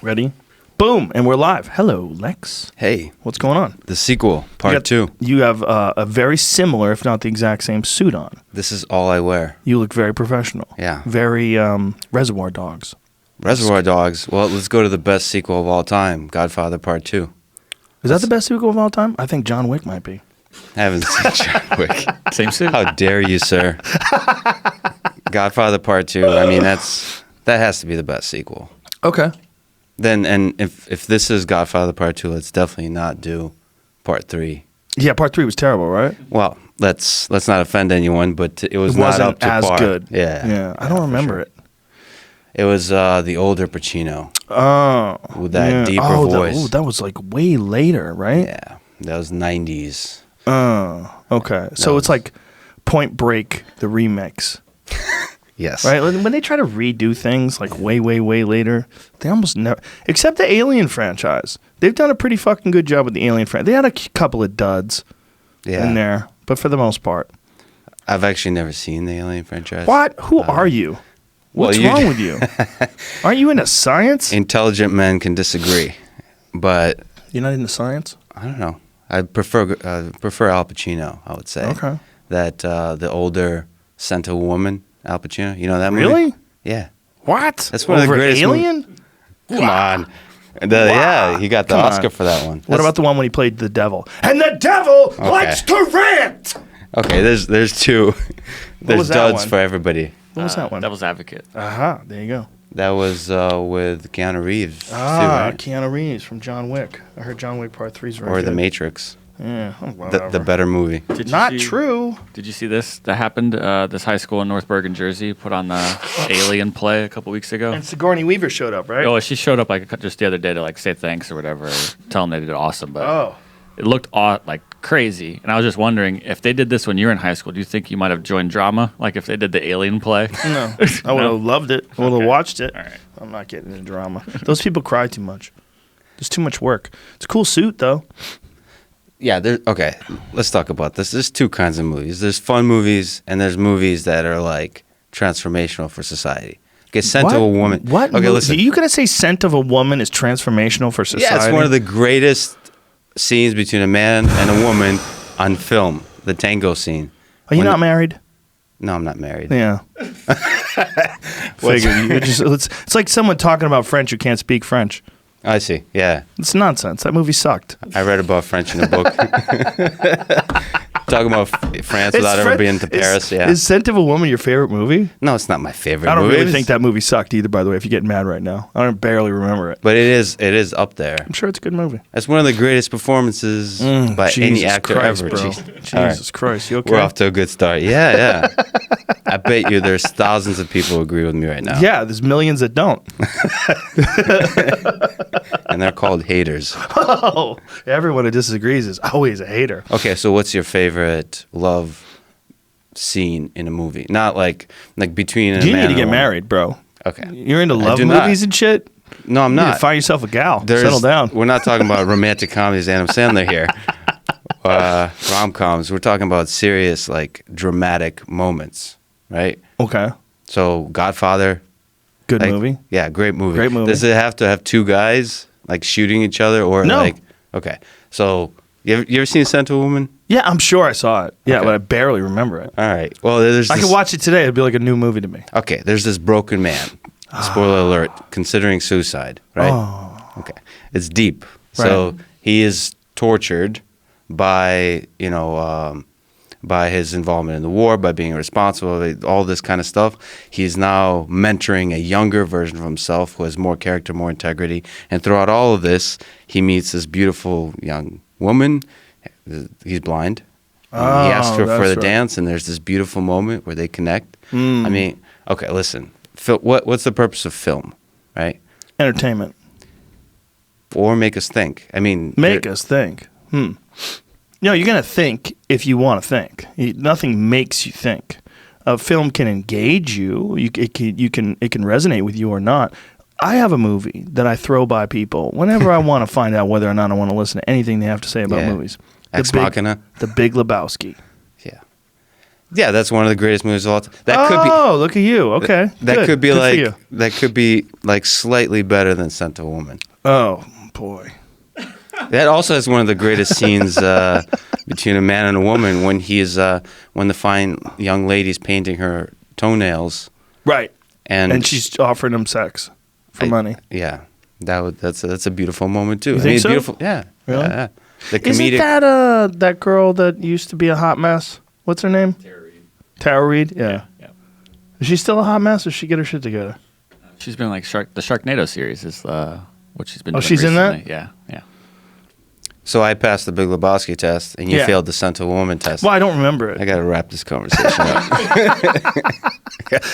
Ready? Boom, and we're live. Hello, Lex. Hey. What's going on? The sequel, part 2. You have a very similar, if not the exact same suit on. This is all I wear. You look very professional. Yeah. Very Reservoir Dogs. Reservoir Dogs. Well, let's go to the best sequel of all time, Godfather Part 2. Is that the best sequel of all time? I think John Wick might be. I haven't seen John Wick. Same suit. How dare you, sir? Godfather Part 2. I mean, that has to be the best sequel. Okay. Then, and if this is Godfather Part 2, let's definitely not do Part 3. Yeah, Part 3 was terrible, right? Well, let's not offend anyone, but it was It not wasn't up to as par. good. Yeah. I don't remember it. It was the older Pacino. Oh. With that deeper voice. That was like way later, right? Yeah. That was 90s. Oh, okay. So it's like Point Break, the remix. Yes. Right? When they try to redo things like way, way, way later, they almost never... Except the Alien franchise. They've done a pretty fucking good job with the Alien franchise. They had a couple of duds in there, but for the most part. I've actually never seen the Alien franchise. What? Who are you? What's wrong with you? Aren't you into science? Intelligent men can disagree, but... You're not into science? I don't know. I prefer Al Pacino, I would say. Okay. That the older Scent of a Woman, Al Pacino. You know that movie? Really? Yeah. What? That's one of the greatest Alien? Come on. Yeah, he got the Oscar for that one. What about the one when he played the devil? And the devil likes to rant! Okay, there's two. There's duds one? for everybody. What was that one? Devil's Advocate. Aha, there you go. That was with Keanu Reeves. too, Ah, right? Keanu Reeves from John Wick. I heard John Wick Part 3's very Or good. The Matrix. Yeah, whatever. The better movie. True. Did you see this? That happened. This high school in North Bergen, Jersey, put on the Alien play a couple weeks ago. And Sigourney Weaver showed up, right? Oh, she showed up like just the other day to like say thanks or whatever, or tell them they did awesome. But it looked like crazy, and I was just wondering if they did this when you were in high school. Do you think you might have joined drama, like if they did the Alien play? No, I would have loved it. I would have watched it. All right. I'm not getting into drama. Those people cry too much. There's too much work. It's a cool suit, though. Yeah, okay. Let's talk about this. There's two kinds of movies. There's fun movies, and there's movies that are like transformational for society. Okay, Scent of a Woman. What? Okay, listen. Are you gonna say Scent of a Woman is transformational for society? Yeah, it's one of the greatest scenes between a man and a woman on film. The tango scene. Are you not married? No, I'm not married. Yeah. It's like someone talking about French who can't speak French. I see. Yeah. It's nonsense. That movie sucked. I read about French in a book. Talking about France without ever being to Paris. Yeah. Is Scent of a Woman your favorite movie? No, it's not my favorite. I don't movie. really think that movie sucked either. By the way, if you're getting mad right now, I don't barely remember it. But it is up there. I'm sure it's a good movie. It's one of the greatest performances by any actor ever. Bro. Jesus Christ, you okay? We're off to a good start. Yeah. I bet you there's thousands of people who agree with me right now. Yeah, there's millions that don't. And they're called haters. Oh, everyone who disagrees is always a hater. Okay, so what's your favorite love scene in a movie? Not like between a man You need to and get a woman. married, bro. Okay. You're into love do movies not. and shit? No, I'm You need not. to find yourself a gal. Settle down. We're not talking about romantic comedies, Adam Sandler here. Rom-coms. We're talking about serious, like, dramatic moments, right? Okay. So, Godfather. Good movie. Yeah, great movie. Great movie. Does it have to have two guys, like, shooting each other? Or No. like, okay. So, you ever seen Scent of a Woman? Yeah, I'm sure I saw it. Yeah, Okay. but I barely remember it. All right. Well, I could watch it today. It'd be like a new movie to me. Okay, there's this broken man. Spoiler alert, considering suicide, right? Oh. Okay. It's deep. So he is tortured by, by his involvement in the war, by being irresponsible, all this kind of stuff. He's now mentoring a younger version of himself who has more character, more integrity. And throughout all of this, he meets this beautiful young woman. He's blind. He asks her for the dance, and there's this beautiful moment where they connect. I mean, okay, listen. What's the purpose of film, right? Entertainment. Or make us think. I mean, Make us think. No, you're going to think if you want to think. Nothing makes you think. A film can engage you. It can resonate with you or not. I have a movie that I throw by people whenever I want to find out whether or not I want to listen to anything they have to say about movies. Ex Machina. The Big Lebowski. Yeah. Yeah, that's one of the greatest movies of all time. That could be. Oh, look at you. Okay. That Good. could be Good for like you. that could be like slightly better than Scent of a Woman. Oh, boy. That also has one of the greatest scenes between a man and a woman when when the fine young lady's painting her toenails. Right. And she's offering him sex for money. Yeah, that's a beautiful moment too. You think so? Beautiful. Yeah. Really? Yeah. The comedic. Isn't that that girl that used to be a hot mess? What's her name? Tara Reid. Yeah. Is she still a hot mess, or she get her shit together? She's been like the Sharknado series is what she's been. Oh, doing she's in recently. that? Yeah. So I passed the Big Lebowski test, and you failed the Scent of a Woman test. Well, I don't remember it. I got to wrap this conversation up.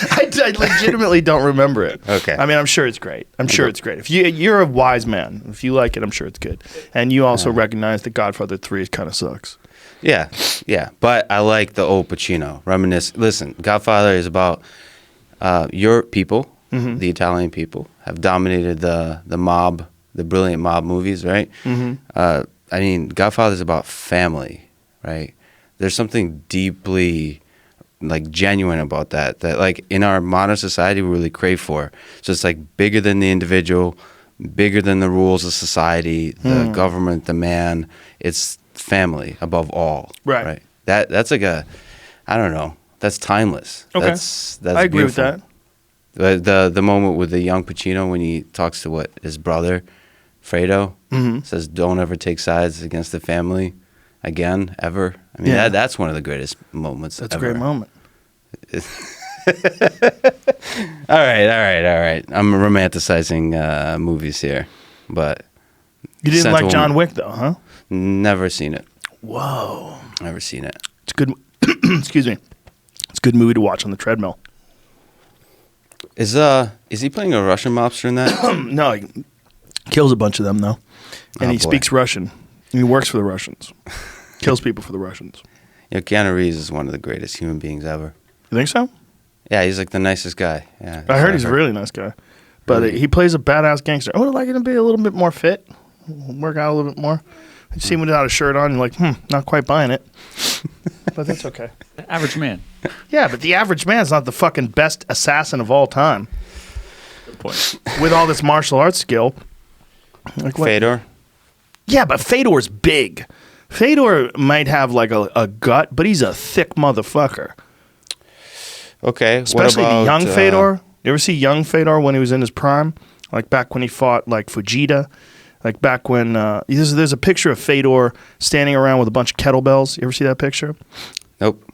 I legitimately don't remember it. Okay. I mean, I'm sure it's great. I'm sure it's great. If you're a wise man, if you like it, I'm sure it's good. And you also recognize that Godfather 3 kind of sucks. Yeah. But I like the old Pacino. Listen, Godfather is about your people, the Italian people, have dominated the mob, the brilliant mob movies, right? Mm-hmm. I mean, Godfather is about family, right? There's something deeply like genuine about that like in our modern society we really crave for. So it's like bigger than the individual, bigger than the rules of society, the government, the man. It's family above all. Right. That's like I don't know. That's timeless. Okay. That's I agree beautiful. with that. The moment with the young Pacino when he talks to his brother, Fredo, says, "Don't ever take sides against the family again, ever." I mean, that's one of the greatest moments. That's ever. a great moment. All right. I'm romanticizing movies here, but You didn't Scent like of a John Woman. Wick, though, huh? Never seen it. Whoa. Never seen it. It's good. Excuse me. It's a good movie to watch on the treadmill. Is he playing a Russian mobster in that? No, he kills a bunch of them, though. And he boy. speaks Russian. And he works for the Russians. Kills people for the Russians. You know, Keanu Reeves is one of the greatest human beings ever. You think so? Yeah, he's like the nicest guy. Yeah, I heard he's a really nice guy. But he plays a badass gangster. I would like him to be a little bit more fit. Work out a little bit more. You see him without a shirt on, you're like, not quite buying it. But that's okay. Average man. Yeah, but the average man's not the fucking best assassin of all time. Good point. With all this martial arts skill. Like what? Fedor. Yeah, but Fedor's big. Fedor might have like a gut, but he's a thick motherfucker. Okay. Especially what about, the young Fedor. You ever see young Fedor when he was in his prime? Like back when he fought like Fujita. Like back when there's a picture of Fedor standing around with a bunch of kettlebells. You ever see that picture? Nope.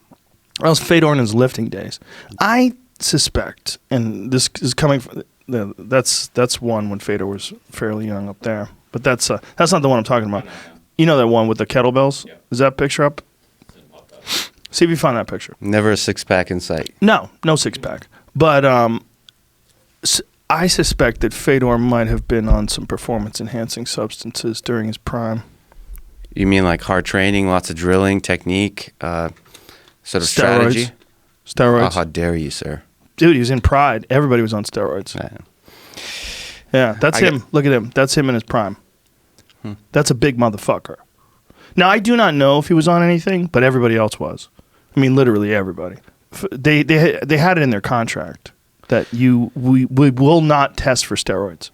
That was Fedor in his lifting days. I suspect, and this is coming from that's one when Fedor was fairly young up there. But that's not the one I'm talking about. You know that one with the kettlebells? Yeah. Is that picture up? See if you find that picture. Never a six-pack in sight. No six-pack. But I suspect that Fedor might have been on some performance-enhancing substances during his prime. You mean like hard training, lots of drilling, technique, sort of strategy? Steroids. Oh, how dare you, sir. Dude, he was in Pride. Everybody was on steroids. Yeah, that's him. Look at him. That's him in his prime. That's a big motherfucker. Now, I do not know if he was on anything, but everybody else was. I mean, literally everybody. They had it in their contract that we will not test for steroids.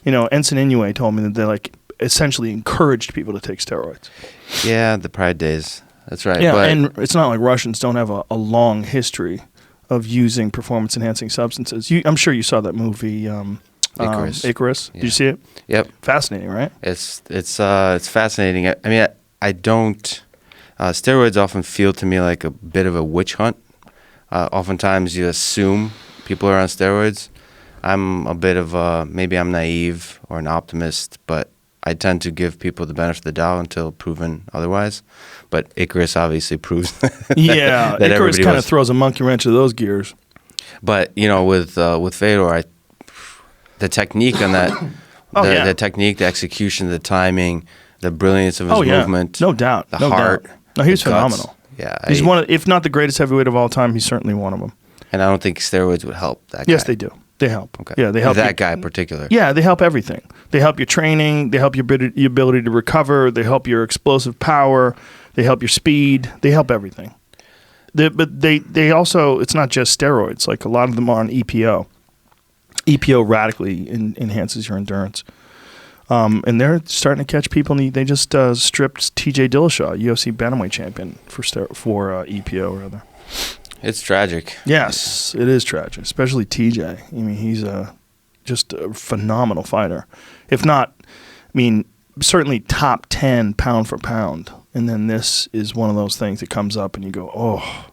You know, Ensign Inoue told me that they like essentially encouraged people to take steroids. Yeah, the Pride days. That's right. Yeah, but and it's not like Russians don't have a long history of using performance-enhancing substances. I'm sure you saw that movie, Icarus. Yeah. Did you see it? Yep. Fascinating, right? It's fascinating. I mean, I don't. Steroids often feel to me like a bit of a witch hunt. Oftentimes, you assume people are on steroids. I'm a bit of maybe I'm naive or an optimist, but I tend to give people the benefit of the doubt until proven otherwise. But Icarus obviously proves that Icarus kind of throws a monkey wrench to those gears. But you know, with Fedor, the technique on that, the technique, the execution, the timing, the brilliance of his movement, no doubt, the heart. Doubt. No, he was the guts. phenomenal. Yeah, he's one of, if not the greatest heavyweight of all time, he's certainly one of them. And I don't think steroids would help that guy. Yes, they do. They help. Okay. Yeah, they help that guy in particular. Yeah, they help everything. They help your training. They help your ability to recover. They help your explosive power. They help your speed. They help everything. But they also, it's not just steroids. Like a lot of them are on EPO. EPO radically enhances your endurance. And they're starting to catch people. They just stripped TJ Dillashaw, UFC bantamweight champion, for EPO rather. It's tragic. Yes, it is tragic, especially TJ. I mean, he's just a phenomenal fighter. If not, I mean, certainly top 10 pound for pound. And then this is one of those things that comes up and you go, oh,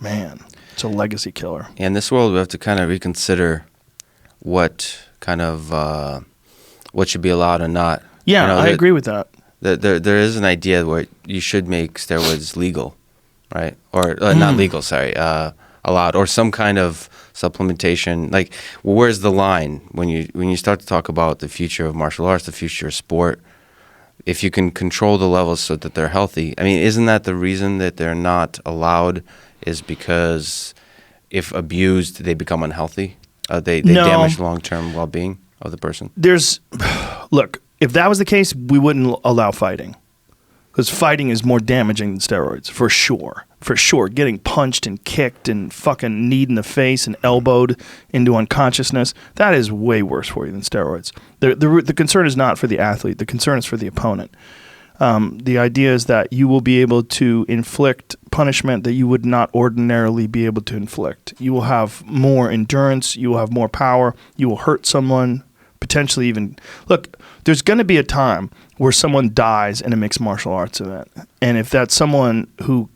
man, it's a legacy killer. In this world, we have to kind of reconsider what kind of what should be allowed and not. Yeah, I agree with that. There is an idea where you should make steroids legal, right? Or not legal, sorry, allowed, or some kind of supplementation. Like, well, where's the line when you start to talk about the future of martial arts, the future of sport? If you can control the levels so that they're healthy, I mean, isn't that the reason that they're not allowed? Is because if abused, they become unhealthy. They damage long-term well-being of the person. Look, if that was the case, we wouldn't allow fighting. Because fighting is more damaging than steroids, for sure. For sure. Getting punched and kicked and fucking kneed in the face and elbowed into unconsciousness, that is way worse for you than steroids. The concern is not for the athlete. The concern is for the opponent. The idea is that you will be able to inflict punishment that you would not ordinarily be able to inflict. You will have more endurance. You will have more power. You will hurt someone, potentially even... Look, there's going to be a time where someone dies in a mixed martial arts event. And if that someone who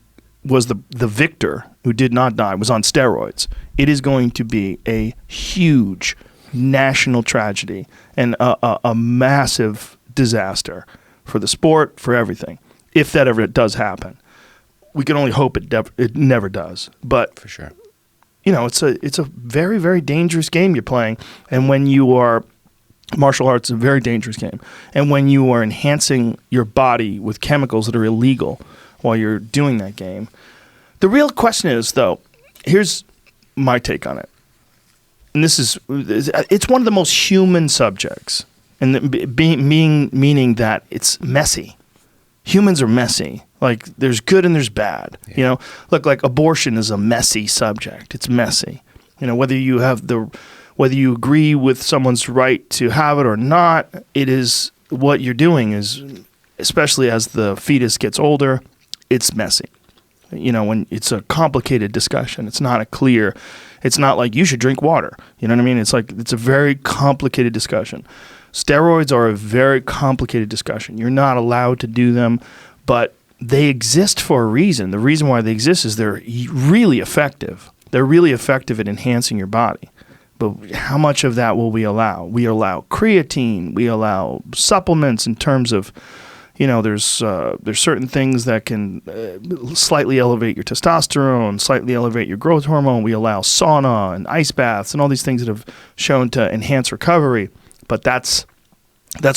was the victor, who did not die, was on steroids, it is going to be a huge national tragedy and a massive disaster for the sport, for everything, if that ever does happen. We can only hope it never does. But for sure, you know, it's a very, very dangerous game you're playing. And when you are... Martial arts is a very dangerous game. And when you are enhancing your body with chemicals that are illegal while you're doing that game, the real question is, though, here's my take on it. And it's one of the most human subjects, and meaning that it's messy. Humans are messy. Like, there's good and there's bad. Yeah. You know, look, like abortion is a messy subject. It's messy. You know, whether you agree with someone's right to have it or not, it is what you're doing is, especially as the fetus gets older, it's messy. You know, when it's a complicated discussion, it's not like you should drink water. You know what I mean? It's like, it's a very complicated discussion. Steroids are a very complicated discussion. You're not allowed to do them, but they exist for a reason. The reason why they exist is they're really effective. They're really effective at enhancing your body. But how much of that will we allow? We allow creatine. We allow supplements in terms of, you know, there's certain things that can slightly elevate your testosterone, slightly elevate your growth hormone. We allow sauna and ice baths and all these things that have shown to enhance recovery. But that's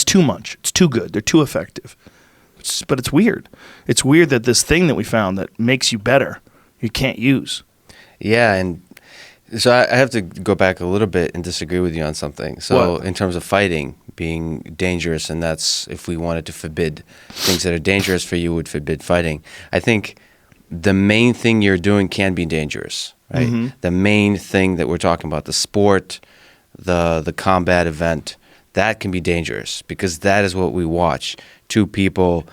too much. It's too good. They're too effective. But it's weird. It's weird that this thing that we found that makes you better, you can't use. Yeah, and so I have to go back a little bit and disagree with you on something. So in terms of fighting being dangerous, and that's if we wanted to forbid things that are dangerous for you, would forbid fighting. I think the main thing you're doing can be dangerous, right? Mm-hmm. The main thing that we're talking about, the sport, the combat event, that can be dangerous because that is what we watch. Two people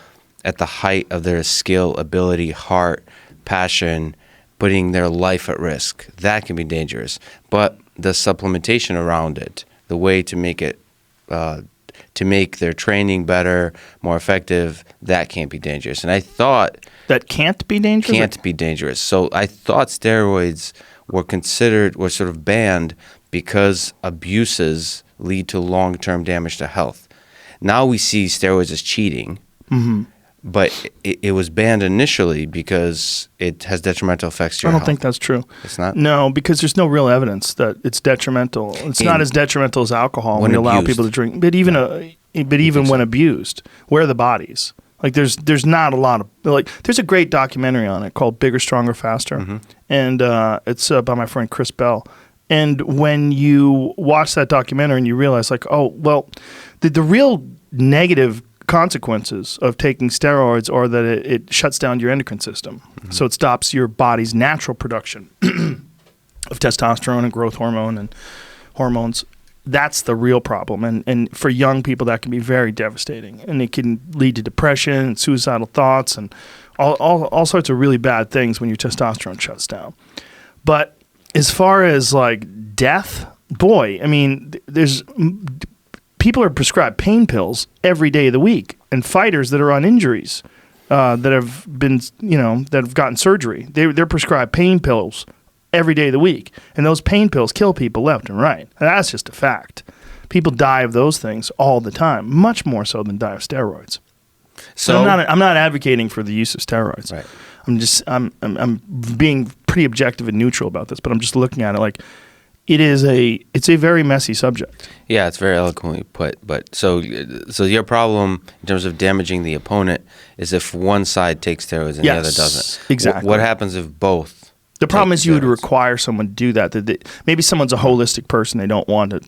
at the height of their skill, ability, heart, passion, putting their life at risk. That can be dangerous. But the supplementation around it, the way to make it, to make their training better, more effective, that can't be dangerous. And I thought... That can't be dangerous? Can't be dangerous. So I thought steroids were sort of banned because abuses lead to long-term damage to health. Now we see steroids as cheating. Mm-hmm. But it was banned initially because it has detrimental effects to your health. I don't think that's true. It's not? No, because there's no real evidence that it's detrimental. It's not as detrimental as alcohol when we allow people to drink. But even when abused, where are the bodies? Like there's not a lot of there's a great documentary on it called Bigger, Stronger, Faster, mm-hmm. and it's by my friend Chris Bell. And when you watch that documentary and you realize the real negative consequences of taking steroids are that it shuts down your endocrine system. So it stops your body's natural production of testosterone and growth hormone and hormones. That's the real problem. And for young people, that can be very devastating. And it can lead to depression and suicidal thoughts and all sorts of really bad things when your testosterone shuts down. But as far as like death, boy, I mean, people are prescribed pain pills every day of the week, and fighters that are on injuries that have been, that have gotten surgery, they're prescribed pain pills every day of the week, and those pain pills kill people left and right. And that's just a fact. People die of those things all the time, much more so than die of steroids. So I'm not advocating for the use of steroids. Right. I'm being pretty objective and neutral about this, but I'm just looking at it like it's a very messy subject. Yeah, it's very eloquently put. But so your problem in terms of damaging the opponent is if one side takes steroids and the other doesn't. Exactly. What happens if both? The problem is you would require someone to do that. Maybe someone's a holistic person. They don't want to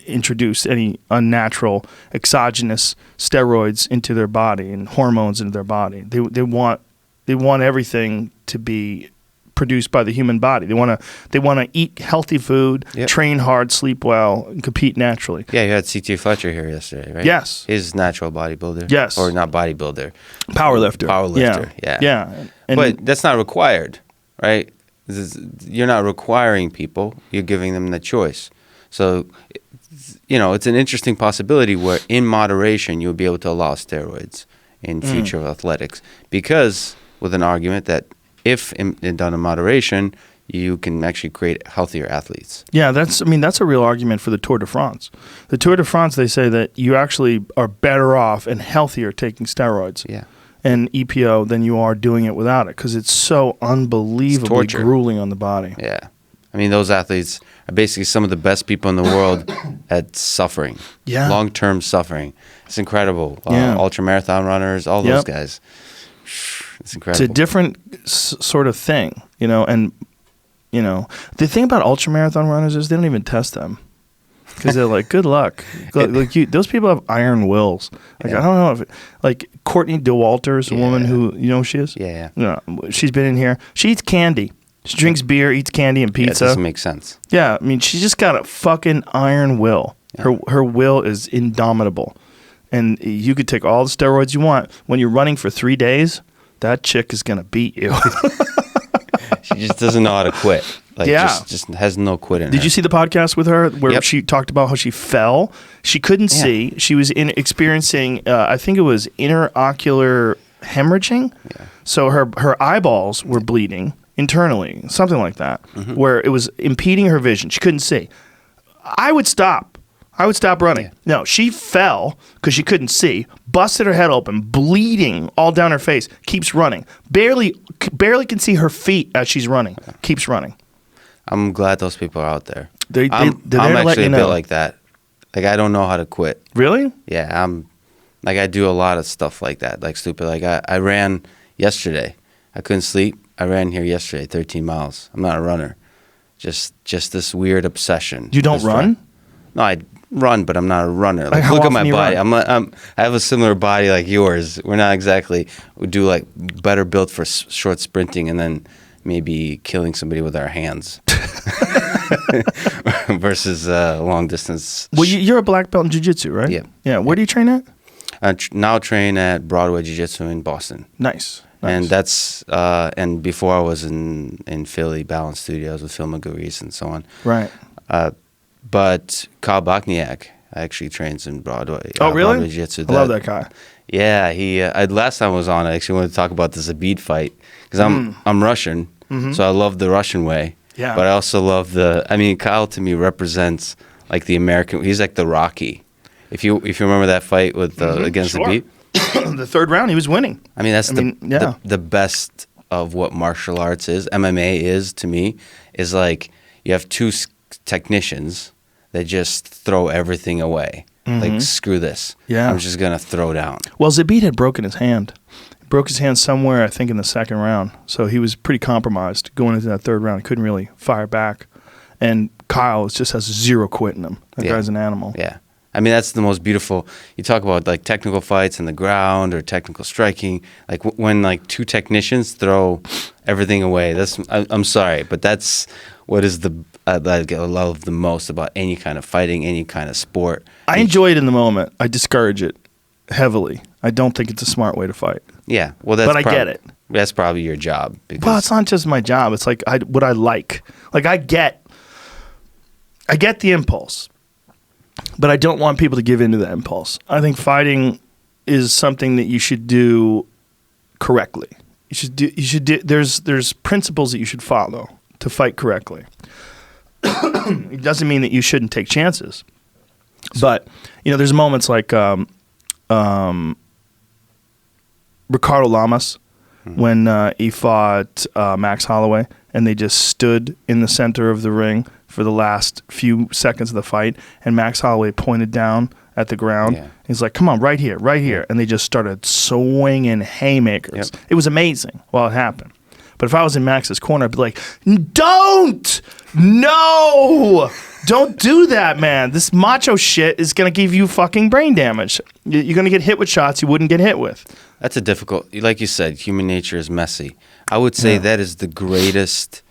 introduce any unnatural exogenous steroids into their body and hormones into their body. They want everything to be produced by the human body. They want to eat healthy food, train hard, sleep well, and compete naturally. Yeah, you had C.T. Fletcher here yesterday, right? Yes. His natural bodybuilder. Yes. Or not bodybuilder. Powerlifter. Powerlifter, yeah. But that's not required, right? You're not requiring people. You're giving them the choice. So, it's an interesting possibility where in moderation you'll be able to allow steroids in future of athletics, because with an argument that if done in moderation, you can actually create healthier athletes. Yeah, that's a real argument for the Tour de France. The Tour de France, they say that you actually are better off and healthier taking steroids and EPO than you are doing it without it, because it's so unbelievably grueling on the body. Yeah. I mean, those athletes are basically some of the best people in the world at suffering, long-term suffering. It's incredible. Ultramarathon runners, all those guys. It's incredible. It's a different sort of thing, and, the thing about ultramarathon runners is they don't even test them, because they're like, good luck. Those people have iron wills. I don't know if Courtney DeWalter's a woman who, you know who she is? Yeah. She's been in here. She eats candy. She drinks beer, eats candy and pizza. Yeah, it doesn't make sense. Yeah, I mean, she's just got a fucking iron will. Yeah. Her will is indomitable. And you could take all the steroids you want. When you're running for 3 days, that chick is going to beat you. She just doesn't know how to quit. Just has no quit in her. Did you see the podcast with her where she talked about how she fell? She couldn't see. She was experiencing, I think it was interocular hemorrhaging. Yeah. So her eyeballs were bleeding internally, something like that, where it was impeding her vision. She couldn't see. I would stop running. Yeah. No, she fell because she couldn't see, busted her head open, bleeding all down her face, keeps running. Barely can see her feet as she's running, keeps running. I'm glad those people are out there. I'm actually a bit like that. Like, I don't know how to quit. Really? Yeah, I do a lot of stuff like that, like stupid. Like, I ran yesterday. I couldn't sleep. I ran here yesterday, 13 miles. I'm not a runner. Just this weird obsession. You don't run? No, I run, but I'm not a runner. Like look at my body. I have a similar body like yours. We're not exactly. We do like better built for short sprinting, and then maybe killing somebody with our hands versus long distance. Well, you're a black belt in jiu-jitsu, right? Yeah. Yeah. Where do you train at? I now train at Broadway Jiu-Jitsu in Boston. Nice. And that's and before I was in Philly, Balance Studios with Phil McGuire's and so on. Right. But Kyle Bachniak actually trains in Broadway. Oh, really? Broadway Jiu-Jitsu. I love that guy. Yeah, he. Last time I was on, I actually wanted to talk about the Zabit fight because I'm Russian, so I love the Russian way. Yeah. But I also love Kyle to me represents like the American. He's like the Rocky. If you remember that fight with against Zabit. The third round, he was winning. I mean, that's the best of what martial arts is. MMA is, to me, is like you have two technicians that just throw everything away. Like, screw this. Yeah. I'm just going to throw down. Well, Zabit had broken his hand. He broke his hand somewhere, I think, in the second round. So he was pretty compromised going into that third round. He couldn't really fire back. And Kyle just has zero quit in him. That guy's an animal. Yeah. I mean, that's the most beautiful. You talk about like technical fights in the ground or technical striking, like when like two technicians throw everything away. I'm sorry, but that's what is I love the most about any kind of fighting, any kind of sport. I enjoy it in the moment. I discourage it heavily. I don't think it's a smart way to fight. Yeah, well, but I get it. That's probably your job. Well, it's not just my job. It's like what I like. Like I get the impulse, but I don't want people to give into the impulse. I think fighting is something that you should do correctly. You should do. There's principles that you should follow to fight correctly. It doesn't mean that you shouldn't take chances, but there's moments like Ricardo Lamas when he fought Max Holloway, and they just stood in the center of the ring for the last few seconds of the fight, and Max Holloway pointed down at the ground. Yeah. He's like, come on, right here. And they just started swinging haymakers. Yep. It was amazing while it happened. But if I was in Max's corner, I'd be like, don't do that, man. This macho shit is going to give you fucking brain damage. You're going to get hit with shots you wouldn't get hit with. That's a difficult, like you said, human nature is messy. I would say that is their greatest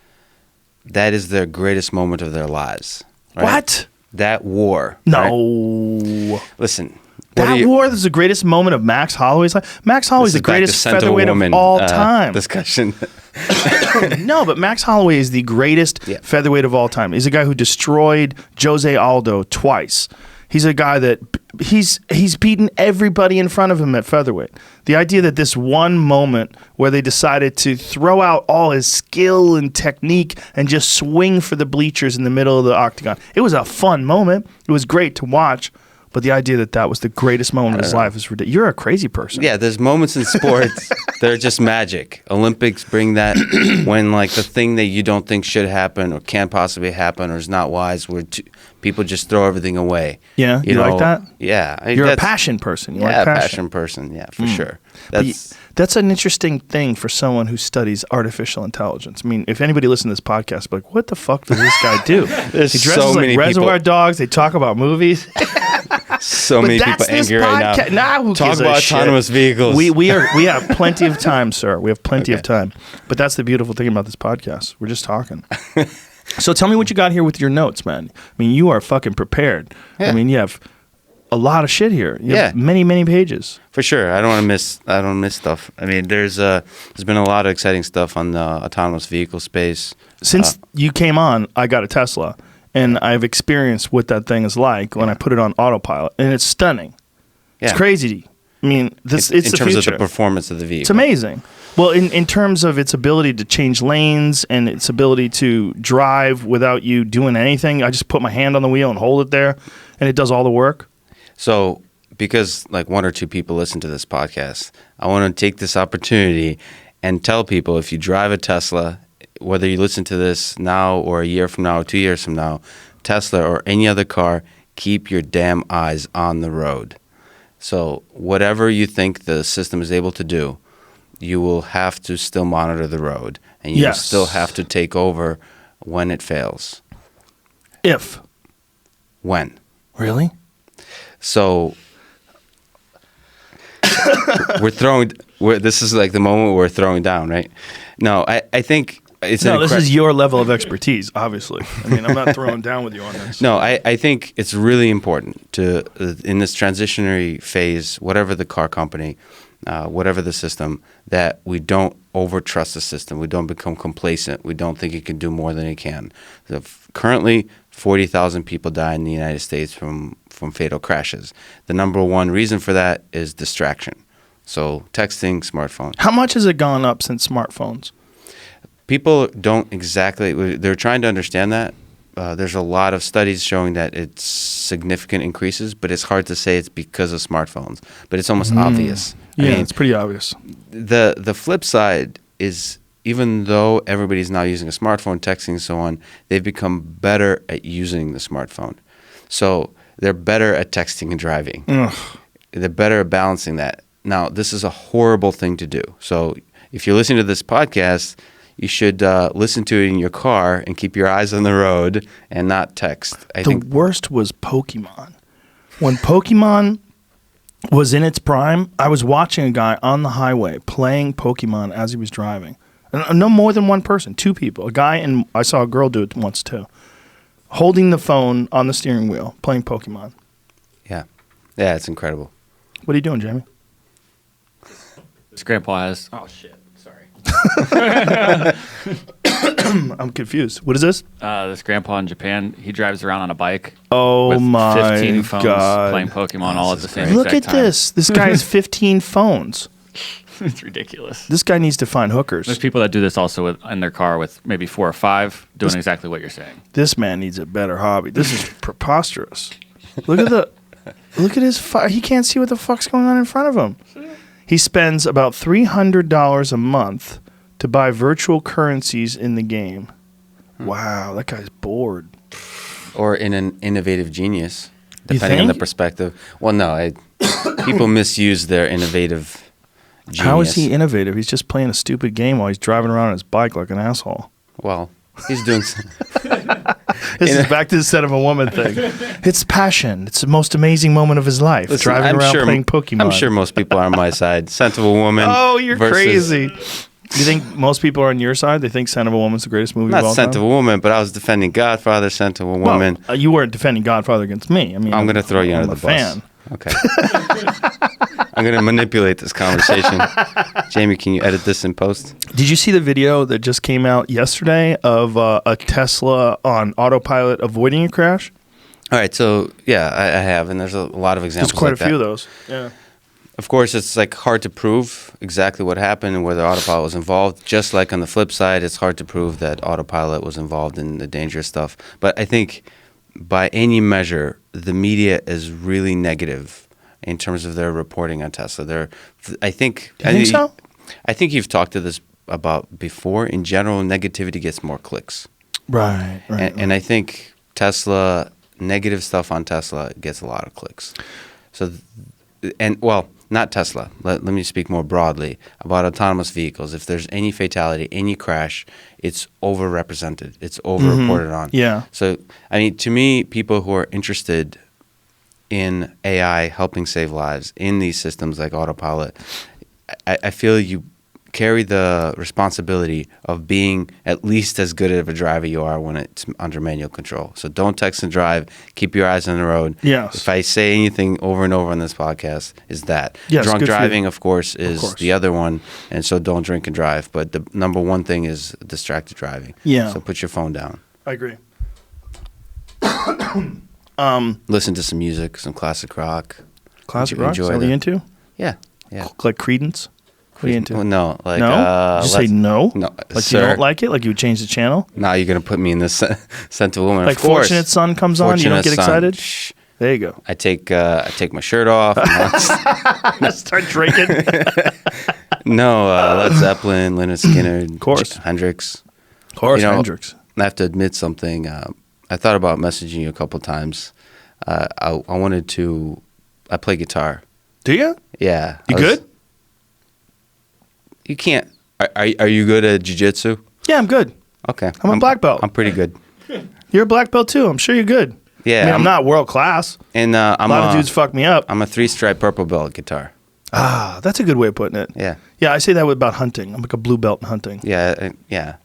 moment of their lives. Right? What? That war. No. Right? Listen. That war is the greatest moment of Max Holloway's life. Max Holloway's the greatest featherweight of all time. Discussion. No, but Max Holloway is the greatest featherweight of all time. He's a guy who destroyed Jose Aldo twice. He's a guy that he's beaten everybody in front of him at featherweight. The idea that this one moment where they decided to throw out all his skill and technique and just swing for the bleachers in the middle of the octagon. It was a fun moment. It was great to watch. But the idea that was the greatest moment of his life is ridiculous. You're a crazy person. Yeah, there's moments in sports that are just magic. Olympics bring that when like the thing that you don't think should happen or can't possibly happen or is not wise, where people just throw everything away. Yeah, you like that? Yeah. You're a passion person. You like passion. Passion person. Yeah, for sure. That's an interesting thing for someone who studies artificial intelligence. I mean, if anybody listens to this podcast, be like, what the fuck does this guy do? There's he dresses so like many Reservoir people. Dogs. They talk about movies. So many people angry right now. Who Talk about autonomous vehicles. We have plenty of time, sir. We have plenty of time. But that's the beautiful thing about this podcast. We're just talking. So tell me what you got here with your notes, man. I mean, you are fucking prepared. Yeah. I mean, you have a lot of shit here. You have many, many pages. For sure. I don't miss stuff. I mean, there's been a lot of exciting stuff on the autonomous vehicle space. Since you came on, I got a Tesla. And I've experienced what that thing is like when I put it on autopilot, and it's stunning. Yeah. It's crazy. I mean, it's the future. In terms of the performance of the vehicle. It's amazing. Well, in terms of its ability to change lanes and its ability to drive without you doing anything, I just put my hand on the wheel and hold it there, and it does all the work. So, because like one or two people listen to this podcast, I want to take this opportunity and tell people if you drive a Tesla, whether you listen to this now or a year from now or 2 years from now, Tesla or any other car, keep your damn eyes on the road. So whatever you think the system is able to do, you will have to still monitor the road, and you will still have to take over when it fails. When. Really? So this is like the moment we're throwing down, right? No, I think... this is your level of expertise, obviously. I mean, I'm not throwing down with you on this. No, I think it's really important to, in this transitionary phase, whatever the car company, whatever the system, that we don't overtrust the system. We don't become complacent. We don't think it can do more than it can. So currently, 40,000 people die in the United States from fatal crashes. The number one reason for that is distraction. So texting, smartphone. How much has it gone up since smartphones? People don't exactly, they're trying to understand that. There's a lot of studies showing that it's significant increases, but it's hard to say it's because of smartphones. But it's almost obvious. Yeah, I mean, it's pretty obvious. The flip side is, even though everybody's now using a smartphone, texting and so on, they've become better at using the smartphone. So they're better at texting and driving. Ugh. They're better at balancing that. Now, this is a horrible thing to do. So if you're listening to this podcast, you should listen to it in your car and keep your eyes on the road and not text. The worst was Pokemon. When Pokemon was in its prime, I was watching a guy on the highway playing Pokemon as he was driving. And no more than one person, 2 people. A guy and I saw a girl do it once too. Holding the phone on the steering wheel, playing Pokemon. Yeah. Yeah, it's incredible. What are you doing, Jamie? His grandpa has. Oh shit! Sorry. I'm confused. What is this? This grandpa in Japan, he drives around on a bike. Oh with my 15 phones God. playing Pokemon all at the same Look at exact time. this. This guy has 15 phones. It's ridiculous. This guy needs to find hookers. There's people that do this also in their car with maybe 4 or 5 doing exactly what you're saying. This man needs a better hobby. This is preposterous. Look at his. He can't see what the fuck's going on in front of him. He spends about $300 a month to buy virtual currencies in the game. Wow, that guy's bored. Or in an innovative genius, You depending on the think? perspective. Well, no, people misuse their innovative genius. How is he innovative? He's just playing a stupid game while he's driving around on his bike like an asshole. Well, he's doing. This is back to the Son of a Woman thing. It's passion. It's the most amazing moment of his life. Listen, driving around playing Pokemon. I'm sure most people are on my side. Scent of a Woman. Oh, you're versus- crazy. You think most people are on your side? They think Son of a Woman's the greatest movie of Not all Scent time? of a Woman, but I was defending Godfather, Scent of a Woman. Well, you weren't defending Godfather against me. I mean, I'm going to throw you I'm under a the bus. fan. Okay. I'm going to manipulate this conversation. Jamie, can you edit this in post? Did you see the video that just came out yesterday of a Tesla on autopilot avoiding a crash? All right, so yeah, I have, and there's a lot of examples. There's quite like a few of that. those. Yeah. Of course, it's like hard to prove exactly what happened and whether autopilot was involved. Just like on the flip side, it's hard to prove that autopilot was involved in the dangerous stuff. But I think by any measure, the media is really negative in terms of their reporting on Tesla. I think. Do you think so? I think you've talked to this about before. In general, negativity gets more clicks. Right. And I think Tesla, negative stuff on Tesla gets a lot of clicks. So, not Tesla. Let me speak more broadly about autonomous vehicles. If there's any fatality, any crash, it's overrepresented. It's overreported on. Yeah. So, I mean, to me, people who are interested in AI helping save lives in these systems like autopilot, I feel you carry the responsibility of being at least as good of a driver you are when it's under manual control. So don't text and drive. Keep your eyes on the road. Yes. If I say anything over and over on this podcast, is that. Yes, Drunk good for you. driving, of course, is course. the other one. And so don't drink and drive. But the number one thing is distracted driving. Yeah. So put your phone down. I agree. Listen to some music, some classic rock. Classic You rock? Is enjoy that what that. you into? Yeah. Yeah. Like Credence? What are you into? Well, no. Like, No? Did you say let's- no? No. Like you sir. don't like it? Like you would change the channel? Now you're going to put me in this Scent of a Woman. Like of course. Fortunate Son comes on, you don't Fortunate get Son. excited? Shh. There you go. I take my shirt off. Start drinking. No, Led Zeppelin, Leonard Skinner, course. Hendrix. Horace You know, Hendrix. I have to admit something. I thought about messaging you a couple times. I wanted to. I play guitar. Do you? Yeah. You good? You can't. Are you good at jiu-jitsu? Yeah, I'm good. Okay. I'm a black belt. I'm pretty good. You're a black belt too. I'm sure you're good. Yeah. I mean, I'm not world class. And A lot of dudes fuck me up. I'm a 3-stripe purple belt at guitar. Ah, that's a good way of putting it. Yeah. Yeah, I say that about hunting. I'm like a blue belt in hunting. Yeah, yeah.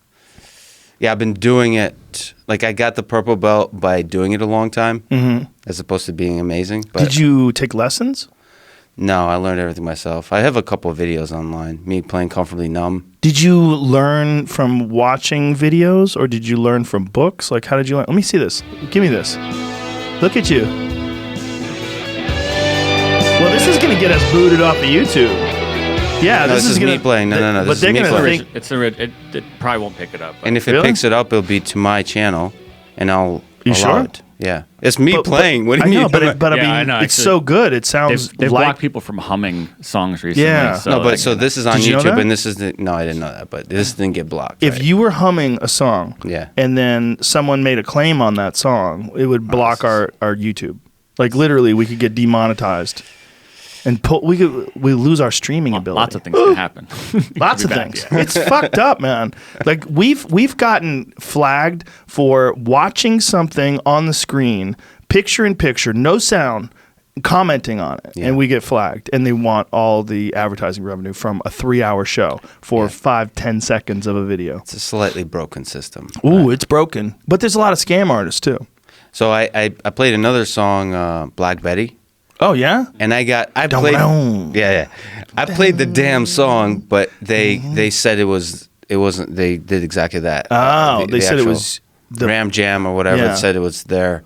Yeah, I've been doing it. Like, I got the purple belt by doing it a long time, as opposed to being amazing. But Did you take lessons? No, I learned everything myself. I have a couple of videos online, me playing Comfortably Numb. Did you learn from watching videos or did you learn from books? Like, how did you learn? Let me see this. Give me this. Look at you. Well, this is going to get us booted off of YouTube. Yeah, No, this this is gonna, me playing. No, But this they're is me going to playing. think. It probably won't pick it up. but- And if it Really? picks it up, it'll be to my channel, and I'll You allow sure? it. Yeah. It's me playing. What do I you know, mean? but I Yeah, mean, I know, it's actually. so good. It sounds They've like blocked people from humming songs recently. Yeah. So no, but like, so this is on Did you know YouTube, that? and this is no, I didn't know that, but this didn't get blocked. if right? you were humming a song, Yeah. and then someone made a claim on that song, it would block our YouTube. Like literally, we could get demonetized, and we lose our streaming ability. lots of things can happen. Lots of Could be bad, things. yeah. It's fucked up, man. Like we've gotten flagged for watching something on the screen, picture in picture, no sound, commenting on it, Yeah. and we get flagged, and they want all the advertising revenue from a 3-hour show for 5-10 seconds of a video. It's a slightly broken system. Ooh, it's broken. But there's a lot of scam artists too. So I played another song, Black Betty. Oh yeah? And I played Dum-dum. I played the damn song, but they said it wasn't. They did exactly that. Oh, they said it actual was the Ram Jam or whatever. Yeah. It said it was there,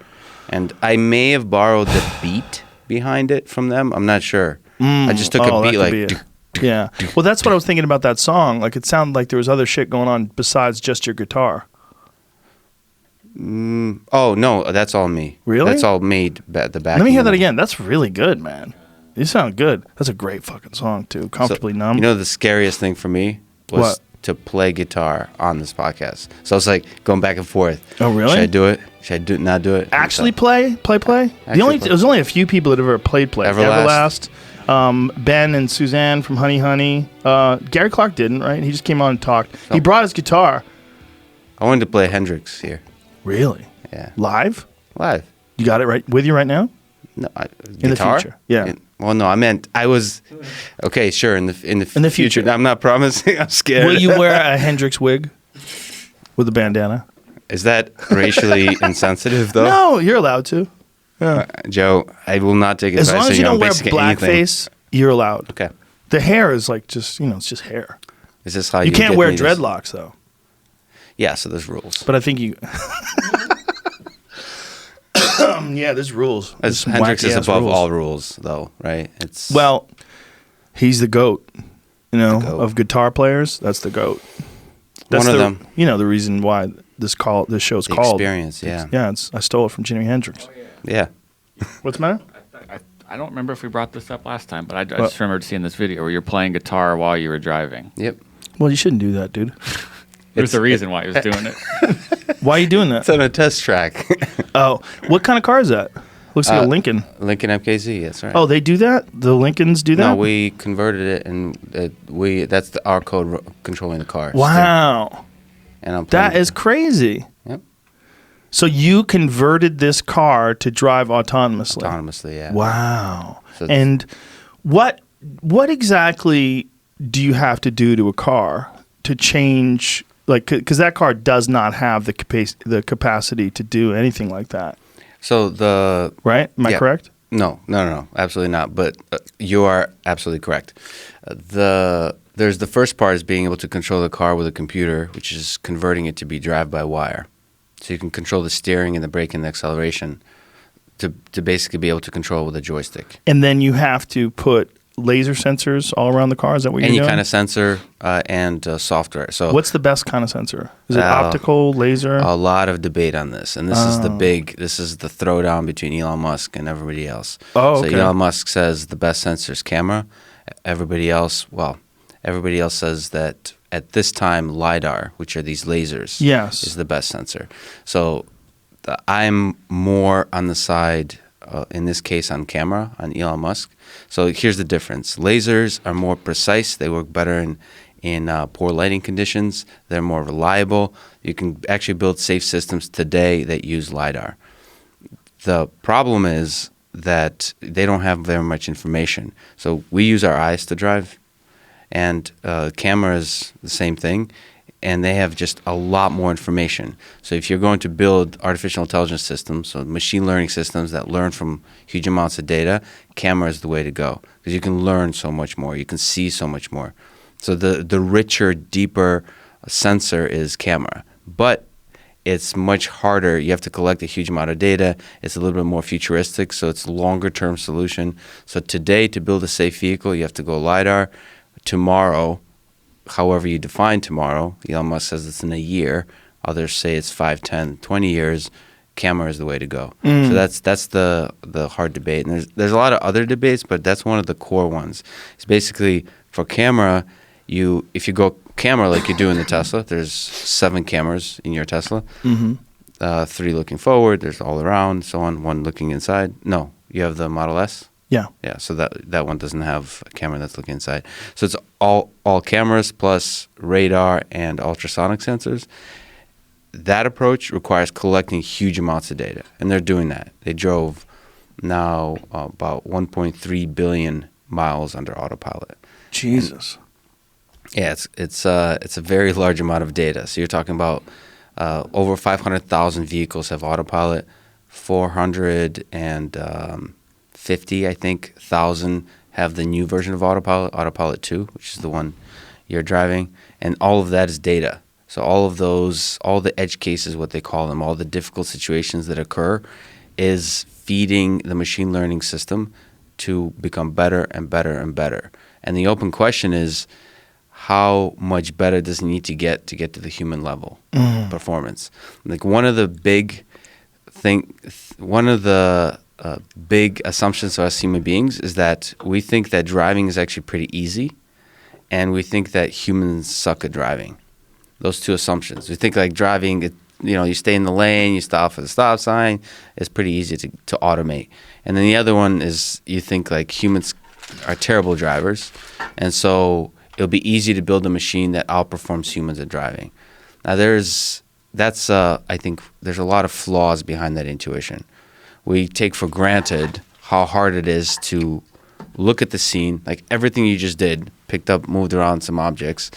and I may have borrowed the beat behind it from them. I'm not sure. I just took a that beat could like. be it. Yeah. Well, that's what I was thinking about that song. Like it sounded like there was other shit going on besides just your guitar. Oh no, that's all me. Really? That's all me. The back. Let me hear that again. That's really good, man. You sound good. That's a great fucking song too. Comfortably Numb. You know the scariest thing for me was What? to play guitar on this podcast. So I was like going back and forth. Oh, really? Should I do it? Should I not do it? Actually So- play? Actually play. There's only a few people that have ever played. Everlast. Ben and Suzanne from Honey Honey. Gary Clark didn't, right? He just came on and talked. He brought his guitar. I wanted to play Hendrix here. Really? Yeah. Live? Live. You got it right with you right now? No, In the guitar? future, yeah. Well, no, I meant I was okay. Sure, in the the future. I'm not promising. I'm scared. Will you wear a Hendrix wig with a bandana? Is that racially insensitive though? No, you're allowed to. Joe, I will not take As advice long as on you on don't wear basically anything. blackface, you're allowed. Okay. The hair is like just, it's just hair. Is this how You can't get wear me this? dreadlocks though. Yeah, so there's rules. But I think you. Yeah, there's rules. There's some Hendrix is wacky-ass above rules. all rules, though, right? It's Well, he's the GOAT, goat. of guitar players. That's the GOAT. That's One of the, them. The reason why this show's the called. experience. Yeah, Yeah, I stole it from Jimi Hendrix. yeah. What's the matter? I don't remember if we brought this up last time, but I just remembered seeing this video where you're playing guitar while you were driving. Yep. Well, you shouldn't do that, dude. There's a reason why he was doing it. Why are you doing that? It's on a test track. Oh, what kind of car is that? Looks like a Lincoln. Lincoln MKZ. That's right. Oh, they do that? The Lincolns do that? No, we converted it, and that's our code controlling the car. Wow. And I'm That playing- is crazy. Yep. So you converted this car to drive autonomously. Autonomously, yeah. Wow. So it's- And what exactly do you have to do to a car to change, like, because that car does not have the capacity to do anything like that, So the right? Am I Yeah. correct? No, absolutely not. But you are absolutely correct. There's the first part is being able to control the car with a computer, which is converting it to be drive-by-wire. So you can control the steering and the brake and the acceleration to basically be able to control with a joystick. And then you have to put laser sensors all around the car. Is that what Any you're doing? kind of sensor and software. So What's the best kind of sensor? Is it optical, laser? a lot of debate on this, and this is the throwdown between Elon Musk and everybody else. Oh, So okay. Elon Musk says the best sensor is camera. Everybody else says that at this time LiDAR, which are these lasers, Yes. is the best sensor. So I'm more on the side, in this case, on camera, on Elon Musk. So here's the difference. Lasers are more precise. They work better in poor lighting conditions. They're more reliable. You can actually build safe systems today that use LiDAR. The problem is that they don't have very much information. So we use our eyes to drive, and camera is the same thing, and they have just a lot more information. So if you're going to build artificial intelligence systems, so machine learning systems that learn from huge amounts of data, camera is the way to go, because you can learn so much more. You can see so much more. So the richer, deeper sensor is camera. But it's much harder. You have to collect a huge amount of data. It's a little bit more futuristic, so it's a longer-term solution. So today, to build a safe vehicle, you have to go LiDAR. Tomorrow, however you define tomorrow, Elon Musk says it's in a year. Others say it's 5, 10, 20 years. Camera is the way to go. So that's the hard debate. And there's a lot of other debates, but that's one of the core ones. It's basically for camera, if you go camera like you do in the Tesla, there's 7 cameras in your Tesla. 3 looking forward, there's all around, so on. 1 looking inside. No, you have the Model S. Yeah. Yeah, so that one doesn't have a camera that's looking inside. So it's all cameras plus radar and ultrasonic sensors. That approach requires collecting huge amounts of data, and they're doing that. They drove now about 1.3 billion miles under autopilot. Jesus. Yeah, it's a very large amount of data. So you're talking about over 500,000 vehicles have autopilot, 450, I think, thousand have the new version of autopilot, Autopilot 2, which is the one you're driving, and all of that is data. So all of those, all the edge cases, what they call them, all the difficult situations that occur, is feeding the machine learning system to become better and better and better. And the open question is, how much better does it need to get to the human level performance? Like one of the big big assumptions of us human beings is that we think that driving is actually pretty easy, and we think that humans suck at driving. Those two assumptions. We think like driving, you stay in the lane, you stop for the stop sign, it's pretty easy to automate. And then the other one is you think like humans are terrible drivers, and so it'll be easy to build a machine that outperforms humans at driving. Now I think there's a lot of flaws behind that intuition. We take for granted how hard it is to look at the scene, like everything you just did, picked up, moved around some objects.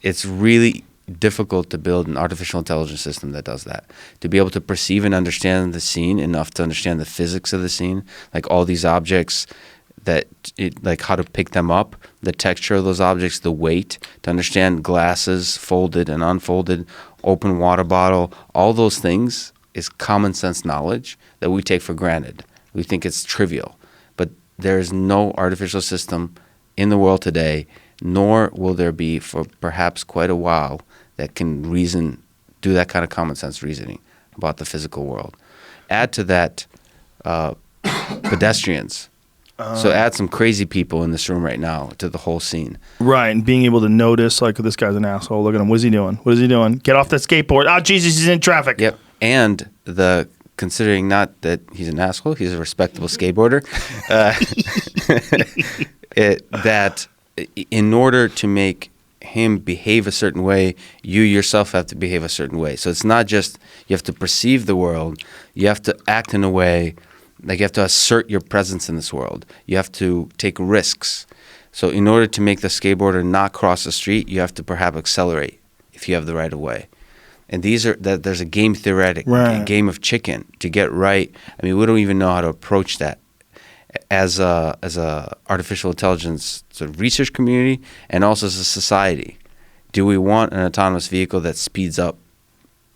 It's really difficult to build an artificial intelligence system that does that. To be able to perceive and understand the scene enough to understand the physics of the scene, like all these objects, like how to pick them up, the texture of those objects, the weight, to understand glasses, folded and unfolded, open water bottle, all those things is common sense knowledge that we take for granted. We think it's trivial. But there is no artificial system in the world today, nor will there be for perhaps quite a while, that can do that kind of common sense reasoning about the physical world. Add to that pedestrians. So add some crazy people in this room right now to the whole scene. Right, and being able to notice, like, this guy's an asshole. Look at him. What is he doing? What is he doing? Get off that skateboard. Oh, Jesus, he's in traffic. Yep. And considering not that he's an asshole, he's a respectable skateboarder, that in order to make him behave a certain way, you yourself have to behave a certain way. So it's not just you have to perceive the world, you have to act in a way, like you have to assert your presence in this world. You have to take risks. So in order to make the skateboarder not cross the street, you have to perhaps accelerate if you have the right of way. And there's a game theoretic, a game of chicken to get right. I mean, we don't even know how to approach that as a artificial intelligence sort of research community and also as a society. Do we want an autonomous vehicle that speeds up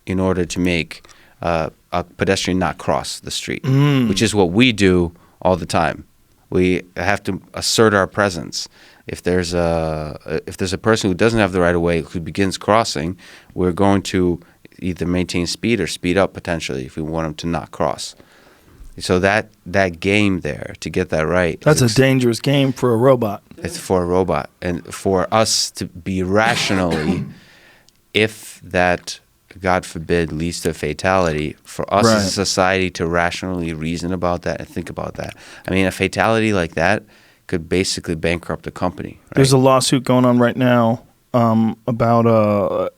in order to make a pedestrian not cross the street, which is what we do all the time. We have to assert our presence. If there's a person who doesn't have the right of way who begins crossing, we're going to either maintain speed or speed up potentially if we want them to not cross. So that game there, to get that right. That's a dangerous game for a robot. It's for a robot. And for us to be rationally, if that, God forbid, leads to a fatality, for us as a society to rationally reason about that and think about that. I mean, a fatality like that could basically bankrupt a company. Right? There's a lawsuit going on right now about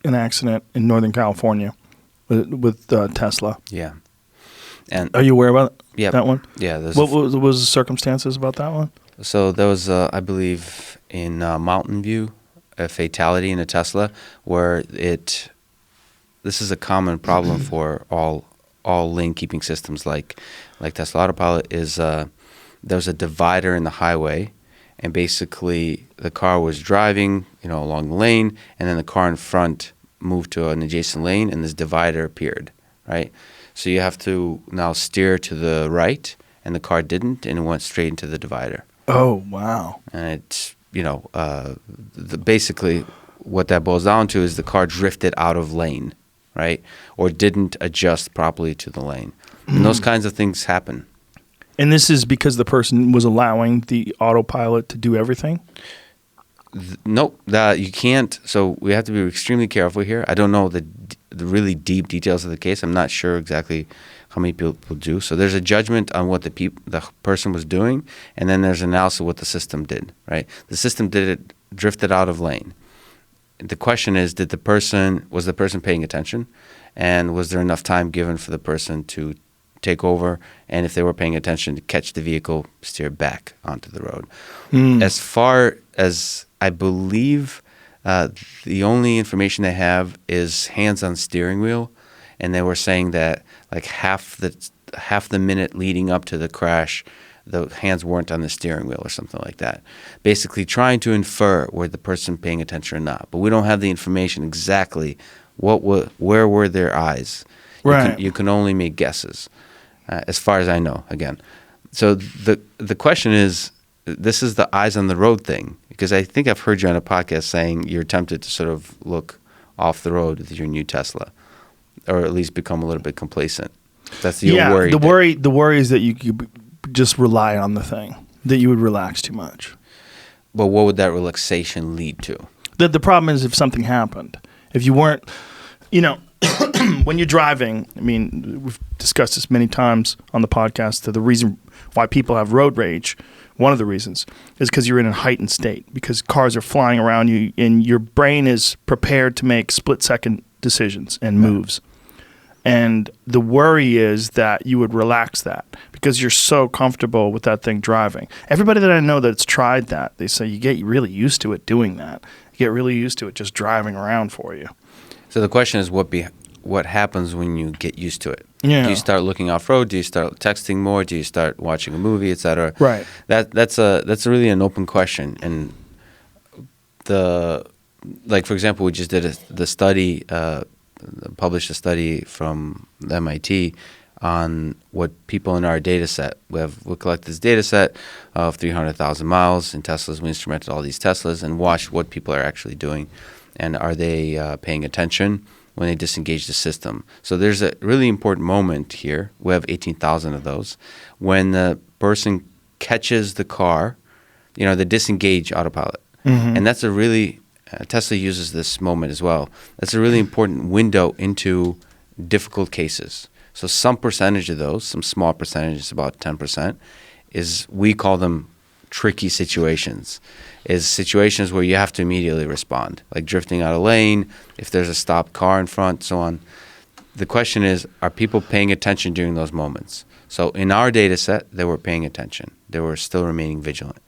an accident in Northern California with Tesla. Yeah. And are you aware about that one? Yeah. What was the circumstances about that one? So there was, I believe, in Mountain View, a fatality in a Tesla where this is a common problem for all lane keeping systems like Tesla Autopilot is there's a divider in the highway, and basically the car was driving along the lane, and then the car in front moved to an adjacent lane, and this divider appeared, right? So you have to now steer to the right, and the car didn't, and it went straight into the divider. Oh, wow. And it's, basically what that boils down to is the car drifted out of lane, right? Or didn't adjust properly to the lane. And those kinds of things happen. And this is because the person was allowing the autopilot to do everything? Nope, you can't. So we have to be extremely careful here. I don't know the really deep details of the case. I'm not sure exactly how many people do. So there's a judgment on what the person was doing, and then there's analysis of what the system did, right? The system drifted out of lane. The question is, was the person paying attention, and was there enough time given for the person to take over, and if they were paying attention, to catch the vehicle, steer back onto the road. As far as I believe, the only information they have is hands on steering wheel, and they were saying that like half the minute leading up to the crash, the hands weren't on the steering wheel or something like that. Basically trying to infer were the person paying attention or not. But we don't have the information exactly where were their eyes. Right. You can only make guesses, as far as I know, again. So the question is, this is the eyes on the road thing, because I think I've heard you on a podcast saying you're tempted to sort of look off the road with your new Tesla, or at least become a little bit complacent. That's your worry. The worry is that you just rely on the thing, that you would relax too much. But what would that relaxation lead to? The problem is if something happened, if you weren't, when you're driving, I mean, we've discussed this many times on the podcast, the reason why people have road rage, one of the reasons, is because you're in a heightened state, because cars are flying around you and your brain is prepared to make split-second decisions and moves. And the worry is that you would relax that because you're so comfortable with that thing driving. Everybody that I know that's tried that, they say you get really used to it doing that. You get really used to it just driving around for you. So the question is, what happens when you get used to it? Yeah. Do you start looking off road? Do you start texting more? Do you start watching a movie, etc.? Right. That's really an open question. And for example, we just did the study. Published a study from the MIT on what people in our data set. We collected this data set of 300,000 miles in Teslas. We instrumented all these Teslas and watched what people are actually doing, and are they paying attention when they disengage the system. So there's a really important moment here. We have 18,000 of those. When the person catches the car, they disengage autopilot. Mm-hmm. And that's a really Tesla uses this moment as well. That's a really important window into difficult cases. So some percentage of those, some small percentage, it's about 10%, we call them tricky situations, is situations where you have to immediately respond, like drifting out of lane, if there's a stopped car in front, so on. The question is, are people paying attention during those moments? So in our data set, they were paying attention. They were still remaining vigilant.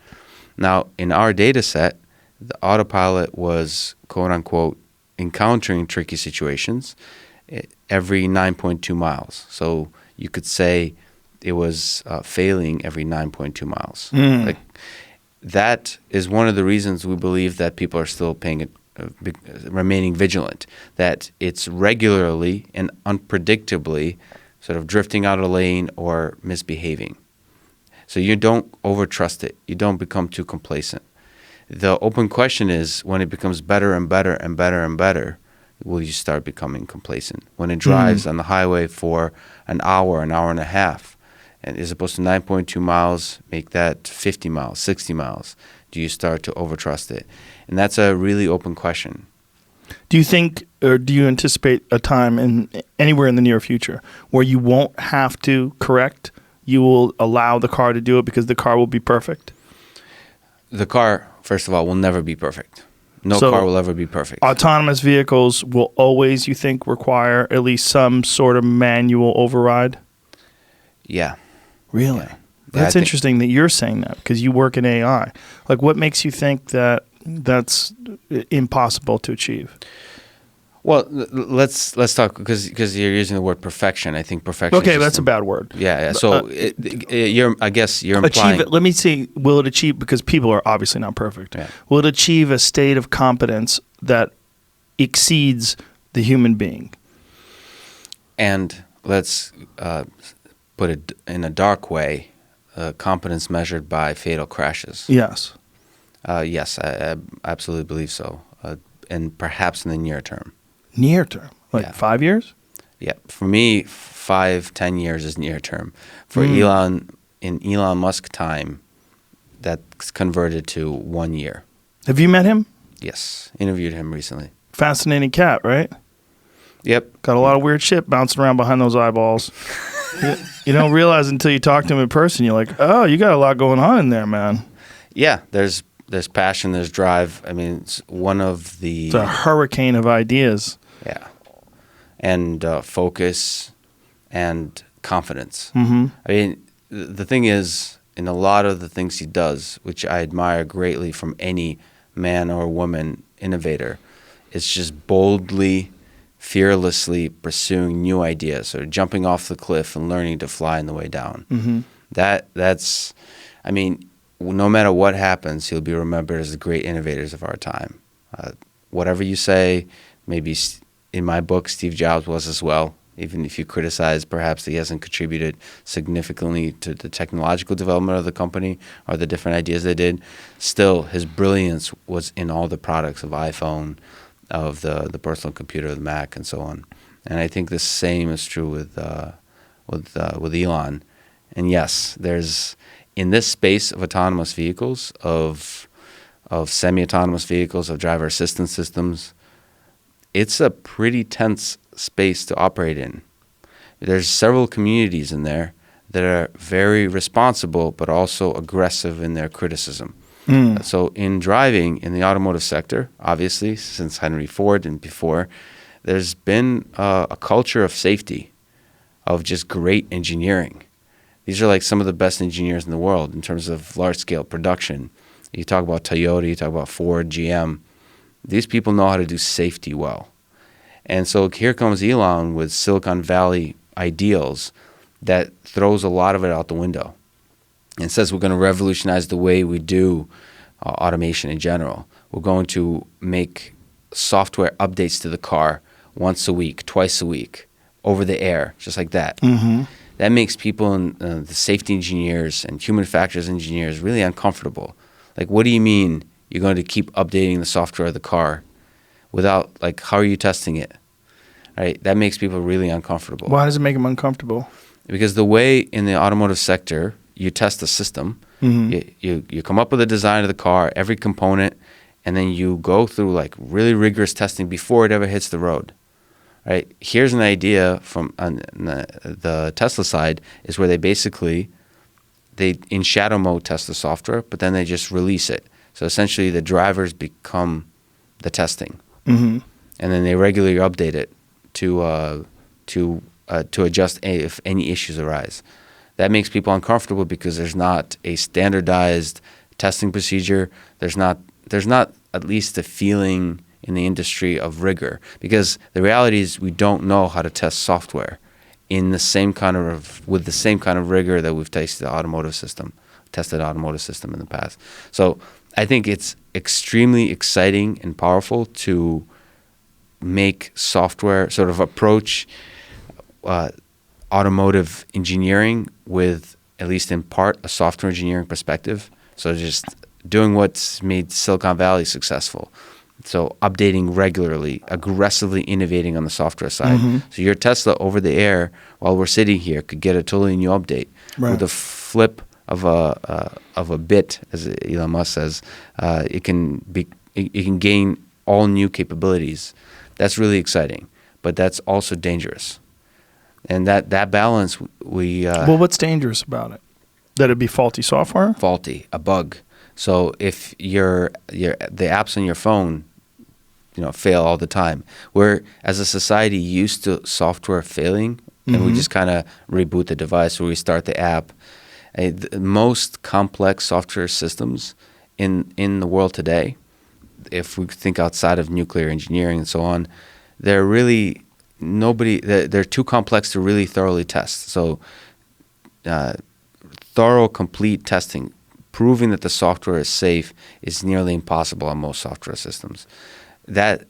Now, in our data set, the autopilot was, quote unquote, encountering tricky situations every 9.2 miles. So you could say it was failing every 9.2 miles. Like that is one of the reasons we believe that people are still remaining vigilant, that it's regularly and unpredictably sort of drifting out of lane or misbehaving. So you don't overtrust it. You don't become too complacent. The open question is, when it becomes better and better and better and better, will you start becoming complacent? When it drives on the highway for an hour and a half, and as opposed to 9.2 miles, make that 50 miles, 60 miles, do you start to overtrust it? And that's a really open question. Do you think, or do you anticipate a time anywhere in the near future where you won't have to correct? You will allow the car to do it because the car will be perfect? The car, first of all, will never be perfect. No car will ever be perfect. Autonomous vehicles will always, you think, require at least some sort of manual override? Yeah. Really? Yeah. That's interesting that you're saying that because you work in AI. Like, what makes you think that that's impossible to achieve? Well, let's talk because you're using the word perfection. I think perfection. Okay, that's a bad word. Yeah. So I guess you're implying. Achieve it. Let me see. Will it achieve? Because people are obviously not perfect. Yeah. Will it achieve a state of competence that exceeds the human being? And let's put it in a dark way: competence measured by fatal crashes. Yes. Yes, I absolutely believe so, and perhaps in the near term. Near term, like 5 years? Yeah, for me, 5-10 years is near term. For Elon, in Elon Musk time, that's converted to 1 year. Have you met him? Yes, interviewed him recently. Fascinating cat, right? Yep. Got a lot of weird shit bouncing around behind those eyeballs. You don't realize until you talk to him in person. You're like, oh, you got a lot going on in there, man. Yeah, there's passion, there's drive. I mean, it's one of the... It's a hurricane of ideas. Yeah. And focus and confidence. Mm-hmm. I mean, the thing is, in a lot of the things he does, which I admire greatly from any man or woman innovator, it's just boldly, fearlessly pursuing new ideas or jumping off the cliff and learning to fly on the way down. Mm-hmm. That's, I mean, no matter what happens, he'll be remembered as the great innovators of our time. Whatever you say, maybe in my book, Steve Jobs was as well. Even if you criticize perhaps that he hasn't contributed significantly to the technological development of the company or the different ideas they did, still his brilliance was in all the products of iPhone, of the personal computer, the Mac, and so on. And I think the same is true with Elon. And yes, there's in this space of autonomous vehicles, of semi-autonomous vehicles, of driver assistance systems, it's a pretty tense space to operate in. There's several communities in there that are very responsible but also aggressive in their criticism. So in driving in the automotive sector, obviously, since Henry Ford and before, there's been a culture of safety, of just great engineering. These are like some of the best engineers in the world in terms of large-scale production. You talk about Toyota, you talk about Ford, GM. These people know how to do safety well. And so here comes Elon with Silicon Valley ideals that throws a lot of it out the window and says we're going to revolutionize the way we do automation in general. We're going to make software updates to the car once a week, twice a week, over the air, just like that. Mm-hmm. That makes people and the safety engineers and human factors engineers really uncomfortable. Like, what do you mean you're going to keep updating the software of the car without, like, how are you testing it? Right? That makes people really uncomfortable. Why does it make them uncomfortable? Because the way in the automotive sector you test the system, you come up with a design of the car, every component, and then you go through like really rigorous testing before it ever hits the road. Right? Here's an idea from the Tesla side is where they in shadow mode test the software, but then they just release it. So essentially the drivers become the testing. Mm-hmm. And then they regularly update it to adjust if any issues arise. That makes people uncomfortable because there's not a standardized testing procedure. There's not at least a feeling in the industry of rigor, because the reality is we don't know how to test software with the same kind of rigor that we've tested the automotive system in the past. So I think it's extremely exciting and powerful to make software sort of approach automotive engineering with, at least in part, a software engineering perspective. So just doing what's made Silicon Valley successful. So updating regularly, aggressively innovating on the software side. Mm-hmm. So your Tesla over the air while we're sitting here could get a totally new update. Right. With a flip of a bit, as Elon Musk says, it can gain all new capabilities. That's really exciting, but that's also dangerous. And that balance, well, what's dangerous about it? That it'd be faulty software? Faulty, a bug. So if the apps on your phone, fail all the time, we're as a society used to software failing, and we just kind of reboot the device or restart the app. The most complex software systems in the world today, if we think outside of nuclear engineering and so on, they're really they're too complex to really thoroughly test. So thorough, complete testing, proving that the software is safe, is nearly impossible on most software systems. That's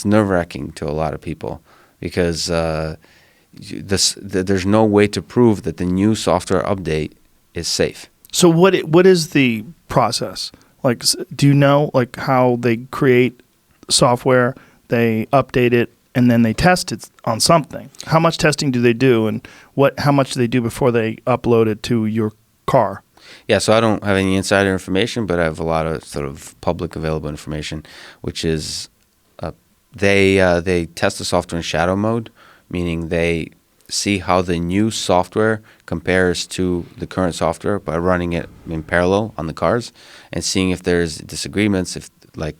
nerve-wracking to a lot of people, because there's no way to prove that the new software update is safe. So what is the process? Like, do you know like how they create software, they update it, and then they test it on something? How much testing do they do, and how much do they do before they upload it to your car? Yeah, so I don't have any insider information, but I have a lot of sort of public available information, which is they test the software in shadow mode, meaning they see how the new software compares to the current software by running it in parallel on the cars and seeing if there's disagreements, if like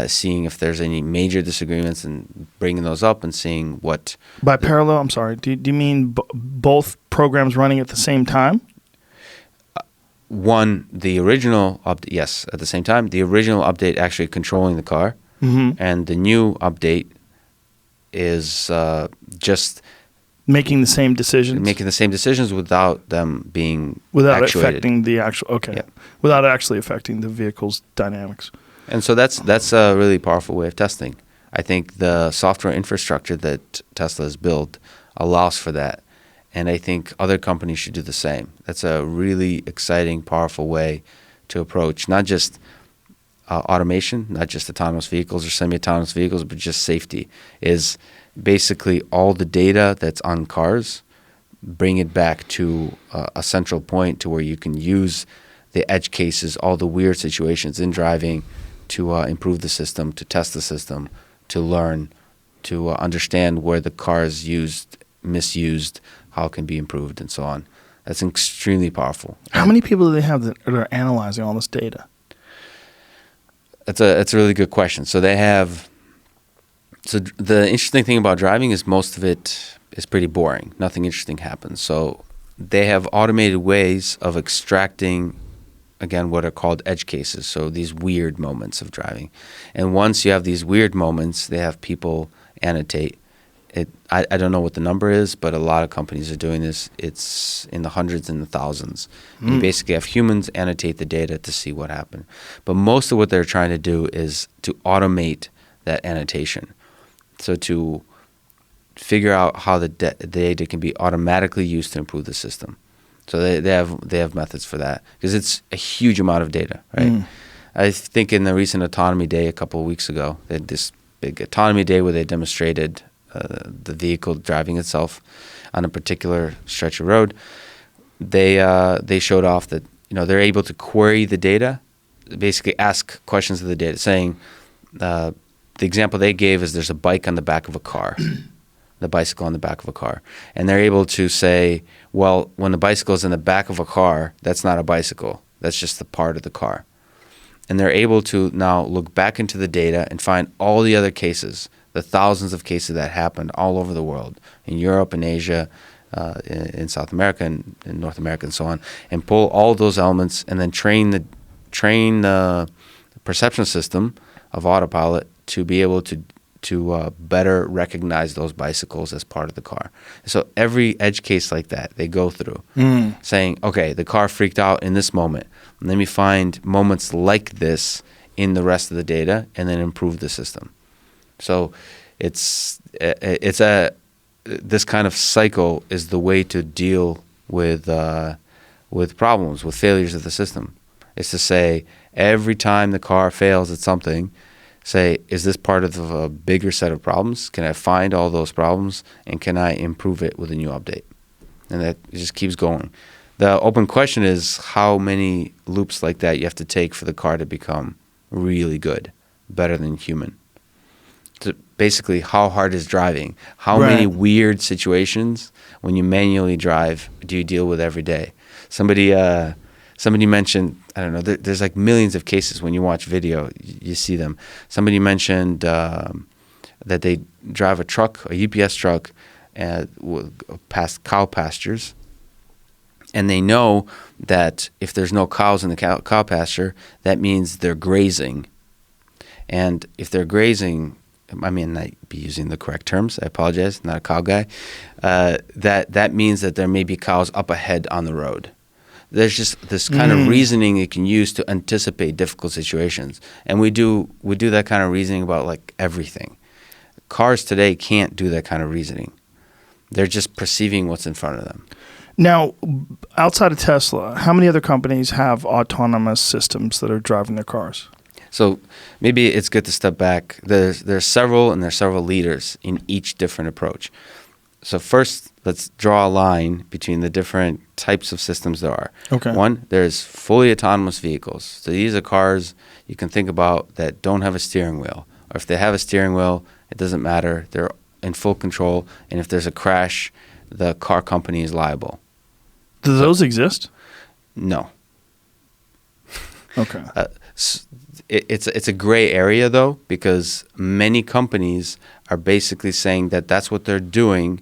seeing if there's any major disagreements and bringing those up and seeing what. By parallel, I'm sorry. Do you mean both programs running at the same time? One, the original update, yes, at the same time. The original update actually controlling the car, and the new update is just making the same decisions. Making the same decisions without them being without actuated. Affecting the actual. Okay. Yeah. Without actually affecting the vehicle's dynamics. And so that's a really powerful way of testing. I think the software infrastructure that Tesla has built allows for that. And I think other companies should do the same. That's a really exciting, powerful way to approach not just automation, not just autonomous vehicles or semi-autonomous vehicles, but just safety. Is basically all the data that's on cars, bring it back to a central point to where you can use the edge cases, all the weird situations in driving to improve the system, to test the system, to learn, to understand where the car is used, misused, how it can be improved, and so on. That's extremely powerful. How many people do they have that are analyzing all this data? That's a really good question. So they have. So the interesting thing about driving is most of it is pretty boring. Nothing interesting happens. So they have automated ways of extracting, again, what are called edge cases. So these weird moments of driving, and once you have these weird moments, they have people annotate. I don't know what the number is, but a lot of companies are doing this. It's in the hundreds and the thousands. You basically have humans annotate the data to see what happened. But most of what they're trying to do is to automate that annotation. So to figure out how the data can be automatically used to improve the system. So they have methods for that because it's a huge amount of data, right? I think in the recent Autonomy Day a couple of weeks ago, they had this big Autonomy Day where they demonstrated the vehicle driving itself on a particular stretch of road. They showed off that they're able to query the data, basically ask questions of the data, saying the example they gave is there's a bike on the back of a car, the bicycle on the back of a car, and they're able to say, well, when the bicycle is in the back of a car, that's not a bicycle, that's just the part of the car. And they're able to now look back into the data and find all the other cases, the thousands of cases that happened all over the world, in Europe and Asia, in South America and in North America and so on, and pull all those elements and then train the perception system of autopilot to be able to better recognize those bicycles as part of the car. So every edge case like that, they go through, saying, okay, the car freaked out in this moment. Let me find moments like this in the rest of the data and then improve the system. So this kind of cycle is the way to deal with problems, with failures of the system. It's to say every time the car fails at something, say, is this part of a bigger set of problems? Can I find all those problems and can I improve it with a new update? And that just keeps going. The open question is how many loops like that you have to take for the car to become really good, better than human. So basically, how hard is driving? How many weird situations when you manually drive do you deal with every day? Somebody mentioned, I don't know, there's like millions of cases when you watch video, you see them. Somebody mentioned that they drive a truck, a UPS truck, past cow pastures, and they know that if there's no cows in the cow pasture, that means they're grazing. And if they're grazing, I may not be using the correct terms, I apologize, not a cow guy, that means that there may be cows up ahead on the road. There's just this kind of reasoning you can use to anticipate difficult situations. And we do that kind of reasoning about like everything. Cars today can't do that kind of reasoning. They're just perceiving what's in front of them. Now, outside of Tesla, how many other companies have autonomous systems that are driving their cars? So maybe it's good to step back. There's several, and there's several leaders in each different approach. So first, let's draw a line between the different types of systems there are. Okay. One, there's fully autonomous vehicles. So these are cars you can think about that don't have a steering wheel. Or if they have a steering wheel, it doesn't matter. They're in full control. And if there's a crash, the car company is liable. Do those exist? No. Okay. It's a gray area though, because many companies are basically saying that that's what they're doing,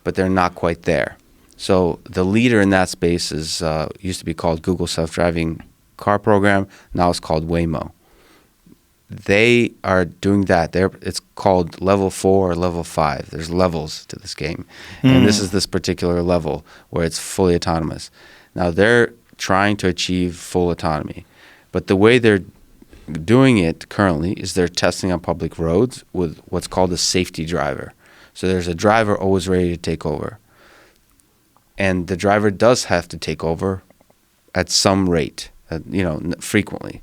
but they're not quite there. So the leader in that space is used to be called Google Self-Driving Car Program. Now it's called Waymo. They are doing that. It's called level 4 or level 5. There's levels to this game. And this is this particular level where it's fully autonomous. Now they're trying to achieve full autonomy. But the way they're doing it currently is they're testing on public roads with what's called a safety driver. So there's a driver always ready to take over. And the driver does have to take over at some rate, frequently.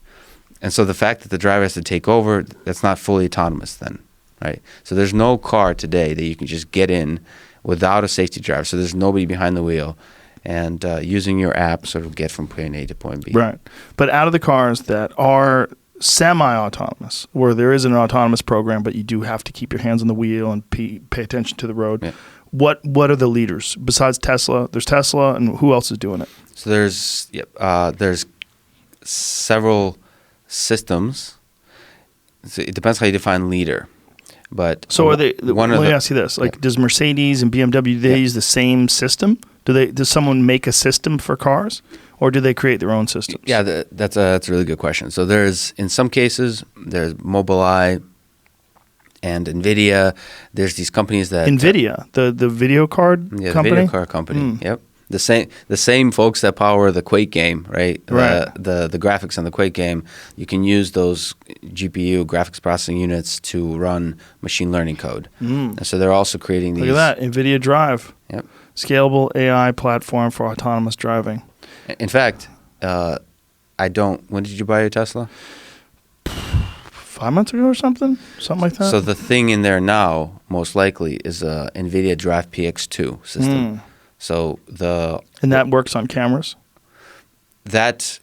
And so the fact that the driver has to take over, that's not fully autonomous then, right? So there's no car today that you can just get in without a safety driver. So there's nobody behind the wheel and using your app sort of get from point A to point B. Right. But out of the cars that are semi-autonomous, where there is an autonomous program, but you do have to keep your hands on the wheel and pay attention to the road, what are the leaders? Besides Tesla, there's Tesla, and who else is doing it? So there's several systems. So it depends how you define leader, but so are they? Let me ask you this: does Mercedes and BMW do they use the same system? Does someone make a system for cars, or do they create their own systems? Yeah, that's a really good question. So in some cases there's Mobileye and NVIDIA. There's these companies that NVIDIA, the video card company. The video card company. Yep. The same folks that power the Quake game, right? Right. The graphics on the Quake game, you can use those GPU graphics processing units to run machine learning code. And so they're also creating these. Look at that, NVIDIA Drive. Yep. Scalable AI platform for autonomous driving. In fact, when did you buy your Tesla? 5 months ago or something like that. So the thing in there now, most likely, is a NVIDIA Drive PX2 system. So and that works on cameras. That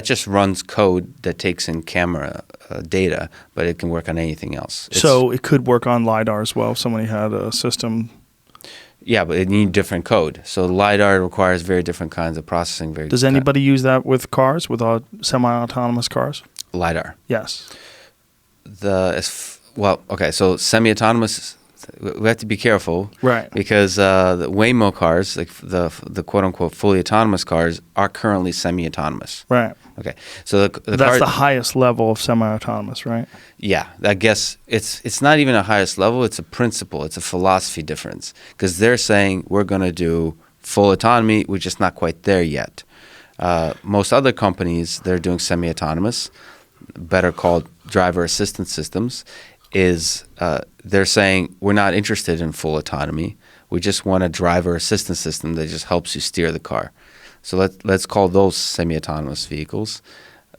just runs code that takes in camera data, but it can work on anything else. So it could work on LiDAR as well if somebody had a system. Yeah, but it needs different code. So LiDAR requires very different kinds of processing. Does anybody use that with cars, with semi-autonomous cars? LiDAR. Yes. So semi-autonomous, we have to be careful. Right. Because the Waymo cars, like the quote-unquote fully autonomous cars, are currently semi-autonomous. Right. Okay. So that's the highest level of semi-autonomous, right? Yeah. I guess it's not even a highest level. It's a principle. It's a philosophy difference. Because they're saying we're going to do full autonomy. We're just not quite there yet. Most other companies, they're doing semi-autonomous, better called driver assistance systems, they're saying we're not interested in full autonomy. We just want a driver assistance system that just helps you steer the car. So let's call those semi-autonomous vehicles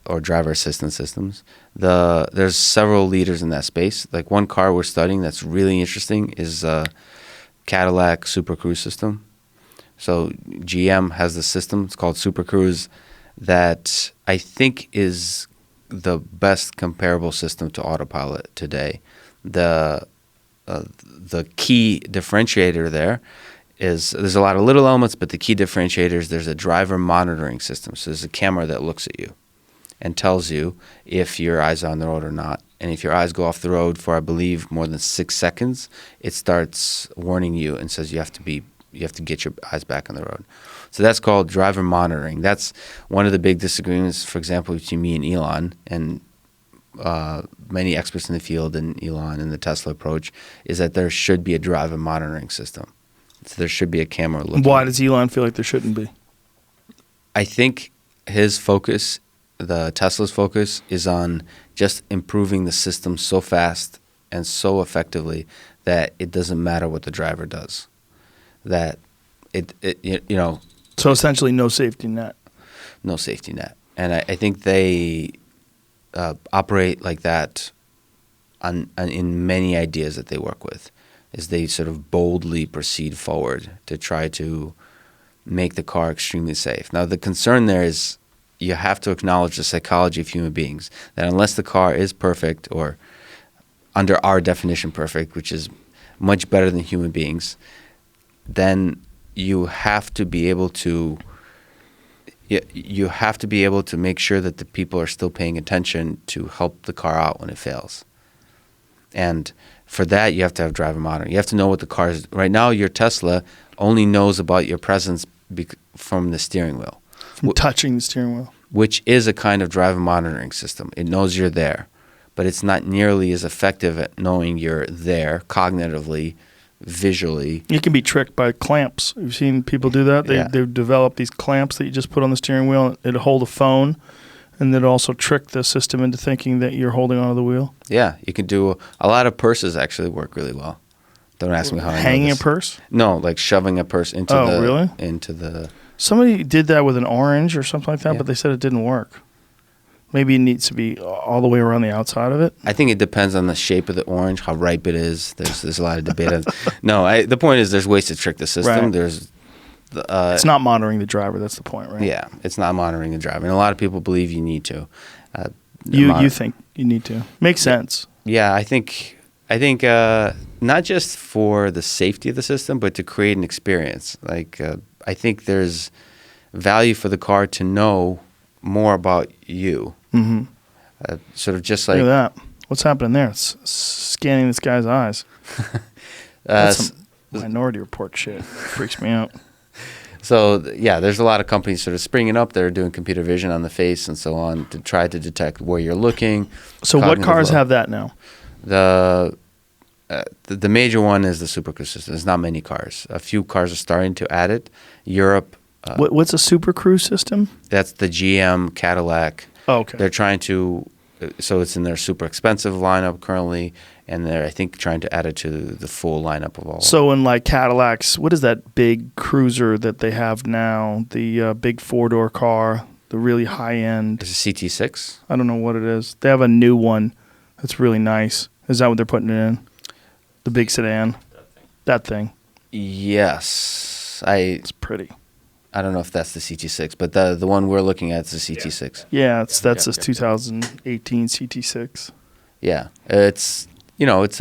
or driver assistance systems. There's several leaders in that space. Like one car we're studying that's really interesting is Cadillac Super Cruise system. So GM has this system. It's called Super Cruise that I think is the best comparable system to autopilot today. The key differentiator there is there's a lot of little elements, but the key differentiator is there's a driver monitoring system. So there's a camera that looks at you and tells you if your eyes are on the road or not. And if your eyes go off the road for, I believe, more than 6 seconds, it starts warning you and says you have to get your eyes back on the road. So that's called driver monitoring. That's one of the big disagreements, for example, between me and Elon and many experts in the field and Elon and the Tesla approach is that there should be a driver monitoring system. So there should be a camera looking. Why does Elon feel like there shouldn't be? I think his focus, the Tesla's focus, is on just improving the system so fast and so effectively that it doesn't matter what the driver does. That So essentially, no safety net. No safety net, and I think they operate like that in many ideas that they work with, is they sort of boldly proceed forward to try to make the car extremely safe. Now, the concern there is you have to acknowledge the psychology of human beings, that unless the car is perfect, or under our definition perfect, which is much better than human beings, then you have to be able to you have to be able to make sure that the people are still paying attention to help the car out when it fails. And for that, you have to have driver monitoring. You have to know what the car is. Right now, your Tesla only knows about your presence from the steering wheel. From touching the steering wheel. Which is a kind of driver monitoring system. It knows you're there, but it's not nearly as effective at knowing you're there cognitively, visually. You can be tricked by clamps. You've seen people do that. They've developed these clamps that you just put on the steering wheel. It'll hold a phone, and it'll also trick the system into thinking that you're holding onto the wheel. Yeah, you can do a lot of purses actually work really well. Don't ask me how I know Hanging this. a purse? No, like shoving a purse into really? into the. Somebody did that with an orange or something like that, Yeah. but they said it didn't work. Maybe it needs to be all the way around the outside of it. I think it depends on the shape of the orange, how ripe it is. There's a lot of debate. The point is there's ways to trick the system. Right. There's. It's not monitoring the driver. That's the point, right? Yeah, it's not monitoring the driver, and a lot of people believe you need to. You think you need to. Makes sense. Yeah, I think not just for the safety of the system, but to create an experience. Like I think there's value for the car to know more about you. Mm-hmm. Sort of just like look at that. What's happening there? It's scanning this guy's eyes. That's some Minority Report shit. Freaks me out. So there's a lot of companies sort of springing up that are doing computer vision on the face and so on to try to detect where you're looking. So what cars have that now? The major one is the Super Cruise system. There's not many cars. A few cars are starting to add it. Europe. What's a Super Cruise system? That's the GM Cadillac. Oh, okay. They're trying to, so it's in their super expensive lineup currently, and they're, I think, trying to add it to the full lineup of all. So in like Cadillacs, what is that big cruiser that they have now? The big four-door car, the really high-end. Is it CT6? I don't know what it is. They have a new one that's really nice. Is that what they're putting it in? The big sedan? That thing. Yes. It's pretty. I don't know if that's the CT6, but the one we're looking at is the CT6. Yeah, that's a 2018 CT6. Yeah, it's but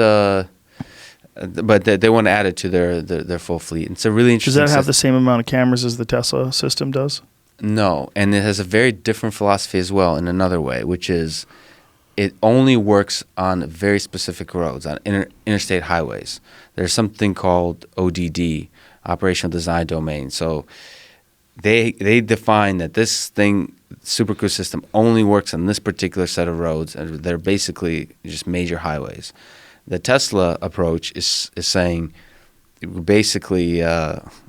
they want to add it to their full fleet. It's a really interesting. Does that have the same amount of cameras as the Tesla system does? No, and it has a very different philosophy as well in another way, which is it only works on very specific roads, on interstate highways. There's something called ODD, Operational Design Domain. So they define that this thing, Super Cruise system, only works on this particular set of roads, and they're basically just major highways. The Tesla approach is saying basically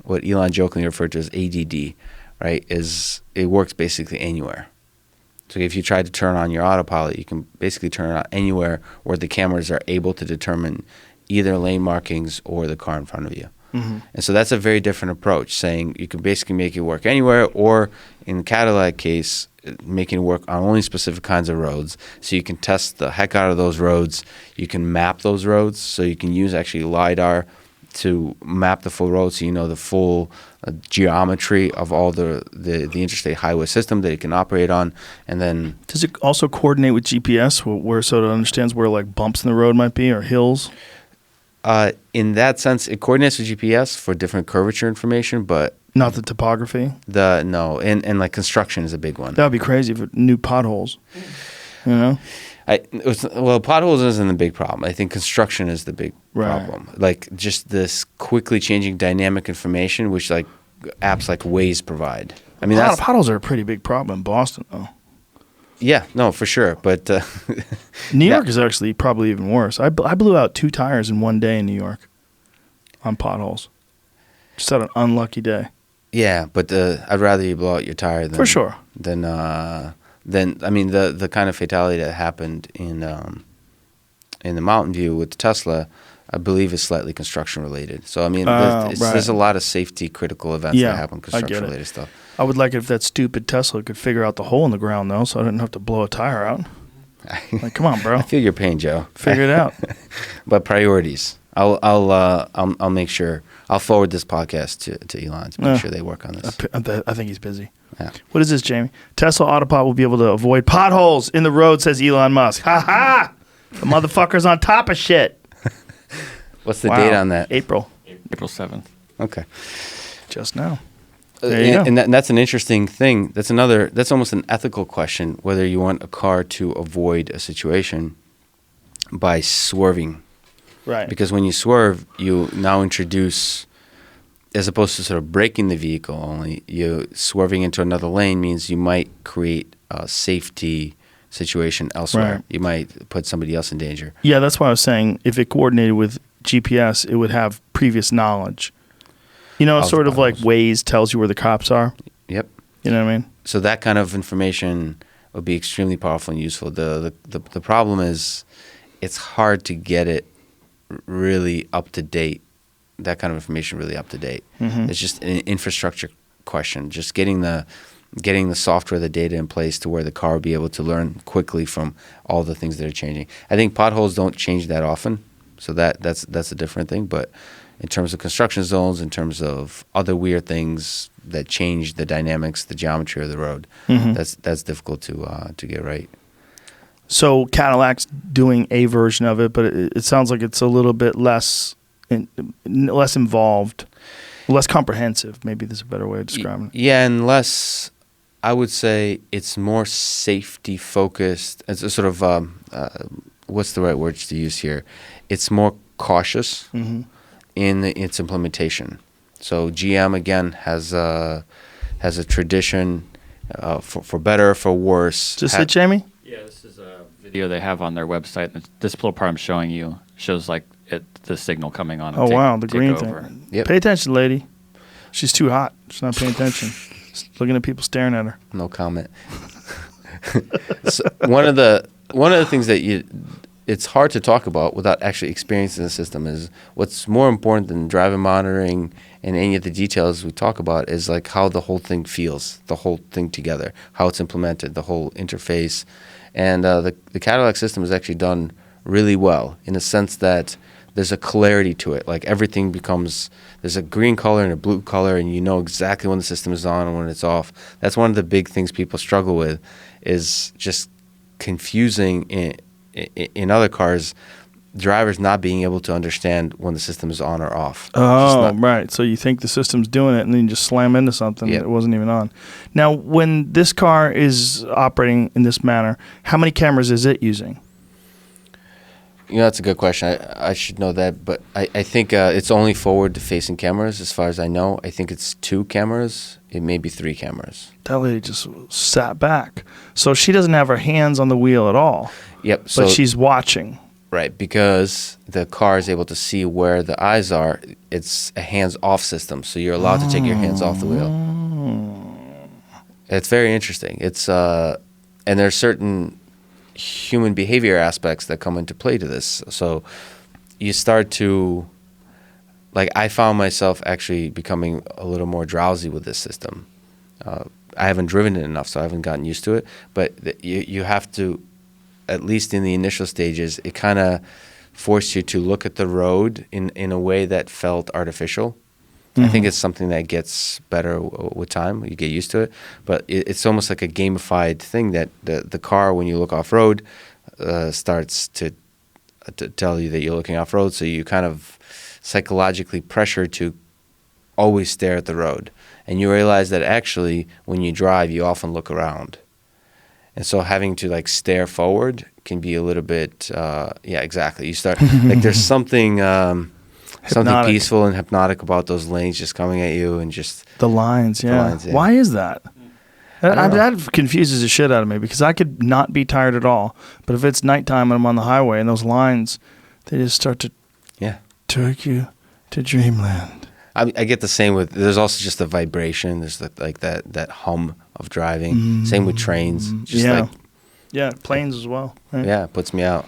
what Elon jokingly referred to as ADD, right? Is it works basically anywhere. So if you try to turn on your autopilot, you can basically turn it on anywhere where the cameras are able to determine either lane markings or the car in front of you. Mm-hmm. And so that's a very different approach, saying you can basically make it work anywhere, or in the Cadillac case, making it work on only specific kinds of roads. So you can test the heck out of those roads. You can map those roads. So you can use actually LiDAR to map the full road, so you know the full geometry of all the interstate highway system that it can operate on. And then does it also coordinate with GPS, where so it understands where like bumps in the road might be or hills? In that sense, it coordinates with GPS for different curvature information, but not the topography. And like construction is a big one. That would be crazy if it knew potholes. You know. Potholes isn't a big problem. I think construction is the big problem. Like just this quickly changing dynamic information, which like apps like Waze provide. I mean, potholes are a pretty big problem in Boston, though. Yeah, no, for sure. But New York is actually probably even worse. I blew out 2 tires in one day in New York on potholes. Just had an unlucky day. Yeah, but I'd rather you blow out your tire than for sure. Than I mean the kind of fatality that happened in the Mountain View with the Tesla, I believe is slightly construction related. So I mean, there's a lot of safety critical events that happen construction related stuff. I would like it if that stupid Tesla could figure out the hole in the ground though, so I didn't have to blow a tire out. Like, come on, bro. I feel your pain, Joe. Figure it out. But priorities. I'll make sure. I'll forward this podcast to Elon to make sure they work on this. I think he's busy. Yeah. What is this, Jamie? Tesla Autopilot will be able to avoid potholes in the road, says Elon Musk. Ha ha! The motherfucker's on top of shit. What's the date on that? April 7th. Okay. Just now. There you go. And that's an interesting thing. That's almost an ethical question, whether you want a car to avoid a situation by swerving. Right. Because when you swerve, you now introduce, as opposed to sort of braking the vehicle only, you swerving into another lane means you might create a safety situation elsewhere. Right. You might put somebody else in danger. Yeah, that's why I was saying if it coordinated with GPS, it would have previous knowledge. You know, sort of like Waze tells you where the cops are. Yep. You know what I mean? So that kind of information would be extremely powerful and useful. The problem is it's hard to get it really up to date, that kind of information really up to date. Mm-hmm. It's just an infrastructure question, just getting the software, the data in place to where the car will be able to learn quickly from all the things that are changing. I think potholes don't change that often, so that's a different thing. But in terms of construction zones, in terms of other weird things that change the dynamics, the geometry of the road, Mm-hmm. that's difficult to get right. So Cadillac's doing a version of it, but it sounds like it's a little bit less involved, less comprehensive. Maybe there's a better way of describing it. Yeah, and less, I would say it's more safety focused. It's a sort of, what's the right words to use here? It's more cautious Mm-hmm. in its implementation. So GM, again, has a tradition, for better, for worse. Is this it, Jamie? Yeah, this is a video they have on their website. This little part I'm showing you shows like the signal coming on. And Oh, wow, the take green over. thing. Yep. Pay attention, lady. She's too hot. She's not paying attention. She's looking at people staring at her. No comment. So one of the things that it's hard to talk about without actually experiencing the system is what's more important than driver monitoring and any of the details we talk about is like how the whole thing feels, the whole thing together, how it's implemented, the whole interface. And the Cadillac system is actually done really well in the sense that there's a clarity to it. Like everything becomes, there's a green color and a blue color, and you know exactly when the system is on and when it's off. That's one of the big things people struggle with, is just confusing in other cars, drivers not being able to understand when the system is on or off. Oh, right. So you think the system's doing it, and then you just slam into something Yep. that wasn't even on. Now, when this car is operating in this manner, how many cameras is it using? You know, that's a good question. I should know that, but I think it's only forward-facing cameras, as far as I know. I think it's 2 cameras. It may be 3 cameras. That lady just sat back. So she doesn't have her hands on the wheel at all, Yep. but she's watching. Right, because the car is able to see where the eyes are. It's a hands-off system, so you're allowed to take your hands off the wheel. It's very interesting. It's and there's certain human behavior aspects that come into play to this. So you start to, like, I found myself actually becoming a little more drowsy with this system. I haven't driven it enough, so I haven't gotten used to it. But you have to, at least in the initial stages, it kind of forced you to look at the road in a way that felt artificial. I think it's something that gets better with time. You get used to it. But it's almost like a gamified thing that the car, when you look off-road, starts to tell you that you're looking off-road. So you kind of psychologically pressure to always stare at the road. And you realize that actually, when you drive, you often look around. And so having to like stare forward can be a little bit, yeah, exactly. You start, like there's something Hypnotic. peaceful and hypnotic about those lanes just coming at you and just. The lines, yeah. lines, yeah. Why is that? don't know. That confuses the shit out of me because I could not be tired at all. But if it's nighttime and I'm on the highway and those lines, they just start to take you to dreamland. I get the same with, there's also just the vibration. There's like that hum of driving. Same with trains. Just Yeah. like, Yeah, planes as well. Right? yeah, it puts me out.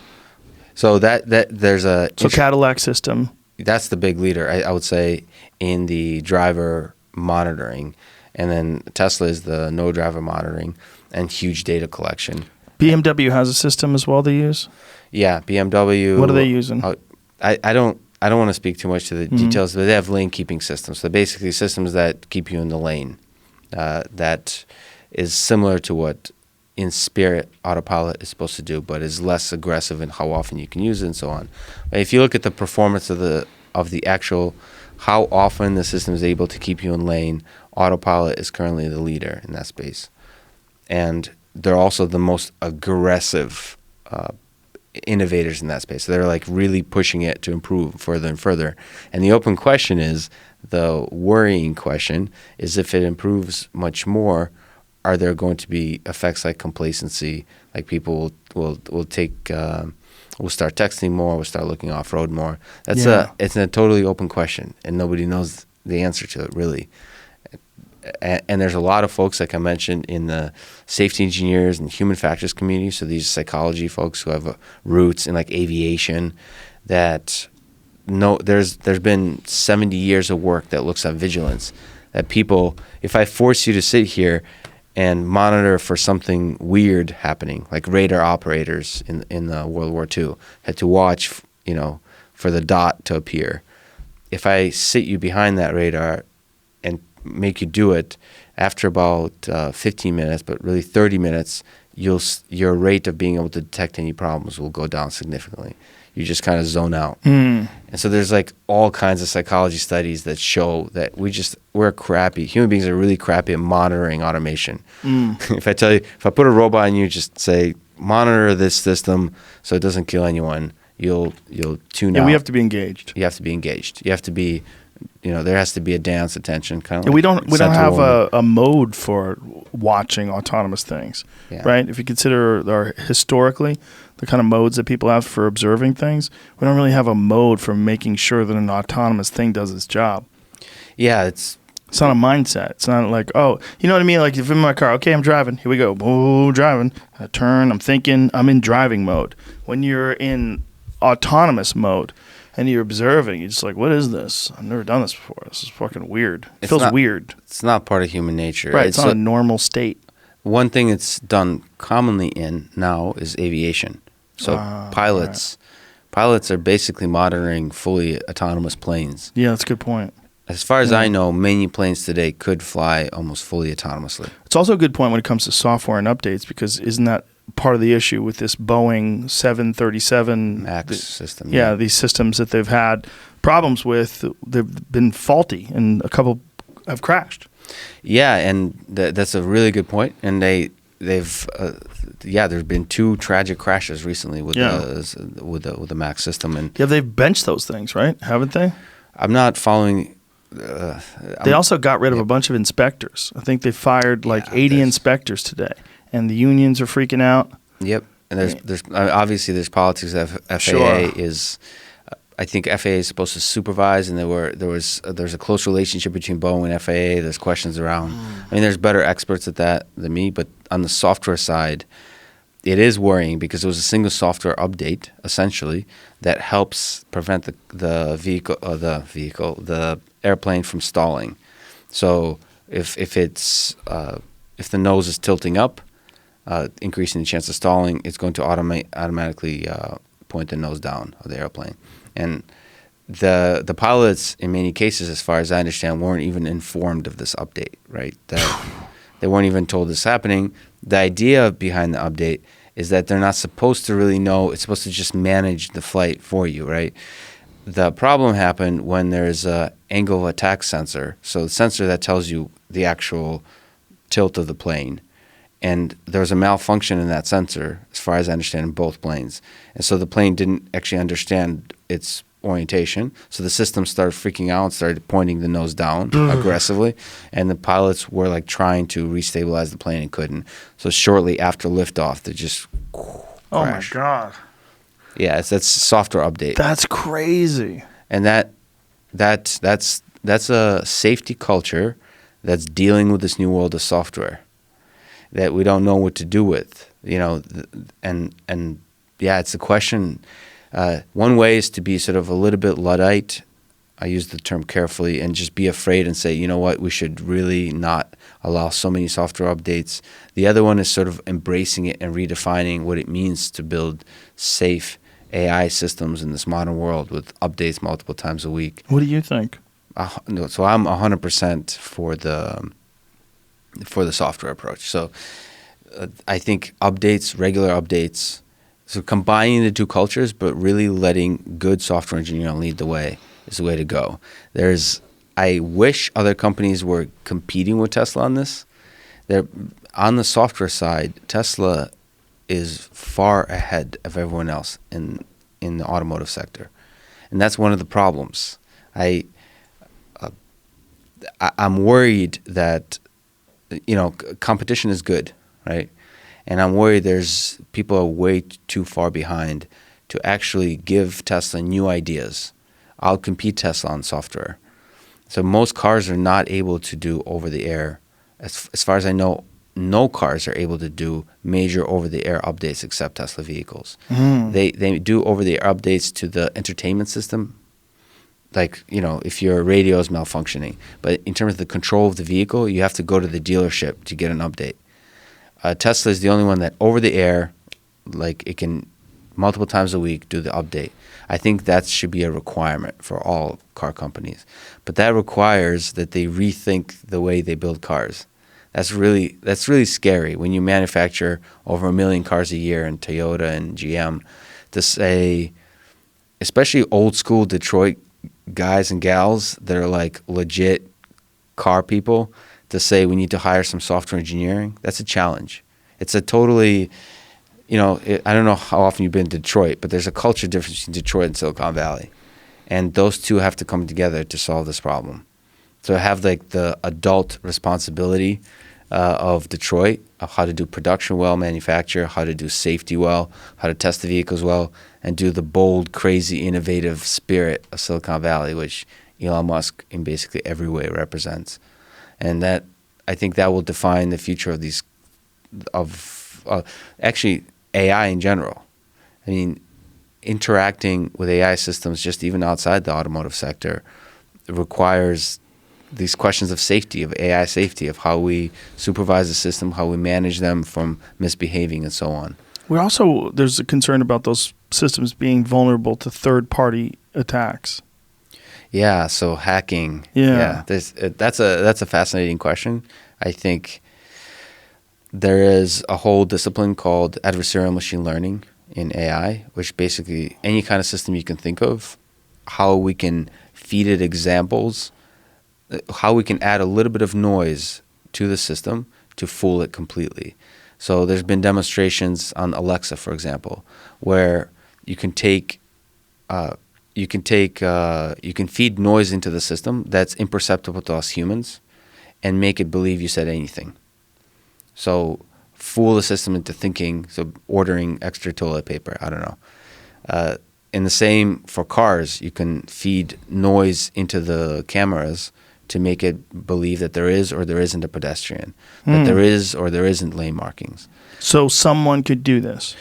So that there's a. So Cadillac system. That's the big leader, I would say, in the driver monitoring. And then Tesla is the no driver monitoring and huge data collection. BMW has a system as well they use. Yeah, BMW. What are they using? I don't want to speak too much to the details, but they have lane keeping systems. So basically systems that keep you in the lane. That is similar to what in Spirit Autopilot is supposed to do, but is less aggressive in how often you can use it and so on. If you look at the performance of the actual how often the system is able to keep you in lane, autopilot is currently the leader in that space. And they're also the most aggressive innovators in that space. So they're like really pushing it to improve further and further. And the open question is, the worrying question is, if it improves much more, are there going to be effects like complacency, like people will take we'll start texting more, we'll start looking off road more. It's a totally open question, and nobody knows the answer to it really. And there's a lot of folks, like I mentioned, in the safety engineers and human factors community, so these psychology folks who have roots in like aviation, that there's been 70 years of work that looks at vigilance, that people, if I force you to sit here and monitor for something weird happening, like radar operators in World War II had to watch, for the dot to appear. If I sit you behind that radar and make you do it, after about 15 minutes, but really 30 minutes, your rate of being able to detect any problems will go down significantly. You just kind of zone out. And so there's like all kinds of psychology studies that show that we're crappy. Human beings are really crappy at monitoring automation. If I put a robot on you, just say, monitor this system so it doesn't kill anyone, you'll tune out. Yeah, we have to be engaged. You have to be engaged. You have to be, there has to be a dance attention kind of. Yeah, we don't have a mode for watching autonomous things, right? If you consider historically the kind of modes that people have for observing things, we don't really have a mode for making sure that an autonomous thing does its job. Yeah, it's not a mindset. It's not like, oh, you know what I mean? Like if I'm in my car, okay, I'm driving. Here we go. Oh, driving. I turn. I'm thinking. I'm in driving mode. When you're in autonomous mode and you're observing, you're just like, what is this? I've never done this before. This is fucking weird. It feels weird. It's not part of human nature. Right. It's not a normal state. One thing it's done commonly in now is aviation. So pilots are basically monitoring fully autonomous planes. Yeah, that's a good point. As far as I know, many planes today could fly almost fully autonomously. It's also a good point when it comes to software and updates, because isn't that part of the issue with this Boeing 737 MAX system? Yeah, these systems that they've had problems with, they've been faulty, and a couple have crashed. Yeah, and that's a really good point. And they've there's been 2 tragic crashes recently with the MAX system, and they've benched those things, right? Haven't they? I'm not following. They also got rid of a bunch of inspectors. I think they fired 80 inspectors today, and the unions are freaking out. Yep, and there's obviously there's politics. FAA is. I think FAA is supposed to supervise, and there's a close relationship between Boeing and FAA. There's questions around. I mean, there's better experts at that than me, but on the software side, it is worrying because it was a single software update essentially that helps prevent the airplane from stalling. So if the nose is tilting up, increasing the chance of stalling, it's going to automatically point the nose down of the airplane. And the pilots, in many cases, as far as I understand, weren't even informed of this update, right? They weren't even told this happening. The idea behind the update is that they're not supposed to really know. It's supposed to just manage the flight for you, right? The problem happened when there's a angle of attack sensor, so the sensor that tells you the actual tilt of the plane. And there was a malfunction in that sensor, as far as I understand, in both planes. And so the plane didn't actually understand its orientation. So the system started freaking out and started pointing the nose down aggressively. And the pilots were like trying to restabilize the plane and couldn't. So shortly after liftoff, they just crashed. Oh my God. Yeah, that's a software update. That's crazy. And that's a safety culture that's dealing with this new world of software that we don't know what to do with, and it's a question. One way is to be sort of a little bit Luddite. I use the term carefully, and just be afraid and say, you know what, we should really not allow so many software updates. The other one is sort of embracing it and redefining what it means to build safe AI systems in this modern world with updates multiple times a week. What do you think? So I'm 100% for the software approach. So I think regular updates, so combining the two cultures, but really letting good software engineering lead the way. is the way to go. I wish other companies were competing with Tesla on this. On the software side, Tesla is far ahead of everyone else in the automotive sector, and that's one of the problems. I'm worried that competition is good, right? And I'm worried people are way too far behind to actually give Tesla new ideas. I'll compete Tesla on software. So most cars are not able to do over-the-air. As far as I know, no cars are able to do major over-the-air updates except Tesla vehicles. They do over-the-air updates to the entertainment system, like, if your radio is malfunctioning. But in terms of the control of the vehicle, you have to go to the dealership to get an update. Tesla is the only one that over-the-air, like it can multiple times a week do the update. I think that should be a requirement for all car companies. But that requires that they rethink the way they build cars. That's really scary when you manufacture over 1 million cars a year in Toyota and GM, to say, especially old school Detroit guys and gals that are like legit car people, to say we need to hire some software engineering. That's a challenge. It's a totally, I don't know how often you've been to Detroit, but there's a culture difference between Detroit and Silicon Valley. And those two have to come together to solve this problem. So have like the adult responsibility of Detroit, of how to do production well, manufacture, how to do safety well, how to test the vehicles well, and do the bold, crazy, innovative spirit of Silicon Valley, which Elon Musk in basically every way represents. And that, I think that will define the future of actually AI in general. I mean, interacting with AI systems just even outside the automotive sector requires these questions of safety, of AI safety, of how we supervise the system, how we manage them from misbehaving, and so on. There's a concern about those systems being vulnerable to third-party attacks. Yeah, so hacking. Yeah. That's a fascinating question. I think there is a whole discipline called adversarial machine learning in AI, which basically any kind of system you can think of, how we can feed it examples, how we can add a little bit of noise to the system to fool it completely. So there's been demonstrations on Alexa, for example, where you can feed noise into the system that's imperceptible to us humans and make it believe you said anything. So fool the system into thinking, so ordering extra toilet paper, I don't know. In the same for cars, you can feed noise into the cameras to make it believe that there is or there isn't a pedestrian, that there is or there isn't lane markings. So someone could do this,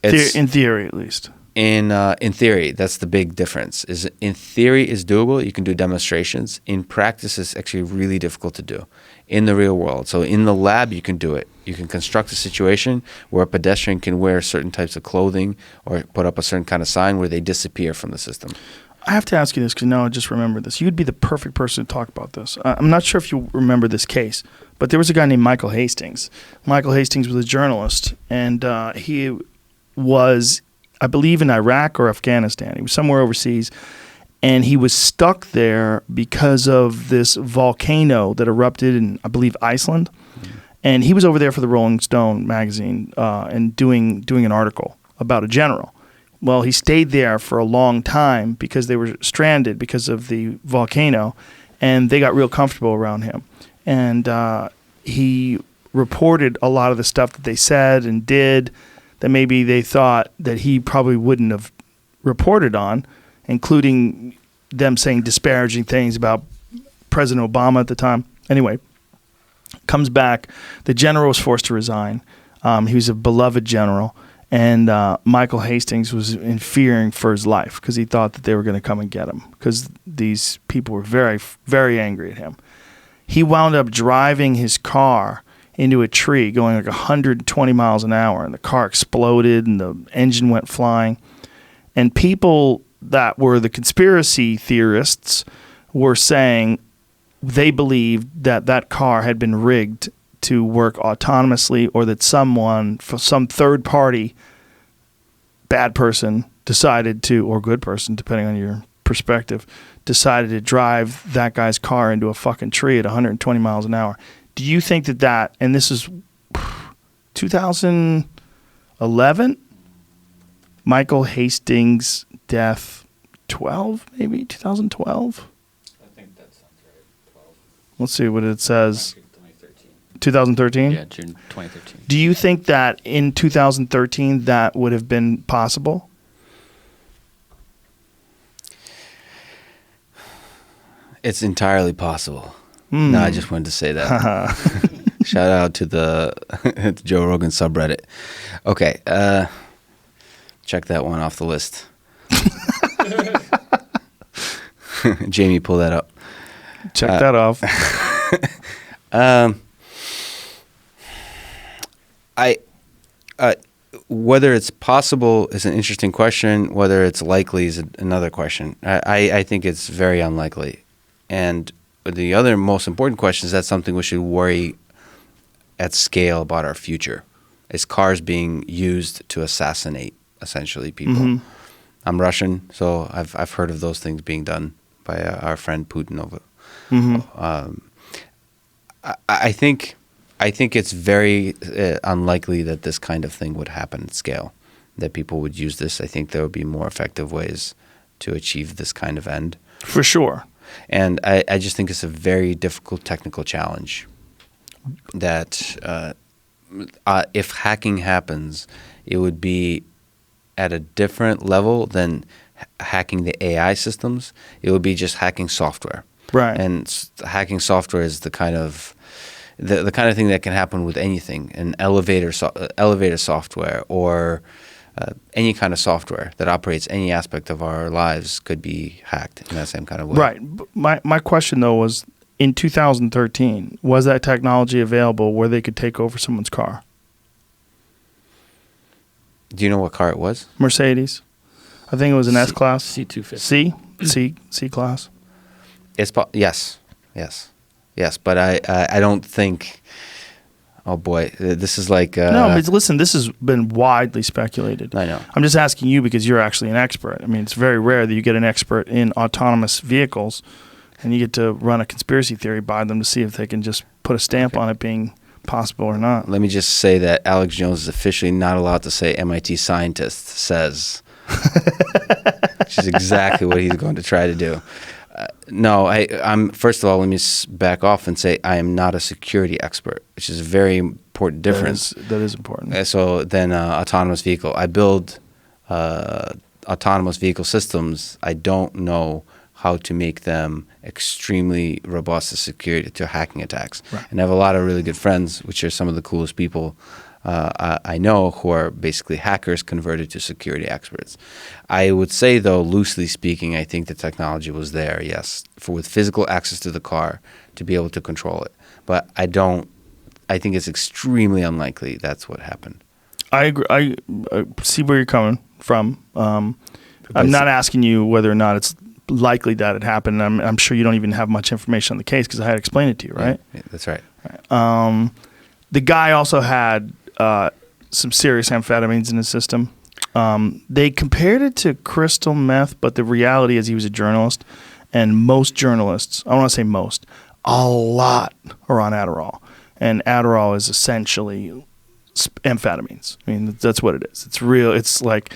in theory at least. In theory, that's the big difference. Is in theory is doable. You can do demonstrations. In practice, it's actually really difficult to do in the real world. So in the lab, you can do it. You can construct a situation where a pedestrian can wear certain types of clothing or put up a certain kind of sign where they disappear from the system. I have to ask you this because now I just remembered this. You'd be the perfect person to talk about this. I'm not sure if you remember this case, but there was a guy named Michael Hastings. Michael Hastings was a journalist, and he was, I believe, in Iraq or Afghanistan. He was somewhere overseas, and he was stuck there because of this volcano that erupted in, I believe, Iceland. And he was over there for the Rolling Stone magazine and doing an article about a general. Well, he stayed there for a long time because they were stranded because of the volcano, and they got real comfortable around him. And he reported a lot of the stuff that they said and did that maybe they thought that he probably wouldn't have reported on, including them saying disparaging things about President Obama at the time. Anyway, comes back. The general was forced to resign. He was a beloved general. And Michael Hastings was in fearing for his life because he thought that they were going to come and get him because these people were very, very angry at him. He wound up driving his car into a tree going like 120 miles an hour, and the car exploded and the engine went flying. And people that were the conspiracy theorists were saying they believed that that car had been rigged to work autonomously, or that someone, some third party, bad person decided to, or good person, depending on your perspective, decided to drive that guy's car into a fucking tree at 120 miles an hour. Do you think that, and this is 2011, Michael Hastings' death, 12, maybe 2012? I think that sounds right. 12. Let's see what it says. 2013. 2013? Yeah, June 2013. Do you think that in 2013 that would have been possible? It's entirely possible. No, I just wanted to say that. Shout out to the to Joe Rogan subreddit. Okay, check that one off the list. Jamie, pull that up. Check that off. Whether it's possible is an interesting question. Whether it's likely is another question. I think it's very unlikely. And the other most important question is that something we should worry at scale about our future. Is cars being used to assassinate, essentially, people. Mm-hmm. I'm Russian, so I've heard of those things being done by our friend Putin over. Mm-hmm. I think it's very unlikely that this kind of thing would happen at scale, that people would use this. I think there would be more effective ways to achieve this kind of end. For sure. And I just think it's a very difficult technical challenge that if hacking happens, it would be at a different level than hacking the AI systems. It would be just hacking software. Right. And hacking software is the kind of the kind of thing that can happen with anything, an elevator software or any kind of software that operates any aspect of our lives could be hacked in that same kind of way. Right. My question, though, was in 2013, was that technology available where they could take over someone's car? Do you know what car it was? Mercedes. I think it was an S-Class. C250. C class. Yes. But I don't think. Oh boy, this is like. No, but listen, this has been widely speculated. I know. I'm just asking you because you're actually an expert. I mean, it's very rare that you get an expert in autonomous vehicles, and you get to run a conspiracy theory by them to see if they can just put a stamp on it being possible or not. Let me just say that Alex Jones is officially not allowed to say MIT scientist says, which is exactly what he's going to try to do. No, I'm. First of all, let me back off and say I am not a security expert, which is a very important difference. That is important. So then, autonomous vehicle. I build autonomous vehicle systems. I don't know how to make them extremely robust to security to hacking attacks. Right. And I have a lot of really good friends, which are some of the coolest people I know, who are basically hackers converted to security experts. I would say, though, loosely speaking, I think the technology was there, yes, with physical access to the car to be able to control it. But I think it's extremely unlikely that's what happened. I agree. I see where you're coming from. I'm not asking you whether or not it's likely that it happened. I'm sure you don't even have much information on the case because I had explained it to you, right? Yeah, that's right. The guy also had some serious amphetamines in his system. They compared it to crystal meth, but the reality is he was a journalist, and most journalists, I don't want to say most, a lot are on Adderall. And Adderall is essentially amphetamines. I mean, that's what it is. It's real. It's like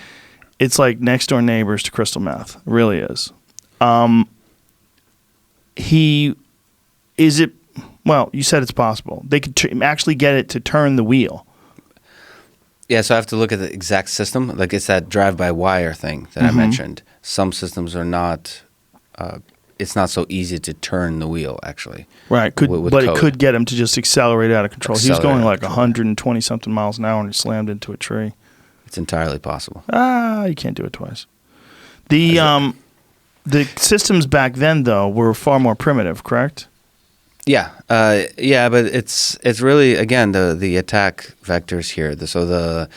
next door neighbors to crystal meth. It really is. Well, you said it's possible. They could actually get it to turn the wheel. Yeah, so I have to look at the exact system. Like it's that drive-by-wire thing that I mentioned. Some systems are not. It's not so easy to turn the wheel, actually. Right, but code. It could get him to just accelerate out of control. He was going like 120 something miles an hour and he slammed into a tree. It's entirely possible. You can't do it twice. The systems back then, though, were far more primitive, correct? Yeah, but it's really, again, the attack vectors here. So the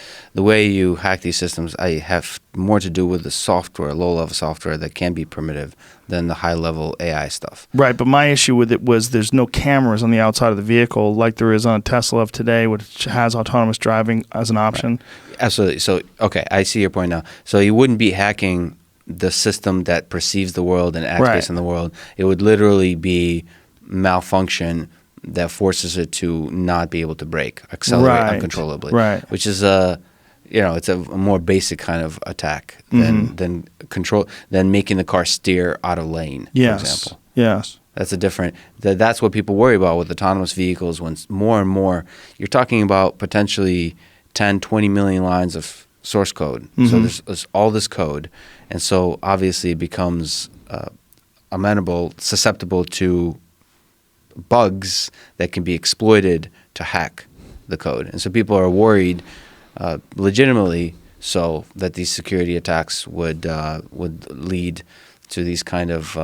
way you hack these systems, I have more to do with the software, low-level software that can be primitive than the high-level AI stuff. Right, but my issue with it was there's no cameras on the outside of the vehicle like there is on a Tesla of today, which has autonomous driving as an option. Right. Absolutely. So, okay, I see your point now. So you wouldn't be hacking the system that perceives the world and acts Right. based on the world. It would literally be malfunction that forces it to not be able to brake, accelerate Right. uncontrollably. Right. Which is it's a more basic kind of attack than making the car steer out of lane, for Yes. example. Yes. That's a different. That's what people worry about with autonomous vehicles. When more and more, you're talking about potentially 10, 20 million lines of source code. So there's all this code, and so obviously it becomes susceptible to bugs that can be exploited to hack the code. And so people are worried, legitimately, so that these security attacks would lead to these kind of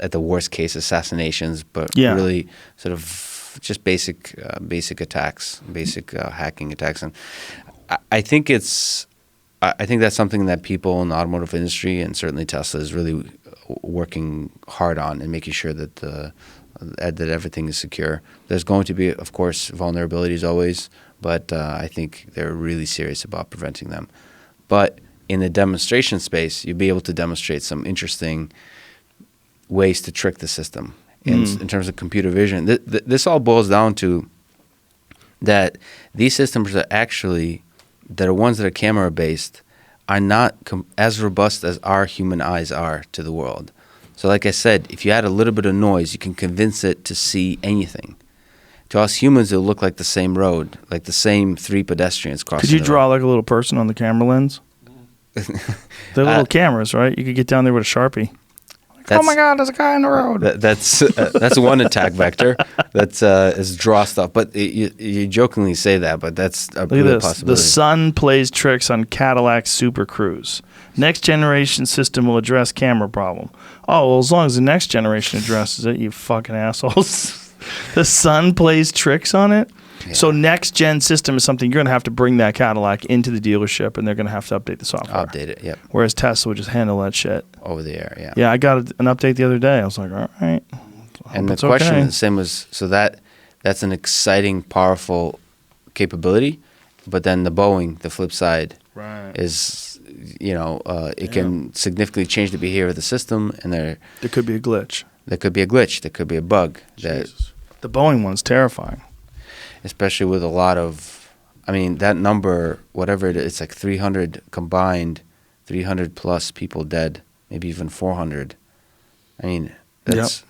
at the worst case, assassinations, but really sort of just basic attacks, basic hacking attacks. And I think that's something that people in the automotive industry, and certainly Tesla, is really working hard on, and making sure that that everything is secure. There's going to be, of course, vulnerabilities always, but I think they're really serious about preventing them. But in the demonstration space, you'll be able to demonstrate some interesting ways to trick the system in terms of computer vision. This all boils down to that these systems are actually, that are ones that are camera based, are not as robust as our human eyes are to the world. So like I said, if you add a little bit of noise, you can convince it to see anything. To us humans, it'll look like the same road, like the same three pedestrians crossing. Could you the draw road. like a little person on the camera lens? They're little cameras, right? You could get down there with a Sharpie. Oh my God, there's a guy on the road. That's one attack vector. That's is draw stuff. But you jokingly say that, but that's a real possibility. The sun plays tricks on Cadillac Super Cruise. Next generation system will address camera problem. Oh, well, as long as the next generation addresses it, you fucking assholes. The sun plays tricks on it? Yeah. So next gen system is something you're going to have to bring that Cadillac into the dealership, and they're going to have to update the software. Update it, yep. Whereas Tesla would just handle that shit. Over the air, yeah. Yeah, I got an update the other day. I was like, all right. And the question is the same as, so that's an exciting, powerful capability, but then the Boeing, the flip side, is, it can significantly change the behavior of the system, and there could be a glitch. There could be a glitch. There could be a bug. The Boeing one's terrifying. Especially with a lot of, that number, whatever it is, it's like 300 combined, 300 plus people dead, maybe even 400. That's,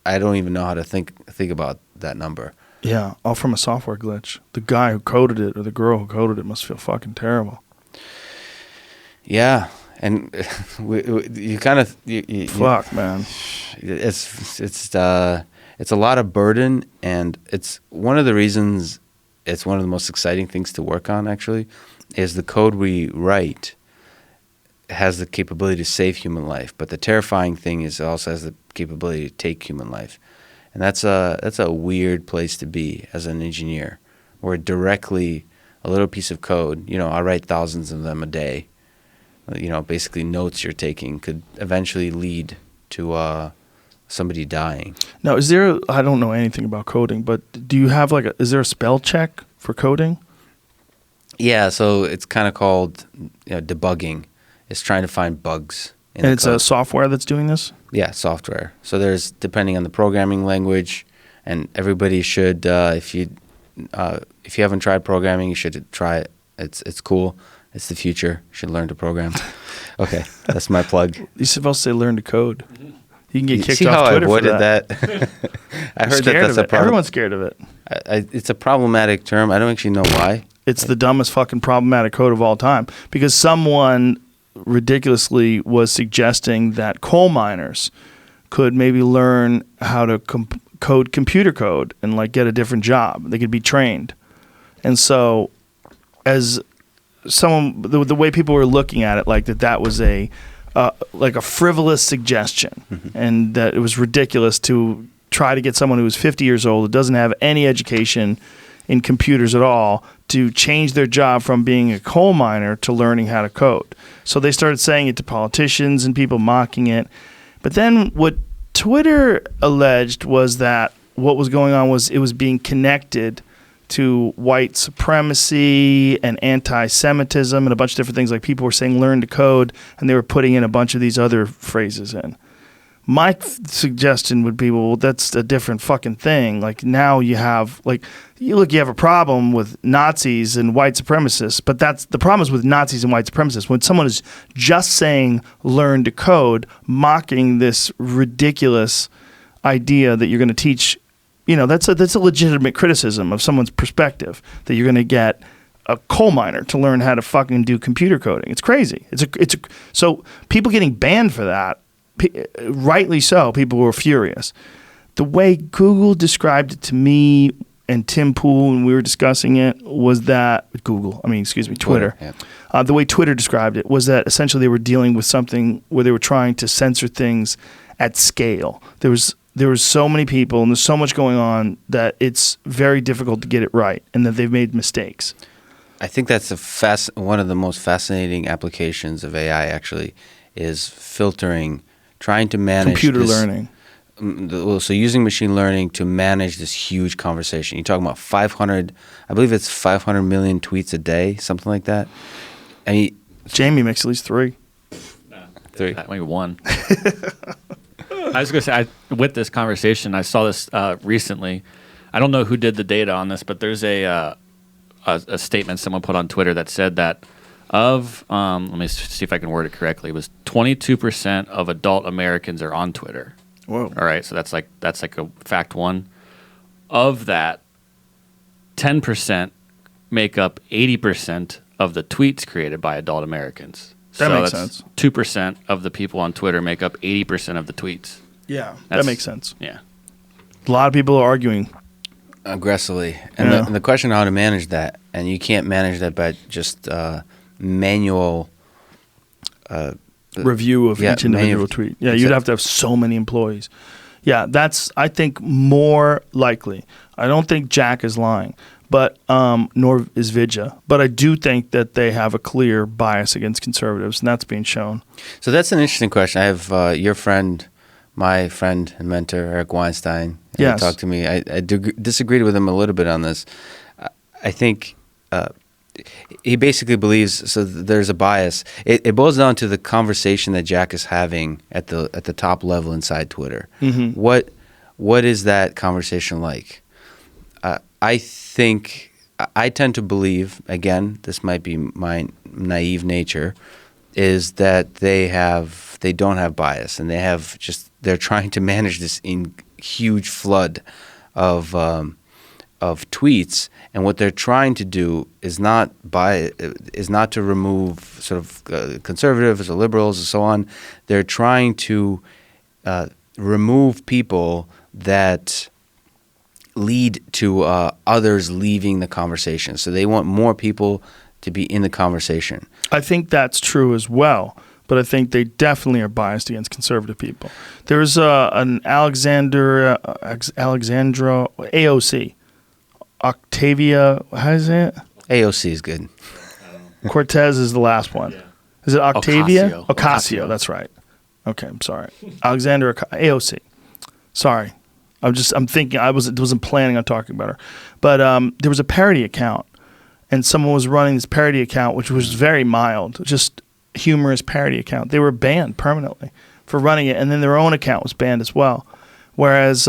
I don't even know how to think about that number. Yeah, all from a software glitch. The guy who coded it or the girl who coded it must feel fucking terrible. Yeah, and you kind of fuck, man. It's a lot of burden, and it's one of the reasons it's one of the most exciting things to work on, actually, is the code we write has the capability to save human life. But the terrifying thing is it also has the capability to take human life. And that's a weird place to be as an engineer, where directly a little piece of code, I write thousands of them a day, basically notes you're taking, could eventually lead to somebody dying. Now, I don't know anything about coding, but do you have is there a spell check for coding? Yeah, so it's kind of called debugging. It's trying to find bugs. And it's a software that's doing this? Yeah, software. So there's, depending on the programming language, and everybody should, if you haven't tried programming, you should try it. It's cool. It's the future. You should learn to program. Okay, that's my plug. You're supposed to say learn to code. You can get kicked See off how Twitter I avoided for that. I heard that's a problem. Everyone's scared of it. It's a problematic term. I don't actually know why. It's the dumbest fucking problematic code of all time, because someone ridiculously was suggesting that coal miners could maybe learn how to code computer code and get a different job. They could be trained. And so as someone, the way people were looking at it, that was a frivolous suggestion, and that it was ridiculous to try to get someone who was 50 years old, who doesn't have any education in computers at all, to change their job from being a coal miner to learning how to code. So they started saying it to politicians and people mocking it. But then what Twitter alleged was that what was going on was it was being connected to white supremacy and anti-Semitism and a bunch of different things. Like people were saying learn to code, and they were putting in a bunch of these other phrases in. My suggestion would be, well, that's a different fucking thing. Like now you have, like, you have a problem with Nazis and white supremacists, but that's the problem is with Nazis and white supremacists. When someone is just saying learn to code, mocking this ridiculous idea that you're going to teach, that's a legitimate criticism of someone's perspective, that you're going to get a coal miner to learn how to fucking do computer coding. It's crazy. So people getting banned for that, rightly so, people were furious. The way Google described it to me and Tim Pool when we were discussing it was that Twitter. Yeah. The way Twitter described it was that essentially they were dealing with something where they were trying to censor things at scale. There was so many people and there's so much going on that it's very difficult to get it right, and that they've made mistakes. I think that's one of the most fascinating applications of AI. Actually, is filtering. Trying to manage computer learning. So using machine learning to manage this huge conversation. You're talking about 500, I believe it's 500 million tweets a day, something like that. And Jamie makes at least 3. Three. Maybe 1. I was going to say, with this conversation, I saw this recently. I don't know who did the data on this, but there's a statement someone put on Twitter that said that let me see if I can word it correctly. It was 22% of adult Americans are on Twitter. Whoa! All right, so that's like a fact one. Of that, 10% make up 80% of the tweets created by adult Americans. That makes sense. 2% of the people on Twitter make up 80% of the tweets. Yeah, that makes sense. Yeah, a lot of people are arguing aggressively, and the question how to manage that, and you can't manage that by just manual review of each individual tweet. Yeah, you'd have to have so many employees. Yeah, that's, I think, more likely. I don't think Jack is lying, but nor is Vidya. But I do think that they have a clear bias against conservatives, and that's being shown. So that's an interesting question. I have your friend, my friend and mentor, Eric Weinstein. Yes. Talked to me. I disagreed with him a little bit on this. I think he basically believes there's a bias. It boils down to the conversation that Jack is having at the top level inside Twitter. Mm-hmm. What is that conversation like? I think I tend to believe, again, this might be my naive nature, is that they don't have bias, and they're trying to manage this huge flood of tweets, and what they're trying to do is not to remove sort of conservatives or liberals and so on. They're trying to remove people that lead to others leaving the conversation. So they want more people to be in the conversation. I think that's true as well, but I think they definitely are biased against conservative people. There's an Alexandra AOC. Octavia, how is it? AOC is good. Cortez is the last one. Yeah. Is it Octavia? Ocasio. That's right. Okay, I'm sorry. Alexandra AOC. Sorry. I'm thinking wasn't planning on talking about her. But there was a parody account, and someone was running this parody account, which was very mild, just humorous parody account. They were banned permanently for running it, and then their own account was banned as well. Whereas,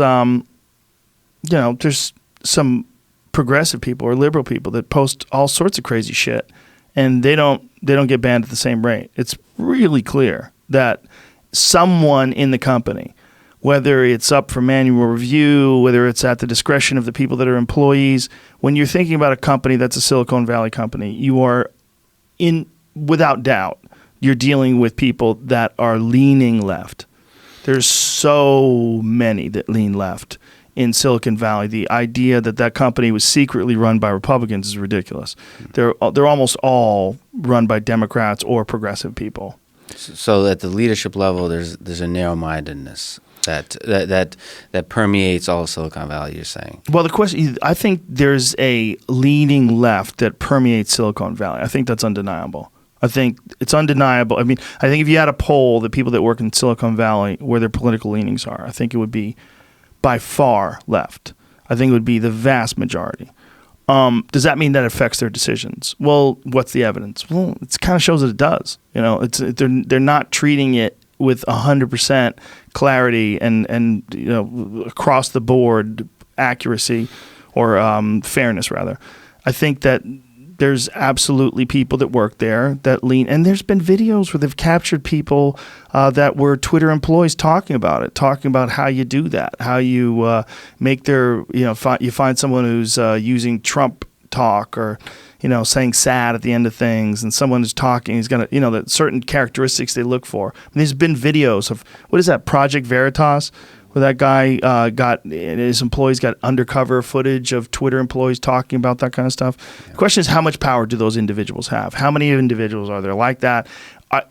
there's some progressive people or liberal people that post all sorts of crazy shit, and they don't get banned at the same rate. It's really clear that someone in the company, whether it's up for manual review, whether it's at the discretion of the people that are employees, when you're thinking about a company that's a Silicon Valley company, you are without doubt, you're dealing with people that are leaning left. There's so many that lean left in Silicon Valley. The idea that company was secretly run by Republicans is ridiculous. They're almost all run by Democrats or progressive people. So at the leadership level, there's a narrow-mindedness that permeates all of Silicon Valley, you're saying? Well, the question, I think there's a leaning left that permeates Silicon Valley. I think that's undeniable. I think it's undeniable. I mean, I think if you had a poll, the people that work in Silicon Valley, where their political leanings are, I think it would be by far left. I think it would be the vast majority. Does that mean that affects their decisions? Well, what's the evidence? Well, it kind of shows that it does. They're not treating it with 100% clarity and across the board accuracy or fairness rather. I think that there's absolutely people that work there that lean, and there's been videos where they've captured people that were Twitter employees talking about how you do that, how you make their, you find someone who's using Trump talk or, saying sad at the end of things, and someone who's talking, he's got the certain characteristics they look for. There's been videos of, what is that, Project Veritas? Where that guy his employees got undercover footage of Twitter employees talking about that kind of stuff. Yeah. The question is, how much power do those individuals have? How many individuals are there like that? Are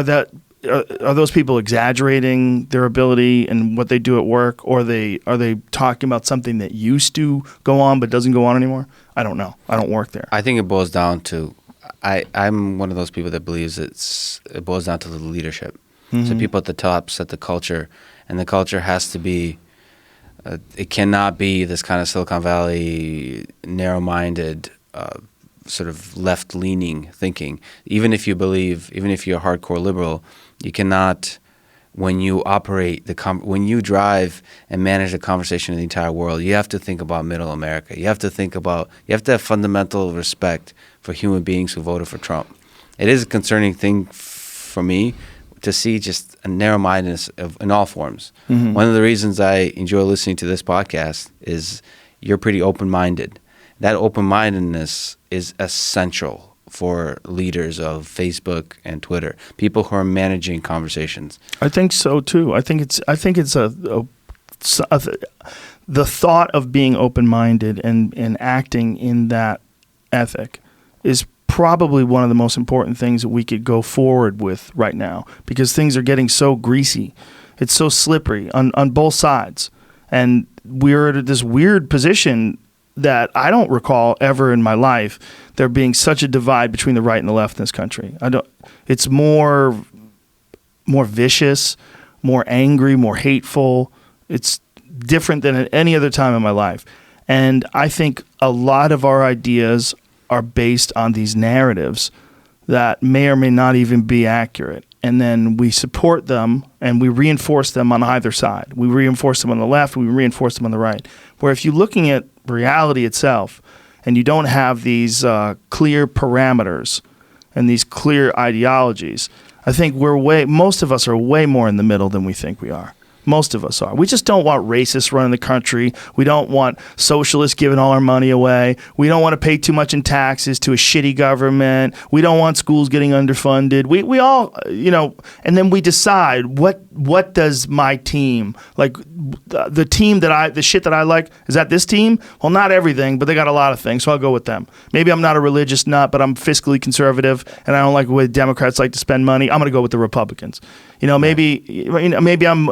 those people exaggerating their ability and what they do at work, or are they talking about something that used to go on but doesn't go on anymore? I don't know. I don't work there. I think it boils down to, I'm one of those people that believes it boils down to the leadership. Mm-hmm. So people at the top set the culture. And the culture has to be, it cannot be this kind of Silicon Valley, narrow-minded, sort of left-leaning thinking. Even if you're a hardcore liberal, you cannot, when you when you drive and manage the conversation in the entire world, you have to think about middle America. You have to have fundamental respect for human beings who voted for Trump. It is a concerning thing for me to see just a narrow-mindedness in all forms. Mm-hmm. One of the reasons I enjoy listening to this podcast is you're pretty open-minded. That open-mindedness is essential for leaders of Facebook and Twitter, people who are managing conversations. I think so too. I think it's the thought of being open-minded and acting in that ethic is probably one of the most important things that we could go forward with right now, because things are getting so greasy. It's so slippery on both sides. And we're at this weird position that I don't recall ever in my life there being such a divide between the right and the left in this country. It's more vicious, more angry, more hateful. It's different than at any other time in my life. And I think a lot of our ideas are based on these narratives that may or may not even be accurate. And then we support them and we reinforce them on either side. We reinforce them on the left, we reinforce them on the right. Where if you're looking at reality itself and you don't have these clear parameters and these clear ideologies, I think most of us are way more in the middle than we think we are. Most of us are. We just don't want racists running the country. We don't want socialists giving all our money away. We don't want to pay too much in taxes to a shitty government. We don't want schools getting underfunded. We all, and then we decide what does my team, like the team the shit that I like, is that this team? Well, not everything, but they got a lot of things, so I'll go with them. Maybe I'm not a religious nut, but I'm fiscally conservative and I don't like the way Democrats like to spend money. I'm going to go with the Republicans. Maybe I'm,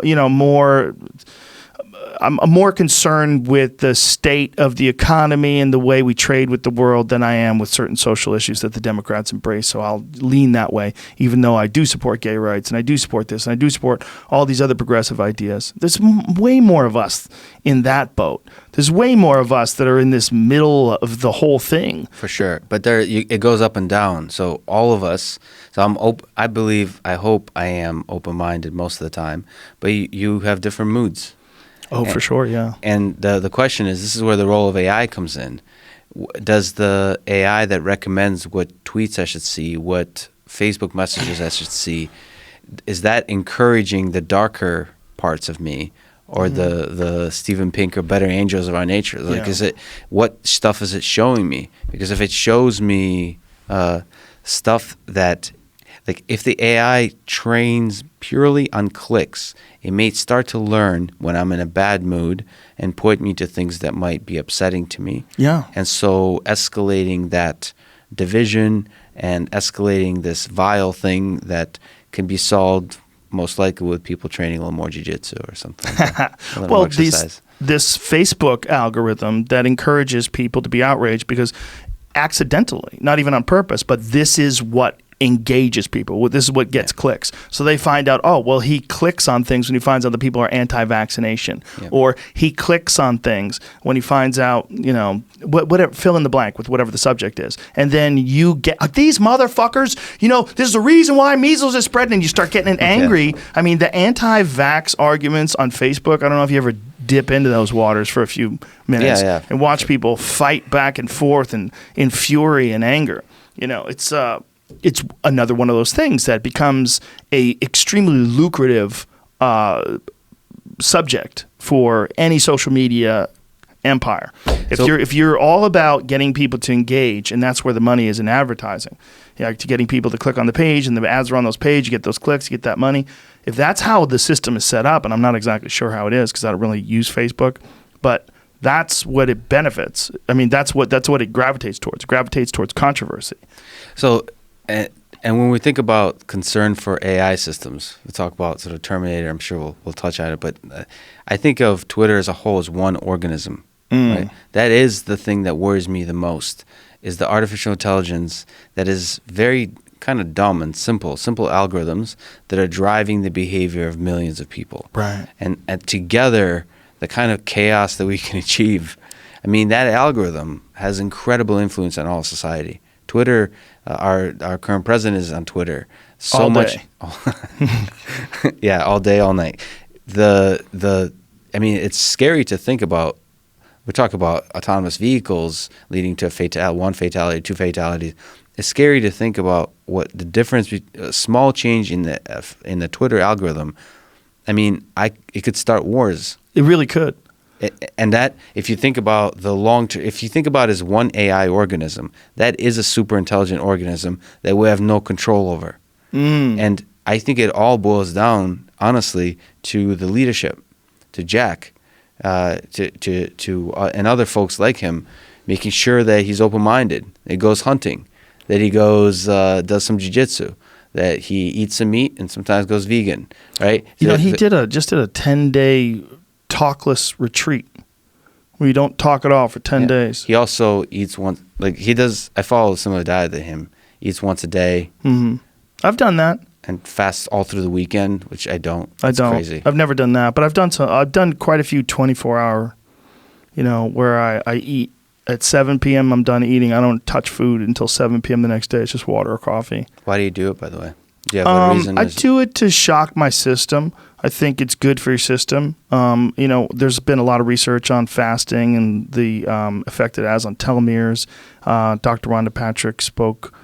I'm more concerned with the state of the economy and the way we trade with the world than I am with certain social issues that the Democrats embrace. So I'll lean that way, even though I do support gay rights and I do support this and I do support all these other progressive ideas. There's way more of us in that boat. There's way more of us that are in this middle of the whole thing. For sure. But it goes up and down. So all of us, I hope I am open-minded most of the time, but you have different moods. Oh, for sure, yeah. And the question is, this is where the role of AI comes in. Does the AI that recommends what tweets I should see, what Facebook messages I should see, is that encouraging the darker parts of me, or the Steven Pinker better angels of our nature? Like, what stuff is it showing me? Because if it shows me stuff that, like, if the AI trains purely on clicks, it may start to learn when I'm in a bad mood and point me to things that might be upsetting to me. Yeah. And so escalating that division and escalating this vile thing that can be solved most likely with people training a little more jiu-jitsu or something. Well, this Facebook algorithm that encourages people to be outraged because accidentally, not even on purpose, but this is what engages people. This is what gets clicks. So they find out, oh, well, he clicks on things when he finds out that people are anti-vaccination, or he clicks on things when he finds out, whatever, fill in the blank with whatever the subject is. And then you get, these motherfuckers, this is the reason why measles is spreading, and you start getting angry. I mean, the anti-vax arguments on Facebook, I don't know if you ever dip into those waters for a few minutes and watch people fight back and forth and in fury and anger. It's another one of those things that becomes a extremely lucrative subject for any social media empire. If you're all about getting people to engage, and that's where the money is in advertising, to getting people to click on the page, and the ads are on those pages, you get those clicks, you get that money. If that's how the system is set up, and I'm not exactly sure how it is because I don't really use Facebook, but that's what it benefits. I mean, that's what it gravitates towards. It gravitates towards controversy. So, and when we think about concern for AI systems, we talk about sort of Terminator. I'm sure we'll touch on it, but I think of Twitter as a whole as one organism. Right? That is the thing that worries me the most. Is the artificial intelligence that is very kind of dumb and simple algorithms that are driving the behavior of millions of people. Right. And together, the kind of chaos that we can achieve. I mean, that algorithm has incredible influence on all society. Twitter, our current president is on Twitter. So all much. Day. Yeah, all day, all night. I mean, it's scary to think about. We talk about autonomous vehicles leading to one fatality, 2 fatalities. It's scary to think about what the difference, a small change in the Twitter algorithm. I mean, it could start wars. It really could. And that, if you think about the long term, if you think about it as one AI organism, that is a super intelligent organism that we have no control over. And I think it all boils down, honestly, to the leadership, to Jack, and other folks like him, making sure that he's open-minded, that he goes hunting, that he goes does some jiu-jitsu, that he eats some meat and sometimes goes vegan, right? He did a 10-day talkless retreat where you don't talk at all for 10 days. He also eats once, I follow a similar diet to him. Eats once a day. Mm-hmm. I've done that. And fasts all through the weekend, which I don't. I don't. Crazy. I've never done that, but I've done quite a few 24-hour, where I eat at 7 p.m. I'm done eating. I don't touch food until 7 p.m. the next day. It's just water or coffee. Why do you do it, by the way? Do you have a reason? I do it to shock my system. I think it's good for your system. There's been a lot of research on fasting and the effect it has on telomeres. Dr. Rhonda Patrick spoke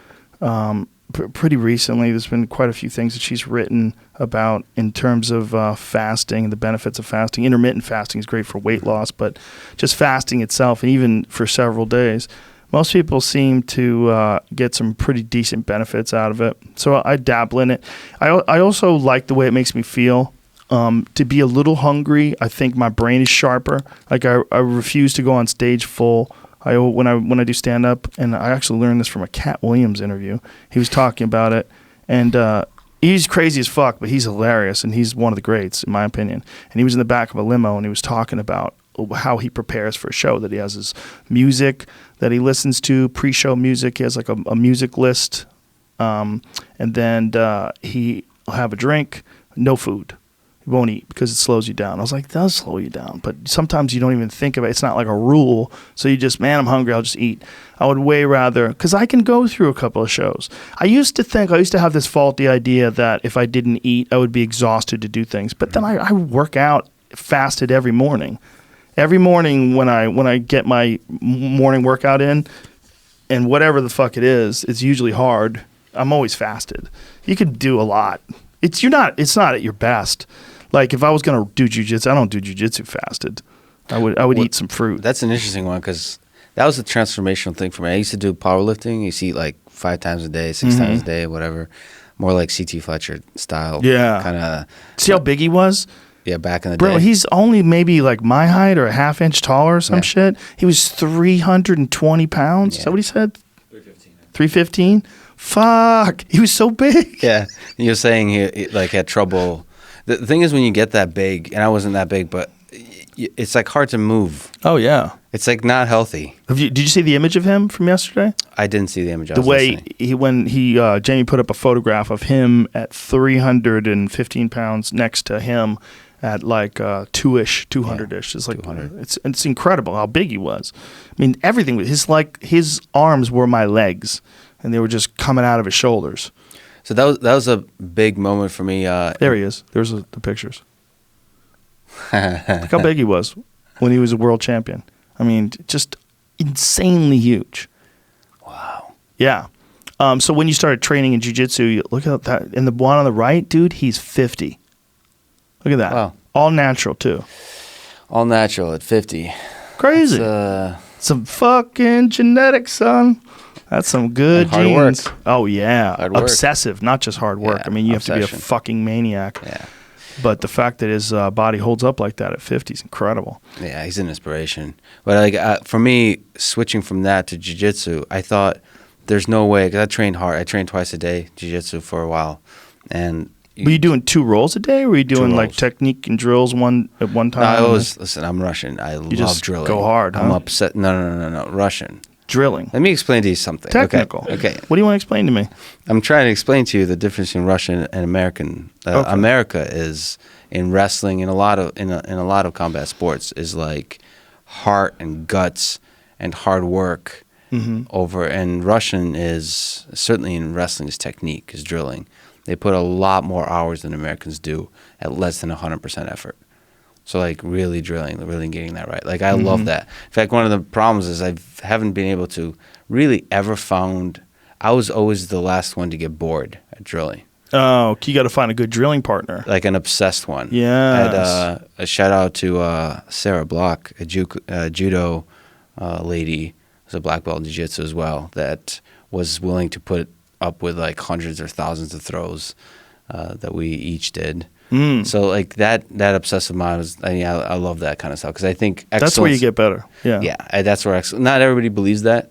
pretty recently. There's been quite a few things that she's written about in terms of fasting and the benefits of fasting. Intermittent fasting is great for weight loss, but just fasting itself, and even for several days, most people seem to get some pretty decent benefits out of it. So I dabble in it. I also like the way it makes me feel. To be a little hungry, I think my brain is sharper. Like I refuse to go on stage full. When I do stand up, and I actually learned this from a Cat Williams interview. He was talking about it, and he's crazy as fuck, but he's hilarious, and he's one of the greats in my opinion. And he was in the back of a limo, and he was talking about how he prepares for a show. That he has his music that he listens to, pre-show music. He has like a music list, and then he'll have a drink, no food. He won't eat because it slows you down. I was like, it does slow you down. But sometimes you don't even think of it. It's not like a rule. So you just, I'm hungry, I'll just eat. I would way rather, because I can go through a couple of shows. I used to have this faulty idea that if I didn't eat, I would be exhausted to do things. But then I work out fasted every morning. Every morning when I get my morning workout in, and whatever the fuck it is, it's usually hard. I'm always fasted. You can do a lot. It's not at your best. Like if I was gonna do jujitsu, I don't do jujitsu fasted. I would eat some fruit. That's an interesting one because that was a transformational thing for me. I used to do powerlifting. You used to eat like 5 times a day, 6 times a day, whatever. More like C.T. Fletcher style. Yeah. Kind of. See how big he was? Yeah, back in the day. Bro, he's only maybe like my height or a half inch taller or some shit. He was 320 pounds. Is that what he said? 315. 315? Fuck. He was so big. Yeah. You were saying he like had trouble. The thing is when you get that big, and I wasn't that big, but it's like hard to move. Oh yeah. It's like not healthy. Did you see the image of him from yesterday? I didn't see the image. The way Jamie put up a photograph of him at 315 pounds next to him at like 200-ish. It's like 200. It's incredible how big he was. I mean, everything was his arms were my legs, and they were just coming out of his shoulders. So that was a big moment for me. There he is. There's the pictures. Look how big he was when he was a world champion. I mean, just insanely huge. Wow. Yeah. So when you started training in jiu-jitsu, look at that. And the one on the right, dude, he's 50. Look at that. Wow. All natural, too. All natural at 50. Crazy. Some fucking genetics, son. That's some good hard genes. work. Oh, yeah. Hard work. Obsessive, not just hard work. Yeah, I mean, you have to be obsession. a fucking maniac. Yeah. But the fact that his body holds up like that at 50 is incredible. Yeah, he's an inspiration. But like for me, switching from that to jiu-jitsu, I thought there's no way, because I trained hard. I trained twice a day jiu-jitsu for a while. And Were you doing 2 rolls a day, or were you doing like rolls. technique and drills at one time? No, I always, listen, I'm Russian. I love just drilling. go hard, I'm huh? upset. No. Russian. Drilling. Let me explain to you something. Technical. Okay. What do you want to explain to me? I'm trying to explain to you the difference between Russian and American. Okay. America is in wrestling, in a lot of combat sports, is like heart and guts and hard work over. And Russian is certainly in wrestling is technique, is drilling. They put a lot more hours than Americans do at less than 100% effort. So like really drilling, really getting that right. Like I love that. In fact, one of the problems is I haven't been able to really ever found. I was always the last one to get bored at drilling. Oh, you got to find a good drilling partner. Like an obsessed one. Yes. A shout out to Sarah Block, a judo lady, who's a black belt in jiu-jitsu as well, that was willing to put up with like hundreds or thousands of throws that we each did. So like that obsessive mind was, I love that kind of stuff, because I think That's where you get better. Yeah. Yeah, that's where not everybody believes that.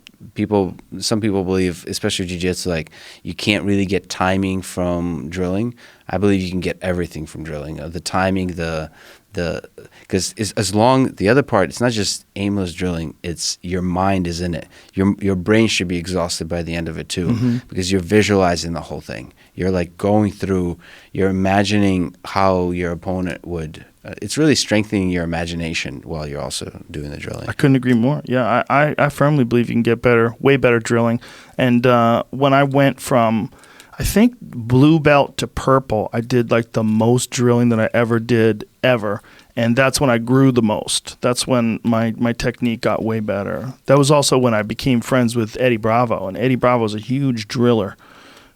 Some people believe, especially jiu-jitsu, like you can't really get timing from drilling. I believe you can get everything from drilling. The timing, because the other part, it's not just aimless drilling. It's your mind is in it. Your brain should be exhausted by the end of it too, because you're visualizing the whole thing. You're like going through. You're imagining how your opponent would. It's really strengthening your imagination while you're also doing the drilling. I couldn't agree more. Yeah, I firmly believe you can get better, way better drilling. And when I went from, I think, blue belt to purple, I did like the most drilling that I ever did ever. And that's when I grew the most. That's when my technique got way better. That was also when I became friends with Eddie Bravo. And Eddie Bravo is a huge driller.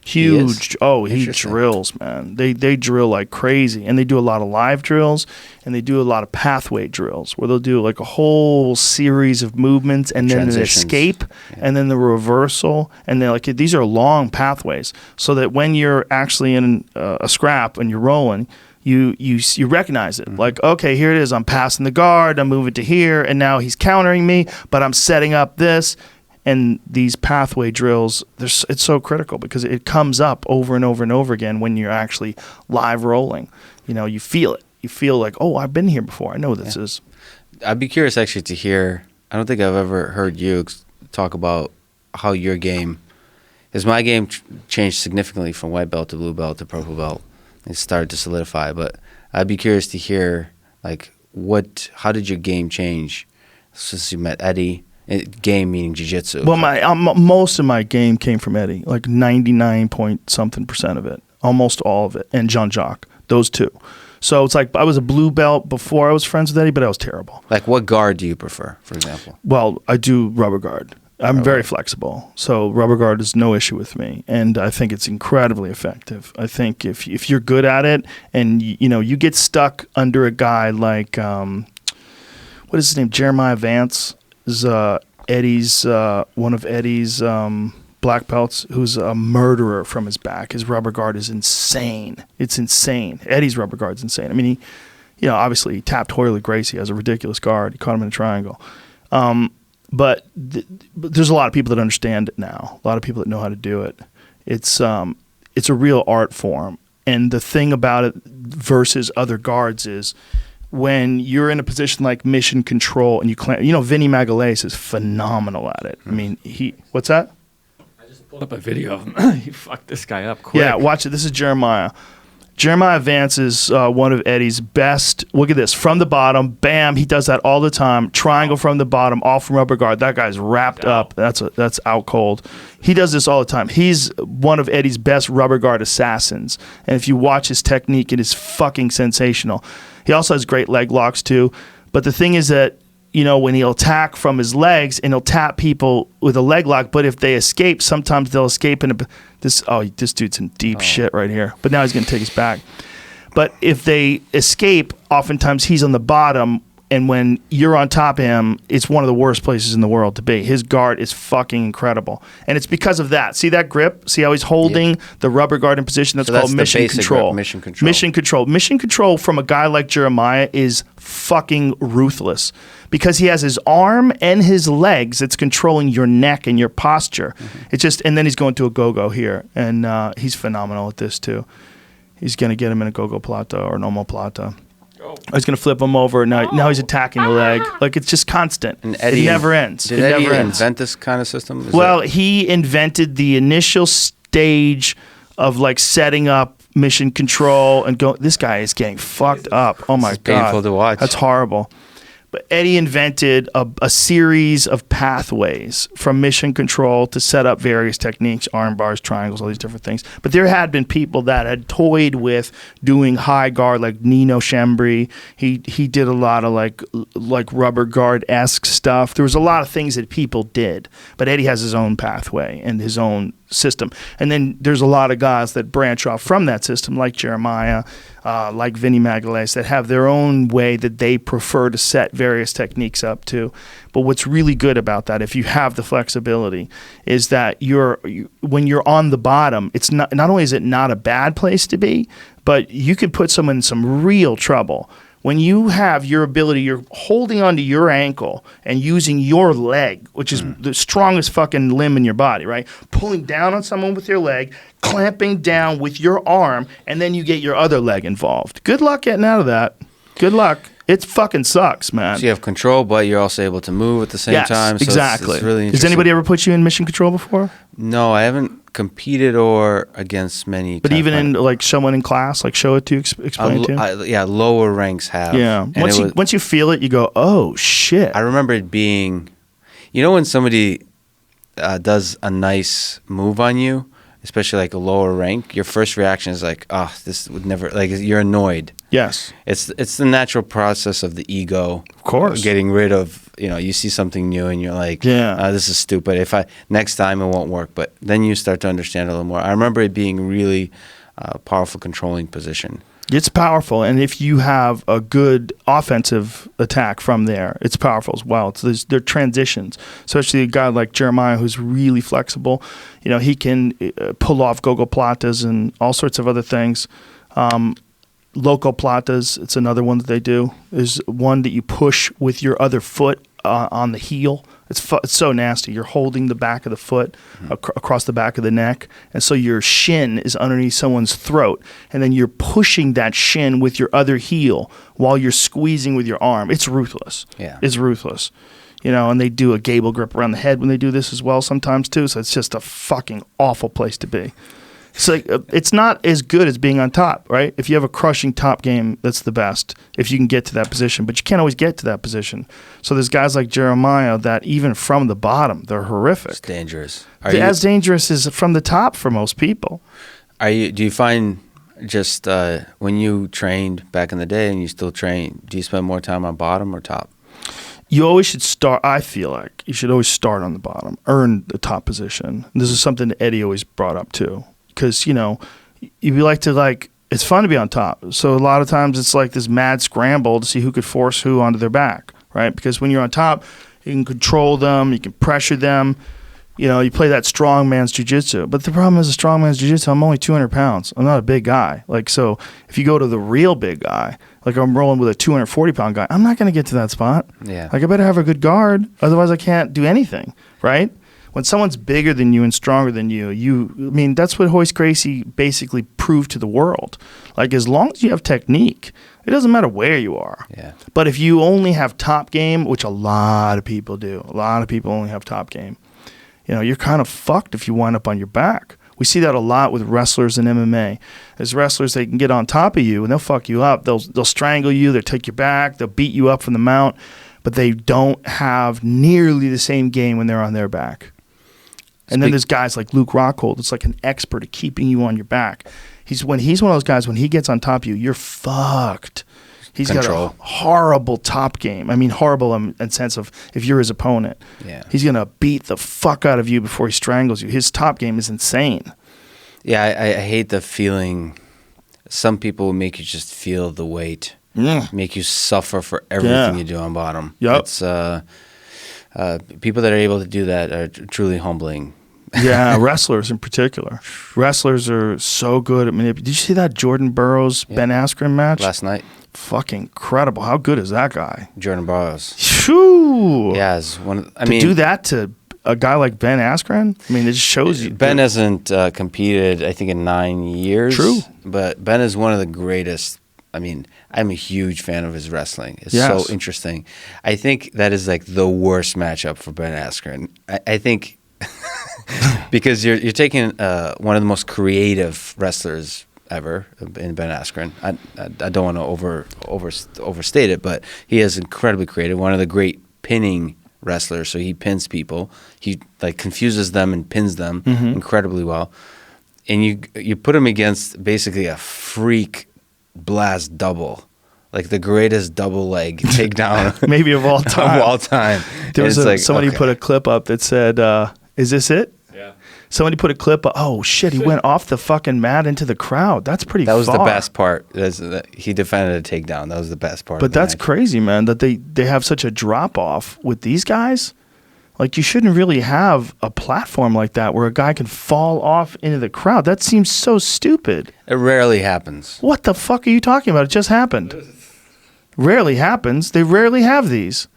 Huge. Oh, he drills, man. They drill like crazy. And they do a lot of live drills, and they do a lot of pathway drills where they'll do like a whole series of movements and then an escape and then the reversal. And they're like, these are long pathways, so that when you're actually in a scrap and you're rolling, you recognize it. Like, okay, here it is. I'm passing the guard. I'm moving to here, and now he's countering me, but I'm setting up this. And these pathway drills, it's so critical because it comes up over and over and over again when you're actually live rolling. You know, you feel it. You feel like, oh, I've been here before. I know what this is. I'd be curious actually to hear. I don't think I've ever heard you talk about how your game, because my game changed significantly from white belt to blue belt to purple belt. It started to solidify, but I'd be curious to hear like how did your game change since you met Eddie? Game meaning jiu-jitsu. Well, most of my game came from Eddie, like 99% of it, almost all of it, and Jean-Jacques, those two. So it's like I was a blue belt before I was friends with Eddie, but I was terrible. Like what guard do you prefer, for example? Well, I do rubber guard. I'm very flexible, so rubber guard is no issue with me, and I think it's incredibly effective. I think if you're good at it, and you get stuck under a guy like what is his name, Jeremiah Vance. Is Eddie's one of Eddie's black belts, who's a murderer from his back. His rubber guard is insane. It's insane. Eddie's rubber guard's insane. I mean, obviously he tapped Hoyley Gracie. He has a ridiculous guard. He caught him in a triangle. But there's a lot of people that understand it now. A lot of people that know how to do it. It's a real art form. And the thing about it versus other guards is, when you're in a position like mission control and you clamp, Vinny Magalhaes is phenomenal at it. I mean, what's that? I just pulled up a video of him. He fucked this guy up quick. Yeah, watch it. This is Jeremiah. Jeremiah Vance is one of Eddie's best. Look at this. From the bottom, bam, he does that all the time. Triangle from the bottom, off from rubber guard. That guy's wrapped up. That's out cold. He does this all the time. He's one of Eddie's best rubber guard assassins. And if you watch his technique, it is fucking sensational. He also has great leg locks too. But the thing is that, when he'll attack from his legs and he'll tap people with a leg lock, but if they escape, sometimes they'll escape this dude's in deep shit right here. But now he's going to take his back. But if they escape, oftentimes he's on the bottom, and when you're on top of him, it's one of the worst places in the world to be. His guard is fucking incredible. And it's because of that. See that grip? See how he's holding the rubber guard in position? That's called mission control. Mission control. Mission control. Mission control from a guy like Jeremiah is fucking ruthless because he has his arm and his legs that's controlling your neck and your posture. It's just, and then he's going to a go-go here, and he's phenomenal at this too. He's going to get him in a go-go plata or normal plata. He's going to flip him over. Now he's attacking the leg. Like, it's just constant. And Eddie, it never ends. Did Eddie invent this kind of system? He invented the initial stage of like setting up mission control and go. This guy is getting fucked up. Oh my God. Painful to watch. That's horrible. But Eddie invented a series of pathways from mission control to set up various techniques, arm bars, triangles, all these different things. But there had been people that had toyed with doing high guard, like Nino Schembri. He did a lot of like rubber guard-esque stuff. There was a lot of things that people did. But Eddie has his own pathway and his own system. And then there's a lot of guys that branch off from that system, like Jeremiah, like Vinny Magalhaes, that have their own way that they prefer to set various techniques up to. But what's really good about that, if you have the flexibility, is that when you're on the bottom, it's not only is it not a bad place to be, but you could put someone in some real trouble. When you have your ability, you're holding onto your ankle and using your leg, which is the strongest fucking limb in your body, right? Pulling down on someone with your leg, clamping down with your arm, and then you get your other leg involved. Good luck getting out of that. Good luck. It fucking sucks, man. So you have control, but you're also able to move at the same time. So Exactly. It's really Has anybody ever put you in mission control before? No, I haven't competed or against many. But even in like someone in class, like show it to explain it to. Yeah, lower ranks have. Yeah. Once you feel it, you go, oh shit. I remember it being, when somebody does a nice move on you, especially like a lower rank, your first reaction is like, oh, this would never, like, you're annoyed. Yes. It's the natural process of the ego. Of course. Getting rid of, you see something new and you're like, this is stupid. Next time it won't work. But then you start to understand a little more. I remember it being really powerful controlling position. It's powerful, and if you have a good offensive attack from there, it's powerful as well. They're transitions, especially a guy like Jeremiah who's really flexible. He can pull off go-go platas and all sorts of other things. Loco platas, it's another one that they do. There's one that you push with your other foot on the heel. It's so nasty. You're holding the back of the foot across the back of the neck, and so your shin is underneath someone's throat, and then you're pushing that shin with your other heel while you're squeezing with your arm. It's ruthless. Yeah. It's ruthless. And they do a gable grip around the head when they do this as well sometimes too, so it's just a fucking awful place to be. It's like it's not as good as being on top, right? If you have a crushing top game, that's the best if you can get to that position. But you can't always get to that position. So there's guys like Jeremiah that even from the bottom, they're horrific. It's dangerous. As dangerous as from the top for most people. Do you find just when you trained back in the day and you still train, do you spend more time on bottom or top? You always should start. I feel like you should always start on the bottom, earn the top position. And this is something that Eddie always brought up too. Because, you like to it's fun to be on top. So a lot of times it's like this mad scramble to see who could force who onto their back, right? Because when you're on top, you can control them, you can pressure them. You play that strong man's jiu-jitsu. But the problem is a strong man's jiu-jitsu, I'm only 200 pounds. I'm not a big guy. So if you go to the real big guy, like I'm rolling with a 240-pound guy, I'm not going to get to that spot. Yeah. I better have a good guard. Otherwise I can't do anything, right? When someone's bigger than you and stronger than that's what Hoist Gracie basically proved to the world. Like, as long as you have technique It doesn't matter where you are. Yeah. But if you only have top game, which a lot of people do, a lot of people only have top game, you're kind of fucked if you wind up on your back. We see that a lot with wrestlers in MMA. As wrestlers, they can get on top of you and they'll fuck you up. They'll strangle you. They'll take your back. They'll beat you up from the mount. But they don't have nearly the same game when they're on their back. And then there's guys like Luke Rockhold. It's like an expert at keeping you on your back. He's one of those guys, when he gets on top of you, you're fucked. He's Control. got a horrible top game. I mean, horrible in sense of if you're his opponent. Yeah. He's going to beat the fuck out of you before he strangles you. His top game is insane. Yeah, I hate the feeling. Some people will make you just feel the weight, make you suffer for everything you do on bottom. Yep. It's people that are able to do that are truly humbling. Yeah, wrestlers in particular. Wrestlers are so good at manipulating. Did you see that Jordan Burroughs Ben Askren match? Last night, Fucking incredible. How good is that guy? Jordan Burroughs. Phew. Yeah, to do that to a guy like Ben Askren? I mean, it just shows you. Ben hasn't competed, I think, in 9 years. True. But Ben is one of the greatest. I mean, I'm a huge fan of his wrestling. It's so interesting. I think that is like the worst matchup for Ben Askren. I think because you're taking one of the most creative wrestlers ever in Ben Askren. I don't want to overstate it, but he is incredibly creative. One of the great pinning wrestlers. So he pins people. He like confuses them and pins them incredibly well. And you put him against basically a freak blast double, like the greatest double leg takedown maybe of all time. Of all time. There was somebody put a clip up that said, "Is this it?" Yeah. Somebody put a clip up. Oh shit! He went off the fucking mat into the crowd. That's pretty. That was far. the best part. He defended a takedown. That was the best part. But that's crazy, man. That they have such a drop off with these guys. Like, you shouldn't really have a platform like that where a guy can fall off into the crowd. That seems so stupid. It rarely happens. What the fuck are you talking about? It just happened. Rarely happens. They rarely have these.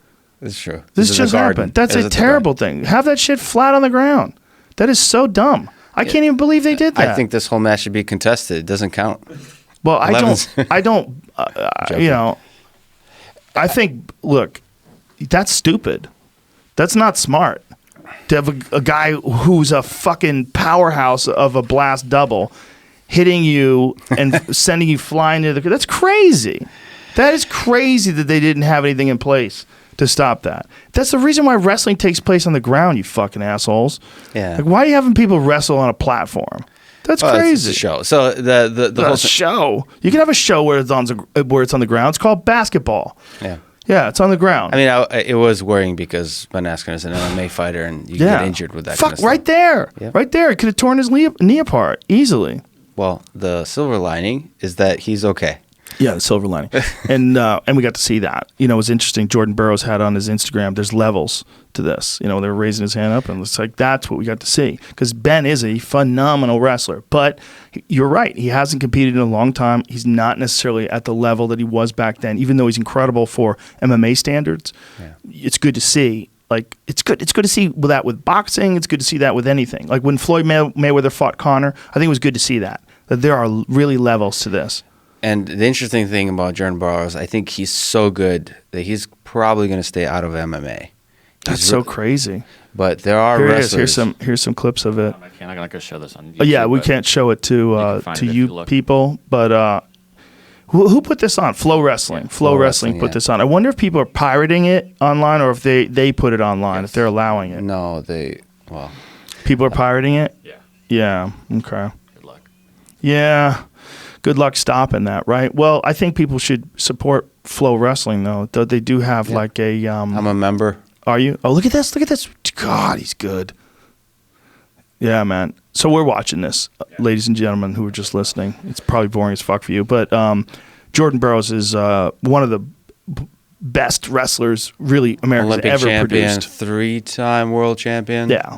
It's true. This just happened. That's a terrible thing. Have that shit flat on the ground. That is so dumb. I can't even believe they did that. I think this whole match should be contested. It doesn't count. Well, I don't, I think, look, that's stupid. That's not smart. To have a guy who's a fucking powerhouse of a blast double hitting you and sending you flying into the... That's crazy. That is crazy that they didn't have anything in place to stop that. That's the reason why wrestling takes place on the ground, you fucking assholes. Yeah. Like, why are you having people wrestle on a platform? That's crazy. It's a show. So the whole show. You can have a show where it's on the ground. It's called basketball. Yeah. Yeah, it's on the ground. I mean, it was worrying because Ben Askren is an MMA fighter, and you get injured with that kind of stuff. Right there. Yep. Right there. It could have torn his knee apart easily. Well, the silver lining is that he's okay. Yeah, the silver lining. and we got to see that. It was interesting. Jordan Burroughs had on his Instagram, there's levels to this. They were raising his hand up, and it's like, that's what we got to see. Because Ben is a phenomenal wrestler. But you're right. He hasn't competed in a long time. He's not necessarily at the level that he was back then, even though he's incredible for MMA standards. Yeah. It's good to see. Like, it's good to see that with boxing. It's good to see that with anything. Like when Floyd Mayweather fought Conor, I think it was good to see that there are really levels to this. And the interesting thing about Jordan Burroughs, I think he's so good that he's probably going to stay out of MMA. That's so crazy. But there are wrestlers. Here's some clips of it. I'm not going to show this on YouTube. Yeah, we can't show it to you people. But who put this on? Flow Wrestling. Yeah, Flow Wrestling put this on. I wonder if people are pirating it online or if they put it online, if they're allowing it. No, people are pirating it? Yeah. Yeah, okay. Good luck. Yeah. Good luck stopping that, right? Well, I think people should support Flow Wrestling, though. They do have like a... I'm a member. Are you? Oh, look at this. Look at this. God, he's good. Yeah, man. So we're watching this, ladies and gentlemen who are just listening. It's probably boring as fuck for you. But Jordan Burroughs is one of the best wrestlers, really, America's Olympic ever champion, produced. 3-time world champion. Yeah.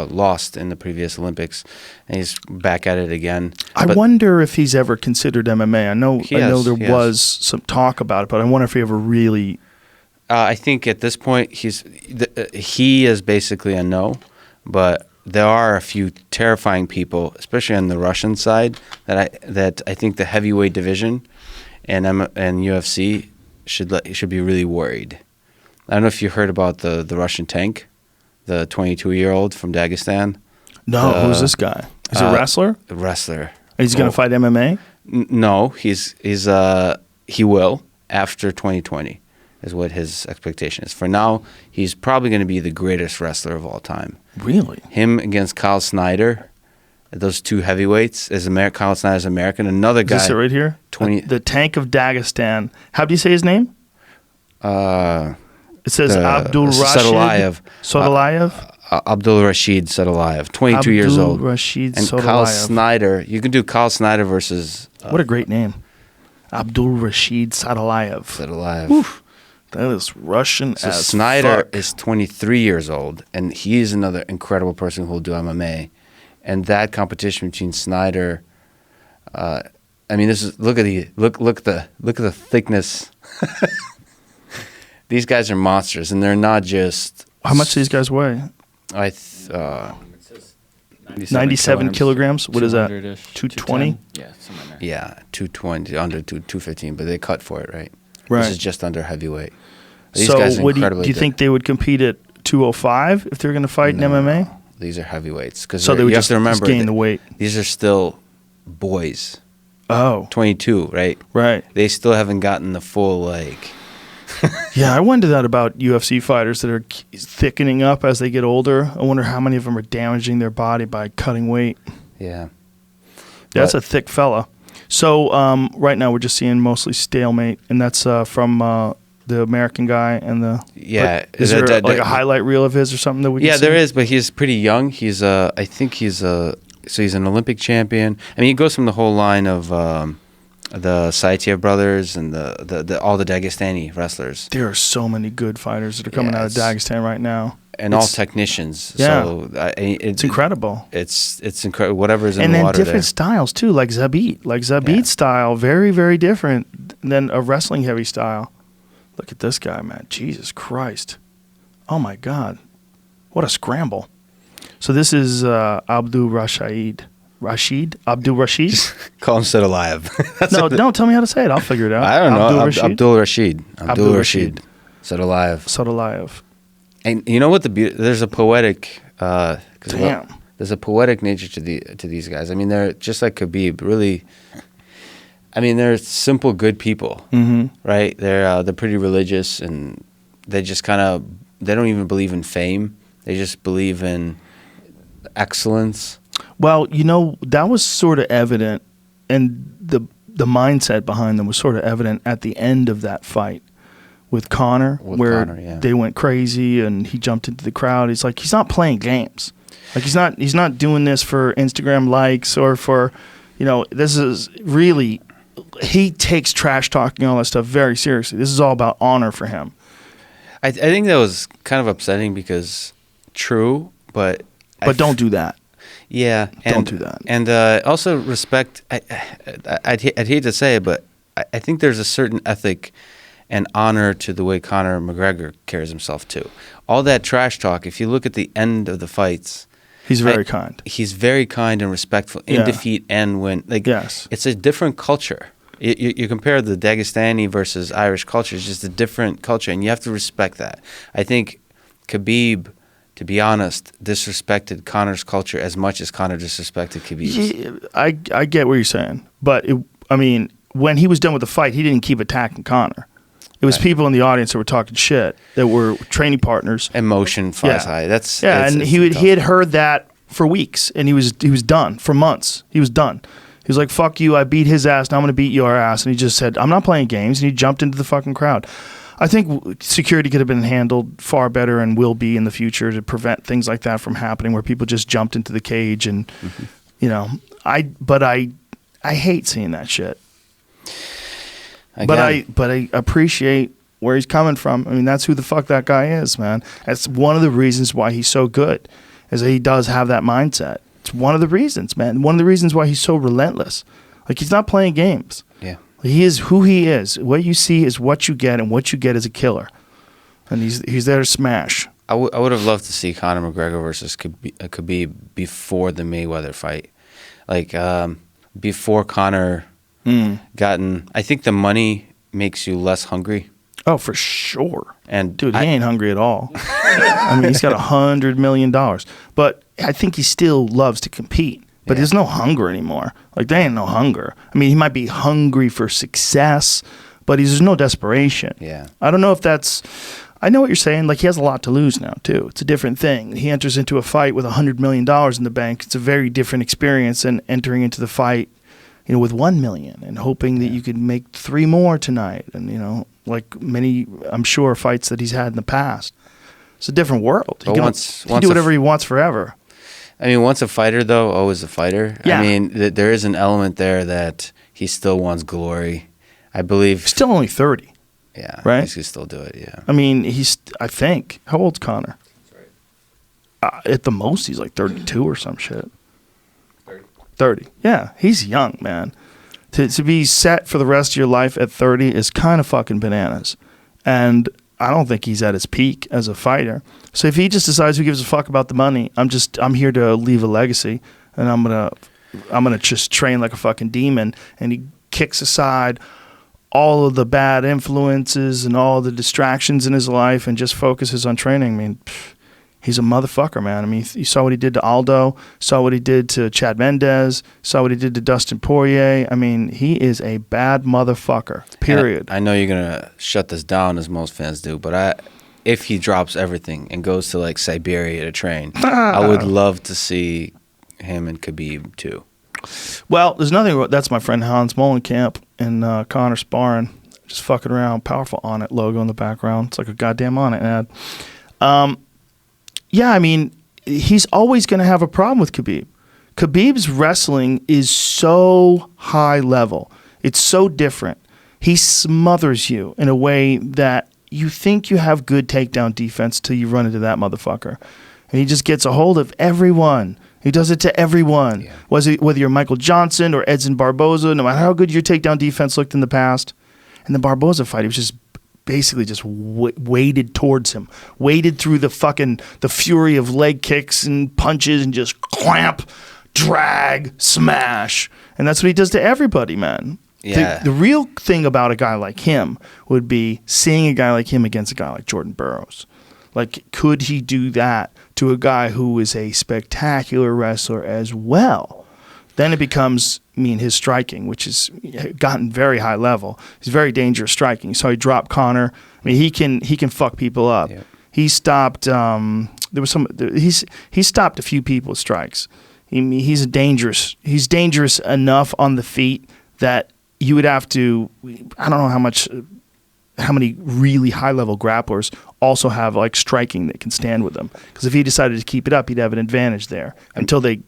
Lost in the previous Olympics. And he's back at it again. I wonder if he's ever considered MMA. I know there was some talk about it, but I wonder if he ever really... I think at this point he is basically a no, but there are a few terrifying people, especially on the Russian side, that I think the heavyweight division and UFC should be really worried. I don't know if you heard about the Russian tank, the 22-year-old from Dagestan. No, who's this guy? Is he a wrestler? A wrestler. He's going to fight MMA? No, he will after 2020 is what his expectation is. For now, he's probably going to be the greatest wrestler of all time. Really? Him against Kyle Snyder, those two heavyweights. Kyle Snyder's American. Another guy. Is this it right here? The Tank of Dagestan. How do you say his name? It says Abdul Rashid Sadalayev. Abdul Rashid Sadalayev, 22 years old. Abdul Rashid and Sadalayev. Kyle Snyder. You can do Kyle Snyder versus. What a great name. Abdul Rashid Sadalayev. Sadalayev. Oof. That is Russian so as Snyder fuck. is 23 years old, and he's another incredible person who will do MMA. And that competition between Snyder, I mean, this is look at the thickness. These guys are monsters, and they're not just. How much do these guys weigh? It says 97 kilograms. What is that? 220? Yeah, somewhere in there. Yeah, 220 under 215, but they cut for it, right? Right. This is just under heavyweight. These So guys are do incredibly you think they would compete at 205 if they were going to fight in MMA? These are heavyweights. Because So they would you just have to remember gain the weight. These are still boys. Oh, 22, right? right. They still haven't gotten the full, like... Yeah, I wonder that about UFC fighters that are thickening up as they get older. I wonder how many of them are damaging their body by cutting weight. Yeah. That's But- a thick fella. So right now we're just seeing mostly stalemate, and that's from the American guy and the. Yeah. Is there like a highlight reel of his or something that we? Yeah, can there see? is, but he's pretty young. He's I think he's so he's an Olympic champion. I mean, he goes from the whole line of the Saitiev brothers and the all the Dagestani wrestlers. There are so many good fighters that are coming out of Dagestan right now, and all technicians. Yeah. So it's incredible. It's incredible. Whatever's in And the then water different there. styles too, like Zabit. Like Zabit's style, very, very different than a wrestling heavy style. Look at this guy, man. Jesus Christ. Oh my God. What a scramble. So this is Abdul Rashid. Abdul Rashid? Call him Sadalayev. No, don't tell me how to say it. I'll figure it out. I don't know. Abdul Rashid. Abdul Rashid. Sadalayev. Sadalayev. And you know what? There's a poetic. Damn. There's a poetic nature to these guys. I mean, they're just like Khabib. Really. I mean, they're simple, good people, right? They're pretty religious, and they just they don't even believe in fame. They just believe in excellence. Well, you know, that was sort of evident, and the mindset behind them was sort of evident at the end of that fight with Conor, where they went crazy and he jumped into the crowd. He's like, he's not playing games. Like he's not doing this for Instagram likes or for, you know, this is really, he takes trash talking and all that stuff very seriously. This is all about honor for him. I think that was kind of upsetting because true, but don't do that. Yeah, don't do that. And also respect. I'd hate to say it, but I think there's a certain ethic and honor to the way Conor McGregor carries himself too. All that trash talk. If you look at the end of the fights, he's very kind. He's very kind and respectful in defeat and win. Like, yes, it's a different culture. You compare the Dagestani versus Irish culture. It's just a different culture, and you have to respect that. I think Khabib, to be honest, disrespected Conor's culture as much as Conor disrespected Khabib's. Yeah, I get what you're saying, but I mean, when he was done with the fight, he didn't keep attacking Conor. It was people in the audience that were talking shit, that were training partners. Emotion flies high. And he had heard that for weeks, and he was done for months. He was done. He was like, "Fuck you! I beat his ass. Now I'm going to beat your ass." And he just said, "I'm not playing games." And he jumped into the fucking crowd. I think security could have been handled far better and will be in the future to prevent things like that from happening, where people just jumped into the cage and, you know, I hate seeing that shit. Again. But I appreciate where he's coming from. I mean, that's who the fuck that guy is, man. That's one of the reasons why he's so good, is that he does have that mindset. It's one of the reasons, man. One of the reasons why he's so relentless. Like, he's not playing games. Yeah. He is who he is. What you see is what you get, and what you get is a killer. And he's there to smash. I would have loved to see Conor McGregor versus Khabib before the Mayweather fight. Like, before Conor gotten... I think the money makes you less hungry. Oh, for sure. And dude, he ain't hungry at all. I mean, he's got $100 million. But I think he still loves to compete. But there's no hunger anymore. Like, there ain't no hunger. I mean, he might be hungry for success, but there's no desperation. Yeah. I don't know if that's... I know what you're saying. Like, he has a lot to lose now, too. It's a different thing. He enters into a fight with $100 million in the bank. It's a very different experience than entering into the fight, you know, with $1 million and hoping that you could make 3 more tonight. And, you know, like many, I'm sure, fights that he's had in the past. It's a different world. He can do whatever he wants forever. I mean, once a fighter, though, always a fighter. Yeah. I mean, there is an element there that he still wants glory. I believe... He's still only 30. Yeah. Right? He can still do it, yeah. I mean, I think. How old's Conor? That's right. At the most, he's like 32 or some shit. 30. Yeah, he's young, man. To be set for the rest of your life at 30 is kind of fucking bananas. And I don't think he's at his peak as a fighter. So if he just decides who gives a fuck about the money, I'm here to leave a legacy, and I'm gonna just train like a fucking demon. And he kicks aside all of the bad influences and all the distractions in his life and just focuses on training. I mean, he's a motherfucker, man. I mean, you saw what he did to Aldo, saw what he did to Chad Mendez, saw what he did to Dustin Poirier. I mean, he is a bad motherfucker, period. I know you're going to shut this down, as most fans do, but if he drops everything and goes to, like, Siberia to train, I would love to see him and Khabib, too. Well, there's nothing. That's my friend Hans Molenkamp and Connor sparring, just fucking around. Powerful On It logo in the background. It's like a goddamn On It ad. Yeah, I mean, he's always going to have a problem with Khabib. Khabib's wrestling is so high level. It's so different. He smothers you in a way that you think you have good takedown defense till you run into that motherfucker. And he just gets a hold of everyone. He does it to everyone. Yeah. Whether you're Michael Johnson or Edson Barboza, no matter how good your takedown defense looked in the past. In the Barboza fight, he was just basically just waded towards him. Waded through the fury of leg kicks and punches and just clamp, drag, smash. And that's what he does to everybody, man. Yeah. The real thing about a guy like him would be seeing a guy like him against a guy like Jordan Burroughs. Like, could he do that to a guy who is a spectacular wrestler as well? Then it becomes, his striking, which has gotten very high level. He's very dangerous striking. So he dropped Conor. I mean, he can fuck people up. Yeah. He stopped. He stopped a few people's strikes. He's dangerous enough on the feet that you would have to. I don't know how many really high-level grapplers also have, like, striking that can stand with them. Because if he decided to keep it up, he'd have an advantage there until they,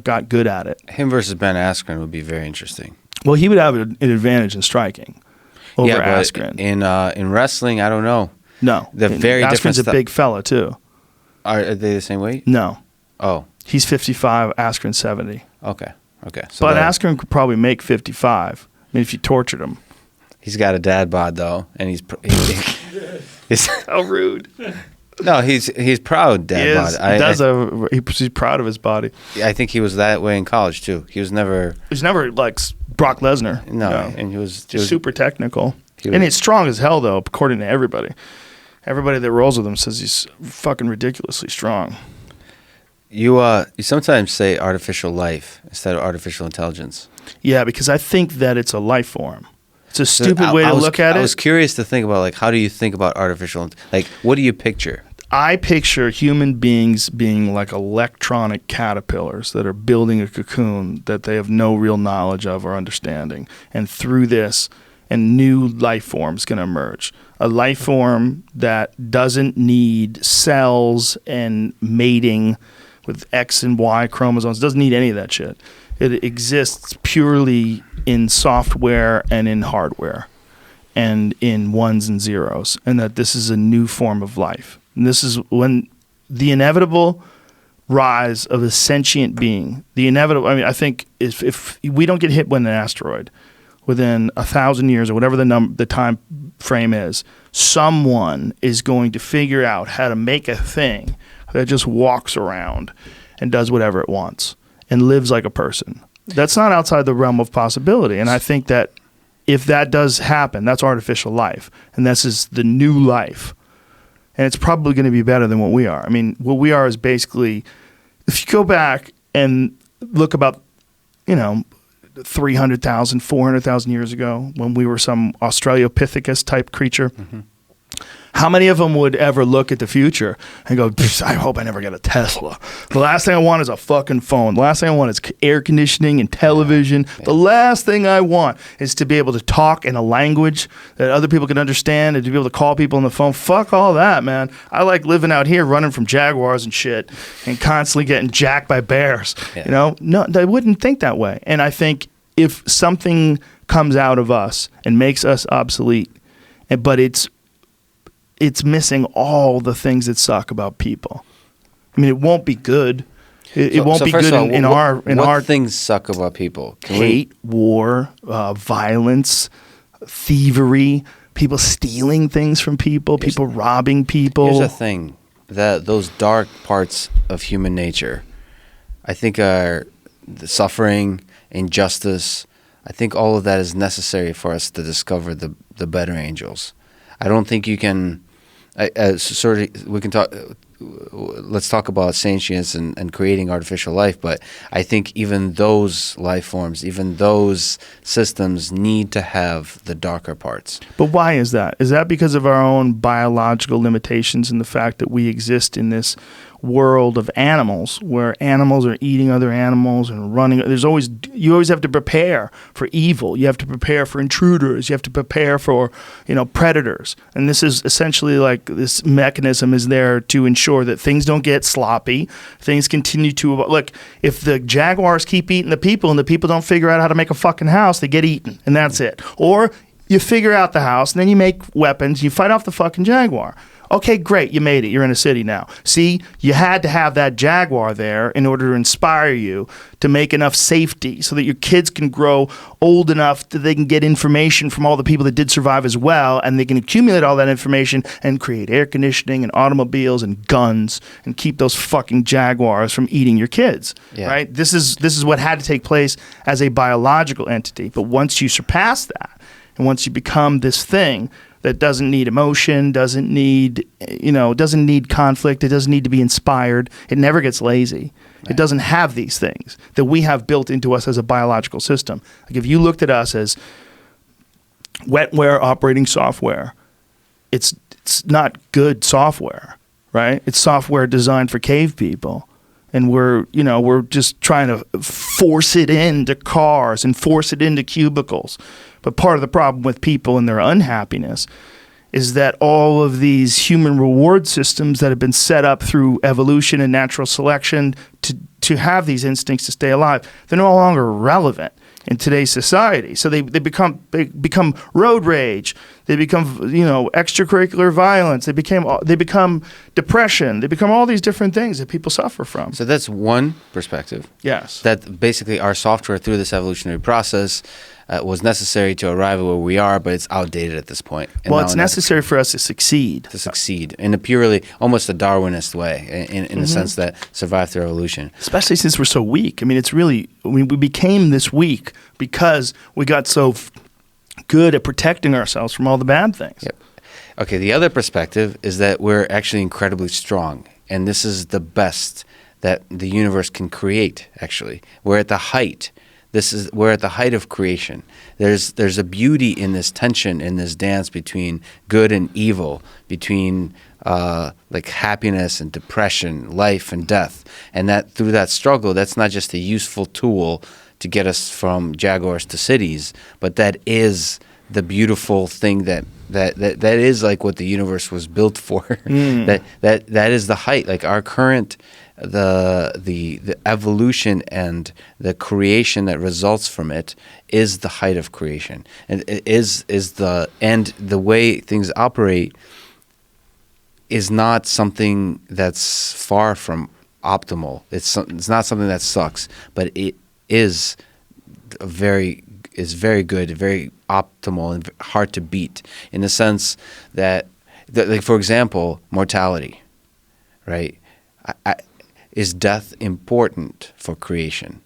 got good at it. Him versus Ben Askren would be very interesting. Well, he would have an advantage in striking over Askren. In wrestling, I don't know. No. Askren's a big fella, too. Are they the same weight? No. Oh. He's 55, Askren's 70. Okay. So but Askren could probably make 55. If you tortured him. He's got a dad bod, though, and he's how rude. No, he's proud dad bod. He's proud of his body. I think he was that way in college too. He was never like Brock Lesnar. No, and he was super technical. And he's strong as hell, though, according to everybody. Everybody that rolls with him says he's fucking ridiculously strong. You sometimes say artificial life instead of artificial intelligence. Yeah, because I think that it's a life form. It's a stupid way to look at it. I was curious to think about, like, how do you think about artificial? Like, what do you picture? I picture human beings being like electronic caterpillars that are building a cocoon that they have no real knowledge of or understanding. And through this, a new life form is going to emerge. A life form that doesn't need cells and mating with X and Y chromosomes. Doesn't need any of that shit. It exists purely in software and in hardware and in ones and zeros, and that this is a new form of life. And this is when the inevitable rise of a sentient being, I think if we don't get hit with an asteroid within 1,000 years or whatever the time frame is someone is going to figure out how to make a thing that just walks around and does whatever it wants and lives like a person. That's not outside the realm of possibility. And I think that if that does happen, that's artificial life. And this is the new life. And it's probably going to be better than what we are. I mean, what we are is basically, if you go back and look about, 300,000, 400,000 years ago when we were some Australopithecus type creature, how many of them would ever look at the future and go, I hope I never get a Tesla. The last thing I want is a fucking phone. The last thing I want is air conditioning and television. The last thing I want is to be able to talk in a language that other people can understand and to be able to call people on the phone. Fuck all that, man. I like living out here running from jaguars and shit and constantly getting jacked by bears. No, they wouldn't think that way. And I think if something comes out of us and makes us obsolete, but it's missing all the things that suck about people. I mean, it won't be good. It won't be good in our things suck about people. Hate, war, violence, thievery, people stealing things from people, people robbing people. Here's the thing, that those dark parts of human nature, I think are the suffering, injustice. I think all of that is necessary for us to discover the better angels. I don't think you can. We can talk. Let's talk about sentience and creating artificial life. But I think even those life forms, even those systems, need to have the darker parts. But why is that? Is that because of our own biological limitations and the fact that we exist in this world of animals where animals are eating other animals and running? You always have to prepare for evil. You have to prepare for intruders. You have to prepare for predators. And this is essentially like this mechanism is there to ensure that things don't get sloppy. Things continue to look. If the jaguars keep eating the people and the people don't figure out how to make a fucking house, they get eaten, and that's it. Or you figure out the house and then you make weapons. You fight off the fucking jaguar. Okay, great, you made it. You're in a city now. See, you had to have that jaguar there in order to inspire you to make enough safety so that your kids can grow old enough that they can get information from all the people that did survive as well, and they can accumulate all that information and create air conditioning and automobiles and guns and keep those fucking jaguars from eating your kids, right? This is what had to take place as a biological entity. But once you surpass that, and once you become this thing that doesn't need emotion, doesn't need conflict, it doesn't need to be inspired, it never gets lazy. Right. It doesn't have these things that we have built into us as a biological system. Like if you looked at us as wetware operating software, it's not good software, right? It's software designed for cave people. And we're just trying to force it into cars and force it into cubicles. But part of the problem with people and their unhappiness is that all of these human reward systems that have been set up through evolution and natural selection to have these instincts to stay alive, they're no longer relevant in today's society. So they become road rage. They become extracurricular violence. They become depression. They become all these different things that people suffer from. So that's one perspective. Yes. That basically our software through this evolutionary process was necessary to arrive at where we are, but it's outdated at this point. And it's necessary for us to succeed. To succeed in a purely, almost a Darwinist way, in the sense that survive through evolution. Especially since we're so weak. I mean, we became this weak because we got so good at protecting ourselves from all the bad things. Yep. Okay, the other perspective is that we're actually incredibly strong, and this is the best that the universe can create, actually. We're at the height. We're at the height of creation. There's a beauty in this tension, in this dance between good and evil, between like happiness and depression, life and death. And that through that struggle, that's not just a useful tool to get us from jaguars to cities, but that is the beautiful thing that is like what the universe was built for. That is the height. Like our current the evolution and the creation that results from it is the height of creation, and it is the way things operate is not something that's far from optimal. It's not something that sucks, but it is a very very good, very optimal, and hard to beat in the sense that like for example, mortality, right? Is death important for creation?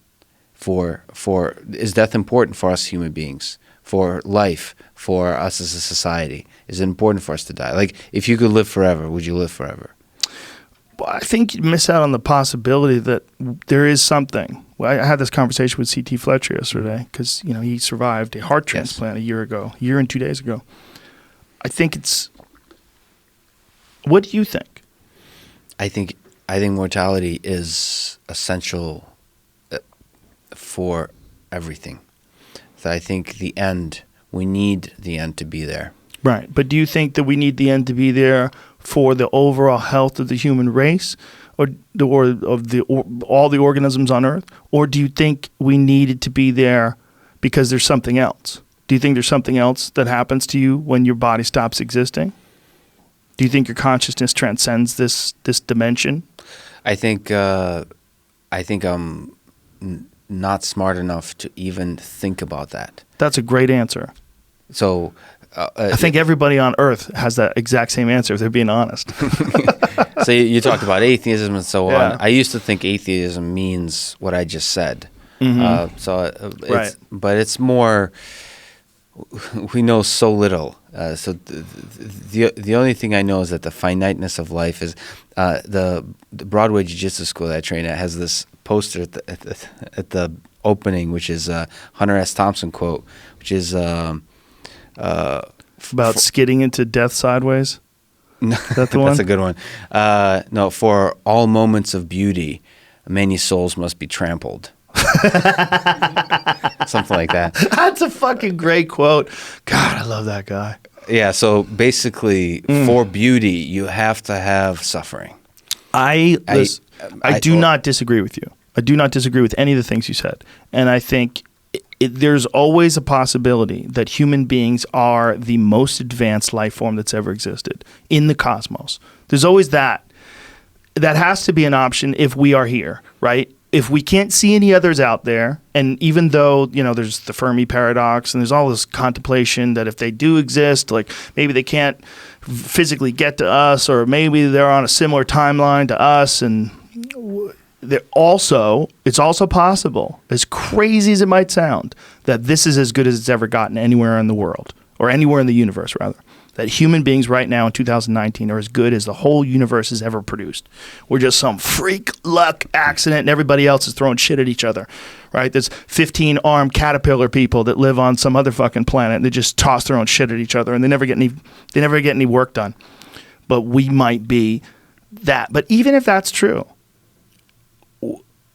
Is death important for us human beings? For life, for us as a society? Is it important for us to die? Like, if you could live forever, would you live forever? Well, I think you miss out on the possibility that there is something. Well, I had this conversation with C.T. Fletcher yesterday because, he survived a heart transplant a year and 2 days ago. I think it's... What do you think? I think mortality is essential for everything. So I think we need the end to be there. Right. But do you think that we need the end to be there for the overall health of the human race or all the organisms on Earth? Or do you think we need it to be there because there's something else? Do you think there's something else that happens to you when your body stops existing? Do you think your consciousness transcends this dimension? I think I'm not smart enough to even think about that. That's a great answer. So I think everybody on Earth has that exact same answer if they're being honest. So you talked about atheism and so Yeah. on. I used to think atheism means what I just said. Right. But it's more. We know so little. So the only thing I know is that the finiteness of life is the Broadway Jiu-Jitsu school that I train at has this poster at the opening, which is a Hunter S. Thompson quote, which is About skidding into death sideways? Is that the one? That's a good one. No, for all moments of beauty, many souls must be trampled. Something like that. That's a fucking great quote. God, I love that guy. Yeah, so basically, for beauty, you have to have suffering. I do not disagree with you. I do not disagree with any of the things you said. And I think there's always a possibility that human beings are the most advanced life form that's ever existed in the cosmos. There's always that. That has to be an option if we are here, right? If we can't see any others out there, and even though, there's the Fermi paradox and there's all this contemplation that if they do exist, like maybe they can't physically get to us, or maybe they're on a similar timeline to us, and it's also possible, as crazy as it might sound, that this is as good as it's ever gotten anywhere in the world, or anywhere in the universe, rather. That human beings right now in 2019 are as good as the whole universe has ever produced. We're just some freak luck accident, and everybody else is throwing shit at each other, right? There's 15-armed caterpillar people that live on some other fucking planet, and they just toss their own shit at each other, and they never get any work done. But we might be that. But even if that's true,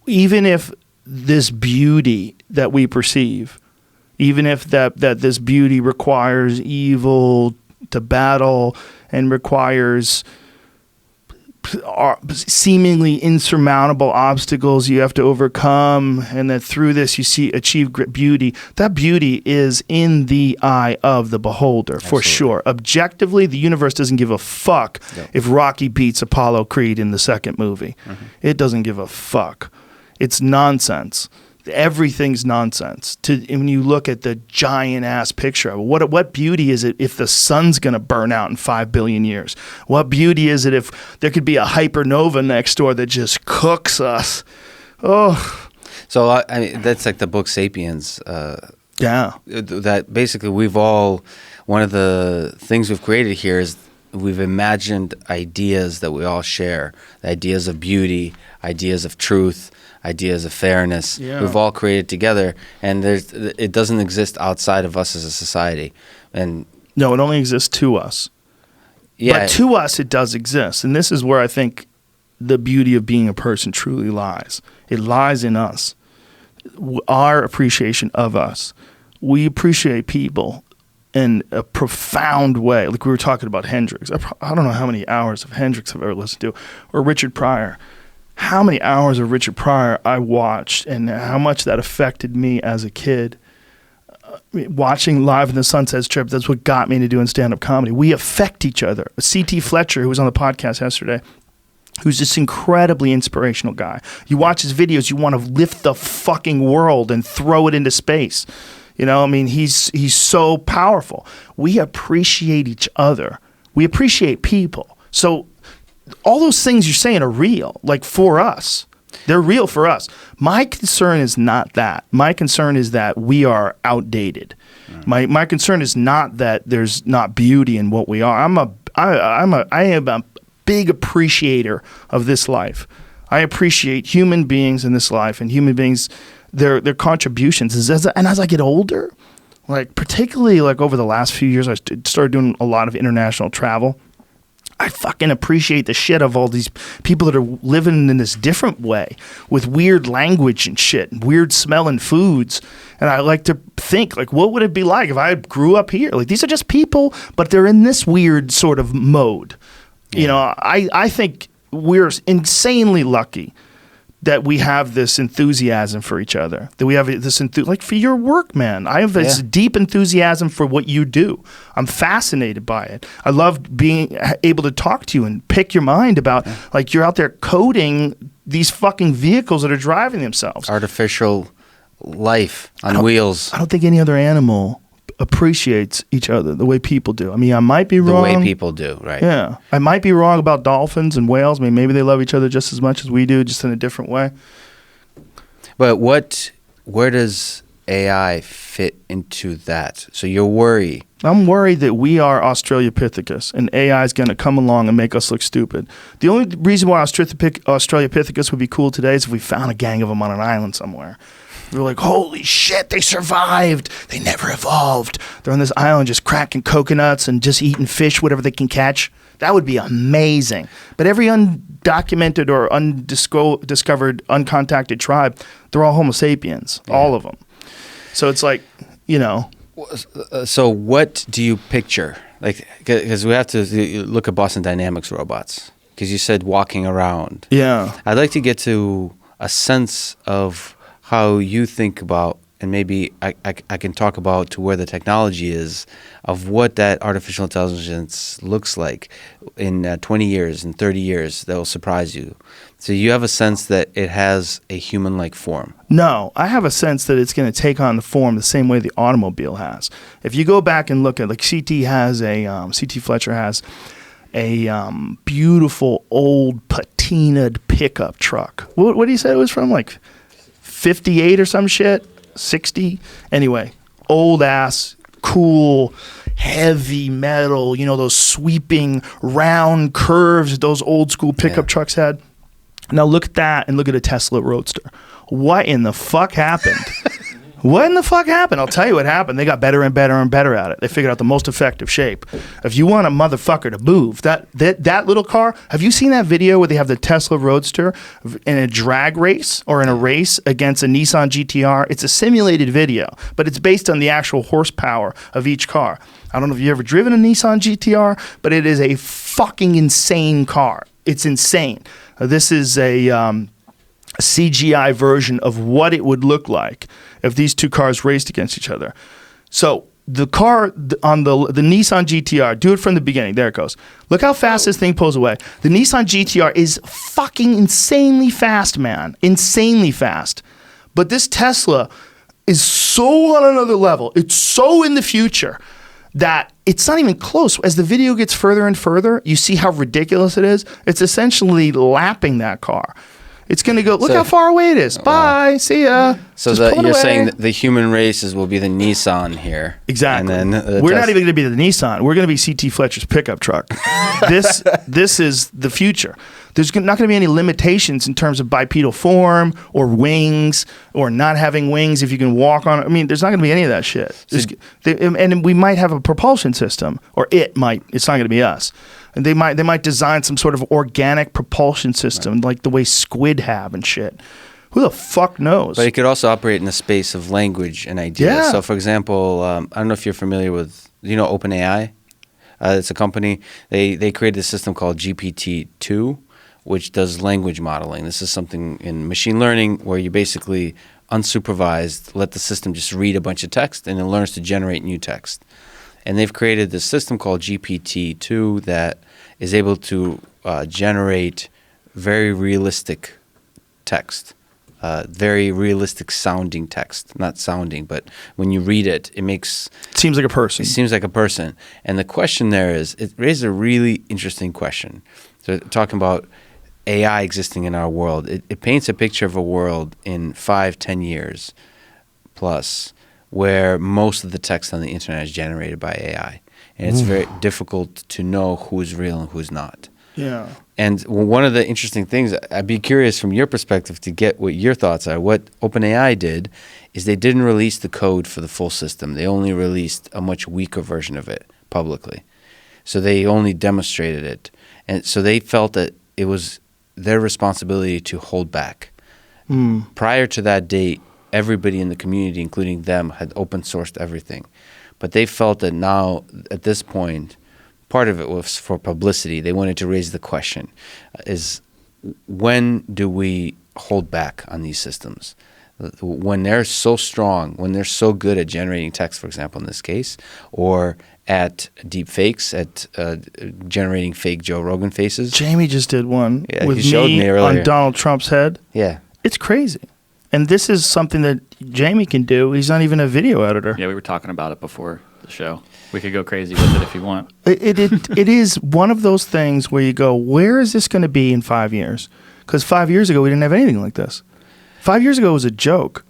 even if this beauty that we perceive, even if that this beauty requires evil to battle and requires seemingly insurmountable obstacles you have to overcome, and that through this you achieve beauty, that beauty is in the eye of the beholder. Absolutely. For sure. Objectively, the universe doesn't give a fuck if Rocky beats Apollo Creed in the second movie. Mm-hmm. It doesn't give a fuck. It's nonsense. Everything's nonsense. When you look at the giant ass picture of it, what beauty is it if the sun's going to burn out in 5 billion years? What beauty is it if there could be a hypernova next door that just cooks us? Oh, so that's like the book *Sapiens*. Yeah, that basically one of the things we've created here is we've imagined ideas that we all share, the ideas of beauty, ideas of truth, ideas of fairness. Yeah. We've all created together, and it doesn't exist outside of us as a society. And no, it only exists to us. Yeah, but to us it does exist, and this is where I think the beauty of being a person truly lies. It lies in us, our appreciation of us. We appreciate people in a profound way. Like we were talking about Hendrix. I don't know how many hours of Hendrix I've ever listened to, or Richard Pryor. How many hours of Richard Pryor I watched, and how much that affected me as a kid. Watching Live in the Sunset Strip, that's what got me into doing stand-up comedy. We affect each other. C.T. Fletcher, who was on the podcast yesterday, who's this incredibly inspirational guy. You watch his videos, you want to lift the fucking world and throw it into space. You know, I mean, he's so powerful. We appreciate each other. We appreciate people. So all those things you're saying are real, like for us. They're real for us. My concern is not that. My concern is that we are outdated. My concern is not that there's not beauty in what we are. I am a big appreciator of this life. I appreciate human beings in this life and human beings, their contributions. And as I get older, like particularly like over the last few years, I started doing a lot of international travel. I fucking appreciate the shit of all these people that are living in this different way with weird language and shit and weird smelling foods. And I like to think, like, what would it be like if I grew up here? Like, these are just people, but they're in this weird sort of mode. Yeah. You know, I think we're insanely lucky that we have this enthusiasm for each other, that we have this like for your work, man. I have this deep enthusiasm for what you do. I'm fascinated by it. I love being able to talk to you and pick your mind about, like, you're out there coding these fucking vehicles that are driving themselves. Artificial life on wheels. I don't think any other animal appreciates each other the way people do. I mean, I might be wrong. The way people do, right? Yeah. I might be wrong about dolphins and whales. I mean, maybe they love each other just as much as we do, just in a different way. But where does AI fit into that? So you're worried. I'm worried that we are Australopithecus and AI is going to come along and make us look stupid. The only reason why Australopithecus would be cool today is if we found a gang of them on an island somewhere. We were like, holy shit, they survived. They never evolved. They're on this island just cracking coconuts and just eating fish, whatever they can catch. That would be amazing. But every undocumented or undiscovered, uncontacted tribe, they're all Homo sapiens, all of them. So it's like, you know. So what do you picture? Like, because we have to look at Boston Dynamics robots, because you said walking around. Yeah. I'd like to get to a sense of how you think about, and maybe I can talk about to where the technology is, of what that artificial intelligence looks like in 20 years, in 30 years, that will surprise you. So you have a sense that it has a human-like form. No, I have a sense that it's going to take on the form the same way the automobile has. If you go back and look at, like, CT Fletcher has a beautiful old patinaed pickup truck. What do you say it was from? Like 58 or some shit? 60? Anyway, old ass, cool, heavy metal, you know, those sweeping round curves those old school pickup trucks had. Now look at that and look at a Tesla Roadster. What in the fuck happened? What in the fuck happened? I'll tell you what happened. They got better and better and better at it. They figured out the most effective shape. If you want a motherfucker to move, that little car, have you seen that video where they have the Tesla Roadster in a drag race or in a race against a Nissan GTR? It's a simulated video, but it's based on the actual horsepower of each car. I don't know if you've ever driven a Nissan GTR, but it is a fucking insane car. It's insane. This is a CGI version of what it would look like if these two cars raced against each other. So the car on the Nissan GTR, do it from the beginning. There it goes. Look how fast this thing pulls away. The Nissan GTR is fucking insanely fast, man. Insanely fast. But this Tesla is so on another level. It's so in the future that it's not even close. As the video gets further and further, you see how ridiculous it is. It's essentially lapping that car. It's going to go, look how far away it is. Bye. See ya. So you're saying that the human races will be the Nissan here. Exactly. And then we're not even going to be the Nissan. We're going to be CT Fletcher's pickup truck. This is the future. There's not going to be any limitations in terms of bipedal form or wings or not having wings if you can walk on it. I mean, there's not going to be any of that shit. And we might have a propulsion system, or it might. It's not going to be us. And they might design some sort of organic propulsion system like the way squid have and shit. Who the fuck knows? But it could also operate in the space of language and ideas. Yeah. So, for example, I don't know if you're familiar with, OpenAI? It's a company. They created a system called GPT-2, which does language modeling. This is something in machine learning where you basically unsupervised let the system just read a bunch of text and it learns to generate new text. And they've created this system called GPT-2 that is able to generate very realistic text. very realistic sounding text. Not sounding, but when you read it, it seems like a person. It seems like a person. And the question there is, it raises a really interesting question. So talking about AI existing in our world, it paints a picture of a world in 5-10 years plus where most of the text on the internet is generated by AI. And it's very difficult to know who's real and who's not. Yeah. And one of the interesting things, I'd be curious from your perspective to get what your thoughts are. What OpenAI did is they didn't release the code for the full system. They only released a much weaker version of it publicly. So they only demonstrated it. And so they felt that it was their responsibility to hold back. Prior to that date, everybody in the community, including them, had open sourced everything. But they felt that now, at this point, part of it was for publicity. They wanted to raise the question, is when do we hold back on these systems? When they're so strong, when they're so good at generating text, for example, in this case, or at deep fakes, at generating fake Joe Rogan faces. Jamie just did one with he showed me earlier. on Donald Trump's head. Yeah. It's crazy. And this is something that Jamie can do. He's not even a video editor. Yeah, we were talking about it before the show. We could go crazy with it if you want. It is one of those things where you go, where is this going to be in 5 years? Because 5 years ago, we didn't have anything like this. 5 years ago, it was a joke,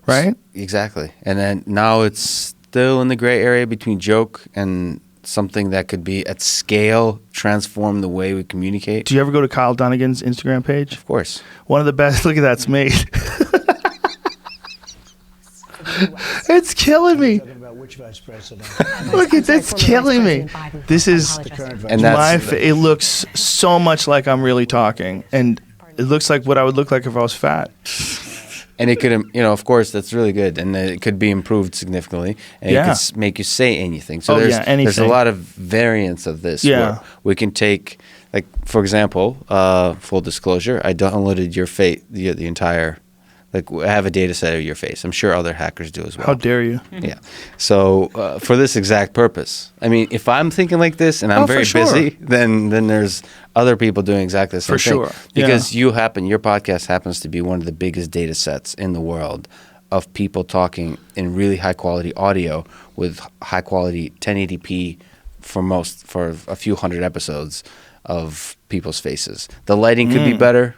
right? Exactly. And then now it's still in the gray area between joke and something that could be at scale, transform the way we communicate. Do you ever go to Kyle Dunnigan's Instagram page? Of course. One of the best. Look at that. It's me. It's killing me. Look at that's killing me. This is And it looks so much like I'm really talking, and it looks like what I would look like if I was fat. And it could, of course, that's really good, and it could be improved significantly, and it could make you say anything. So there's a lot of variants of this. Yeah. Where we can take, like, for example, full disclosure, I downloaded your face, the entire. Like, I have a data set of your face. I'm sure other hackers do as well. How dare you? Yeah. So for this exact purpose, I mean, if I'm thinking like this and I'm very busy, then there's other people doing exactly the same thing. For sure. Because your podcast happens to be one of the biggest data sets in the world of people talking in really high quality audio with high quality 1080p for a few hundred episodes of people's faces. The lighting could be better.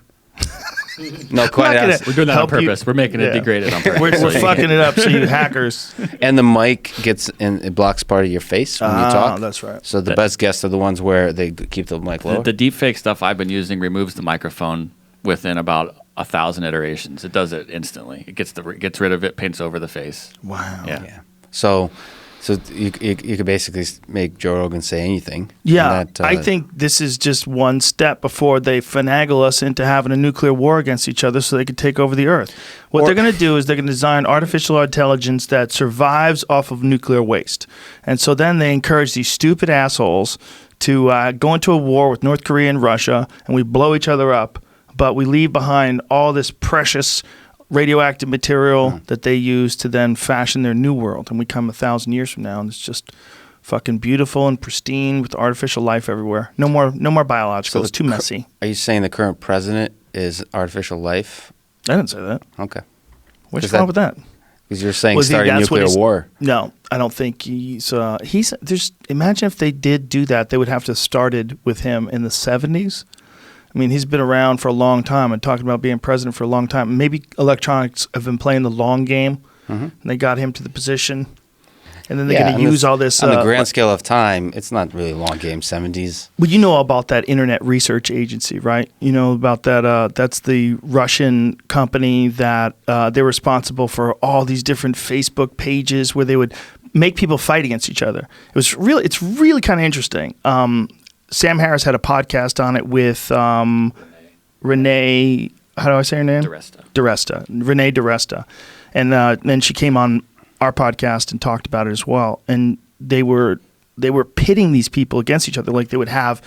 No, quite. We're doing that on purpose. We're making it degraded on purpose. We're fucking it up, so you hackers. And the mic it blocks part of your face when you talk. That's right. So the best guests are the ones where they keep the mic low. The deepfake stuff I've been using removes the microphone within about 1,000 iterations. It does it instantly. It gets rid of it, paints over the face. Wow. Yeah. So you could basically make Joe Rogan say anything. Yeah, I think this is just one step before they finagle us into having a nuclear war against each other so they could take over the earth. What they're going to do is they're going to design artificial intelligence that survives off of nuclear waste. And so then they encourage these stupid assholes to go into a war with North Korea and Russia, and we blow each other up, but we leave behind all this precious radioactive material that they use to then fashion their new world, and we come 1,000 years from now, and it's just fucking beautiful and pristine with artificial life everywhere. No more biological. It's too messy. Are you saying the current president is artificial life? I didn't say that. Okay. What's wrong with that? Because you're saying starting nuclear war. No, I don't think he's. Imagine if they did do that, they would have to have started with him in the 70s. I mean, he's been around for a long time and talking about being president for a long time. Maybe electronics have been playing the long game, and they got him to the position. And then they're going to use all this. On the grand scale of time, it's not really a long game, 70s. Well, you know about that Internet Research Agency, right? You know about that. That's the Russian company that they're responsible for all these different Facebook pages where they would make people fight against each other. It's really kind of interesting. Sam Harris had a podcast on it with Renee. How do I say her name? DiResta. Renee DiResta. And then she came on our podcast and talked about it as well. And they were pitting these people against each other. Like they would have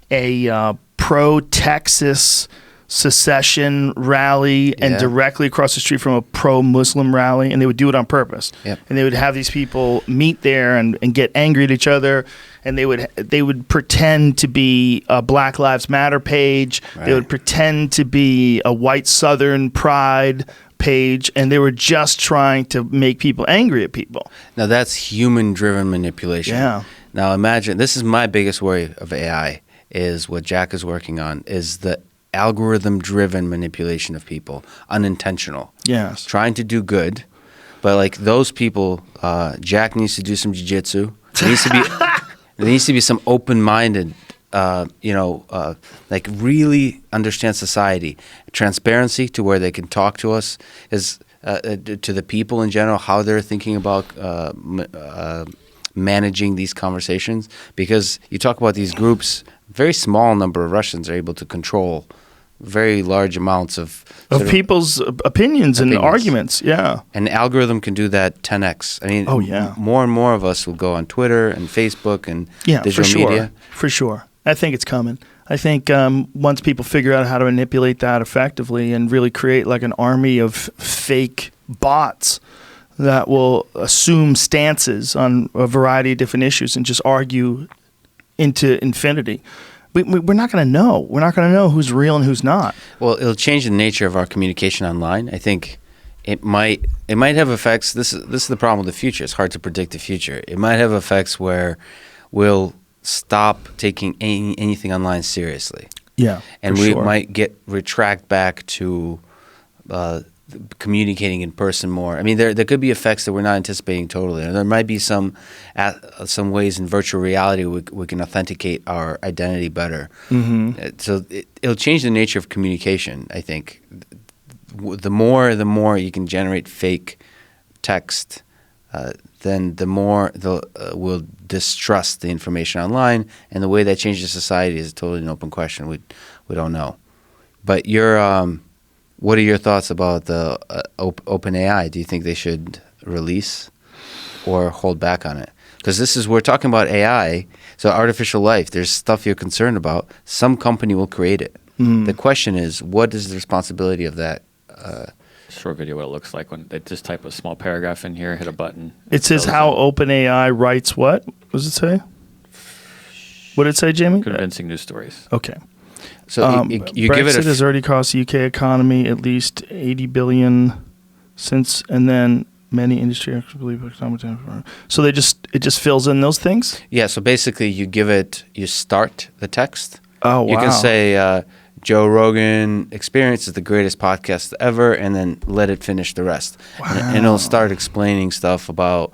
a pro-Texas pro-secession rally and directly across the street from a pro-Muslim rally, and they would do it on purpose. Yep. And they would have these people meet there and get angry at each other, and they would pretend to be a Black Lives Matter page. Right. They would pretend to be a white Southern pride page, and they were just trying to make people angry at people. Now that's human-driven manipulation. Yeah. Now imagine, this is my biggest worry of AI, is what Jack is working on, is the algorithm-driven manipulation of people, unintentional. Yes. Trying to do good, but like those people, Jack needs to do some jiu-jitsu. There needs to be some open-minded, like really understand society. Transparency to where they can talk to us, is to the people in general, how they're thinking about managing these conversations. Because you talk about these groups, very small number of Russians are able to control very large amounts of people's opinions and arguments. Yeah. An algorithm can do that 10x. I mean, more and more of us will go on Twitter and Facebook and digital media. For sure. I think it's coming. I think once people figure out how to manipulate that effectively and really create like an army of fake bots that will assume stances on a variety of different issues and just argue into infinity, we're not going to know. We're not going to know who's real and who's not. Well, it'll change the nature of our communication online. I think it might have effects. This is the problem with the future. It's hard to predict the future. It might have effects where we'll stop taking anything online seriously. Yeah, and we might retract back to communicating in person more. I mean, there could be effects that we're not anticipating totally. And there might be some ways in virtual reality we can authenticate our identity better. Mm-hmm. So it'll change the nature of communication, I think. The more you can generate fake text, then the more we'll distrust the information online. And the way that changes society is totally an open question. We don't know. But what are your thoughts about the open AI? Do you think they should release or hold back on it? Because we're talking about AI, so artificial life. There's stuff you're concerned about. Some company will create it. Mm. The question is, what is the responsibility of that? Short video, what it looks like when they just type a small paragraph in here, hit a button. It says how OpenAI writes what? What does it say? What did it say, Jamie? Convincing news stories. Okay. So you give it Brexit has already cost the UK economy at least $80 billion since, and then many industry experts believe economic. So it just fills in those things. Yeah. So basically, you start the text. Oh, wow. You can say Joe Rogan Experience is the greatest podcast ever, and then let it finish the rest. Wow. And it'll start explaining stuff about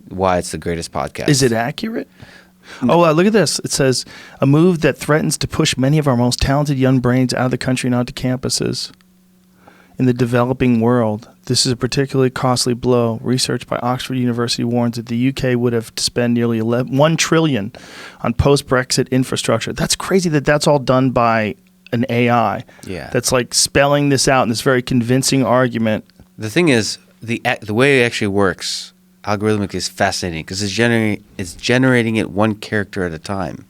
why it's the greatest podcast. Is it accurate? Oh, look at this. It says, a move that threatens to push many of our most talented young brains out of the country and onto campuses. In the developing world, this is a particularly costly blow. Research by Oxford University warns that the UK would have to spend nearly $1 trillion on post-Brexit infrastructure. That's crazy that's all done by an AI. Yeah. That's like spelling this out in this very convincing argument. The thing is, the way it actually works algorithmic is fascinating because it's generating it one character at a time.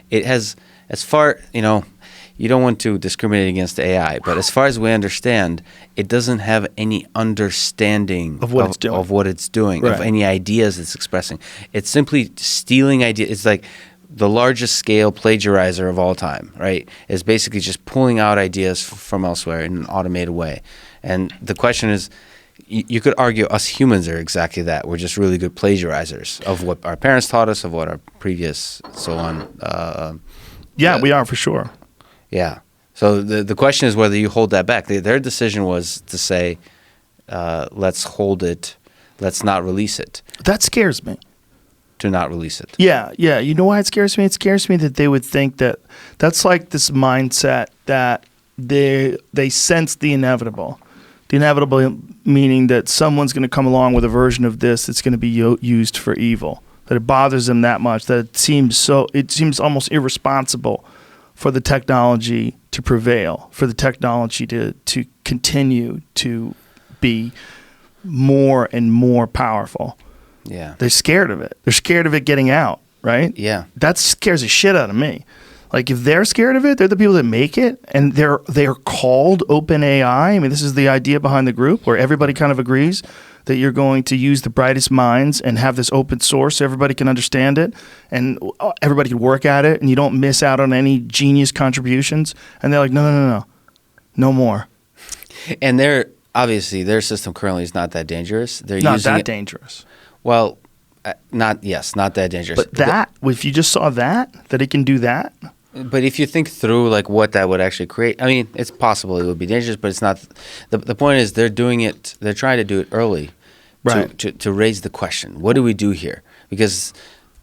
It has, as far, you don't want to discriminate against AI, but as far as we understand, it doesn't have any understanding of what it's doing, right. Of any ideas it's expressing. It's simply stealing ideas. It's like the largest scale plagiarizer of all time, right? It's basically just pulling out ideas from elsewhere in an automated way. And the question is, you could argue us humans are exactly that. We're just really good plagiarizers of what our parents taught us, of what our previous, so on. We are for sure. Yeah. So the question is whether you hold that back. Their decision was to say, let's hold it, let's not release it. That scares me. To not release it. Yeah. You know why it scares me? It scares me that they would think that's like this mindset that they sense the inevitable. The inevitable meaning that someone's going to come along with a version of this that's going to be used for evil. That it bothers them that much. That it seems almost irresponsible for the technology to prevail, for the technology to continue to be more and more powerful. Yeah. They're scared of it. They're scared of it getting out, right? Yeah. That scares the shit out of me. Like if they're scared of it, they're the people that make it, and they're called OpenAI. I mean, this is the idea behind the group where everybody kind of agrees that you're going to use the brightest minds and have this open source so everybody can understand it and everybody can work at it and you don't miss out on any genius contributions. And they're like, no more. And obviously their system currently is not that dangerous. They're not using that it, dangerous. Well, not that dangerous. But if you just saw that it can do that. But if you think through like what that would actually create, I mean, it's possible it would be dangerous, but it's not. The point is they're doing it. They're trying to do it early, right? To raise the question, what do we do here? Because,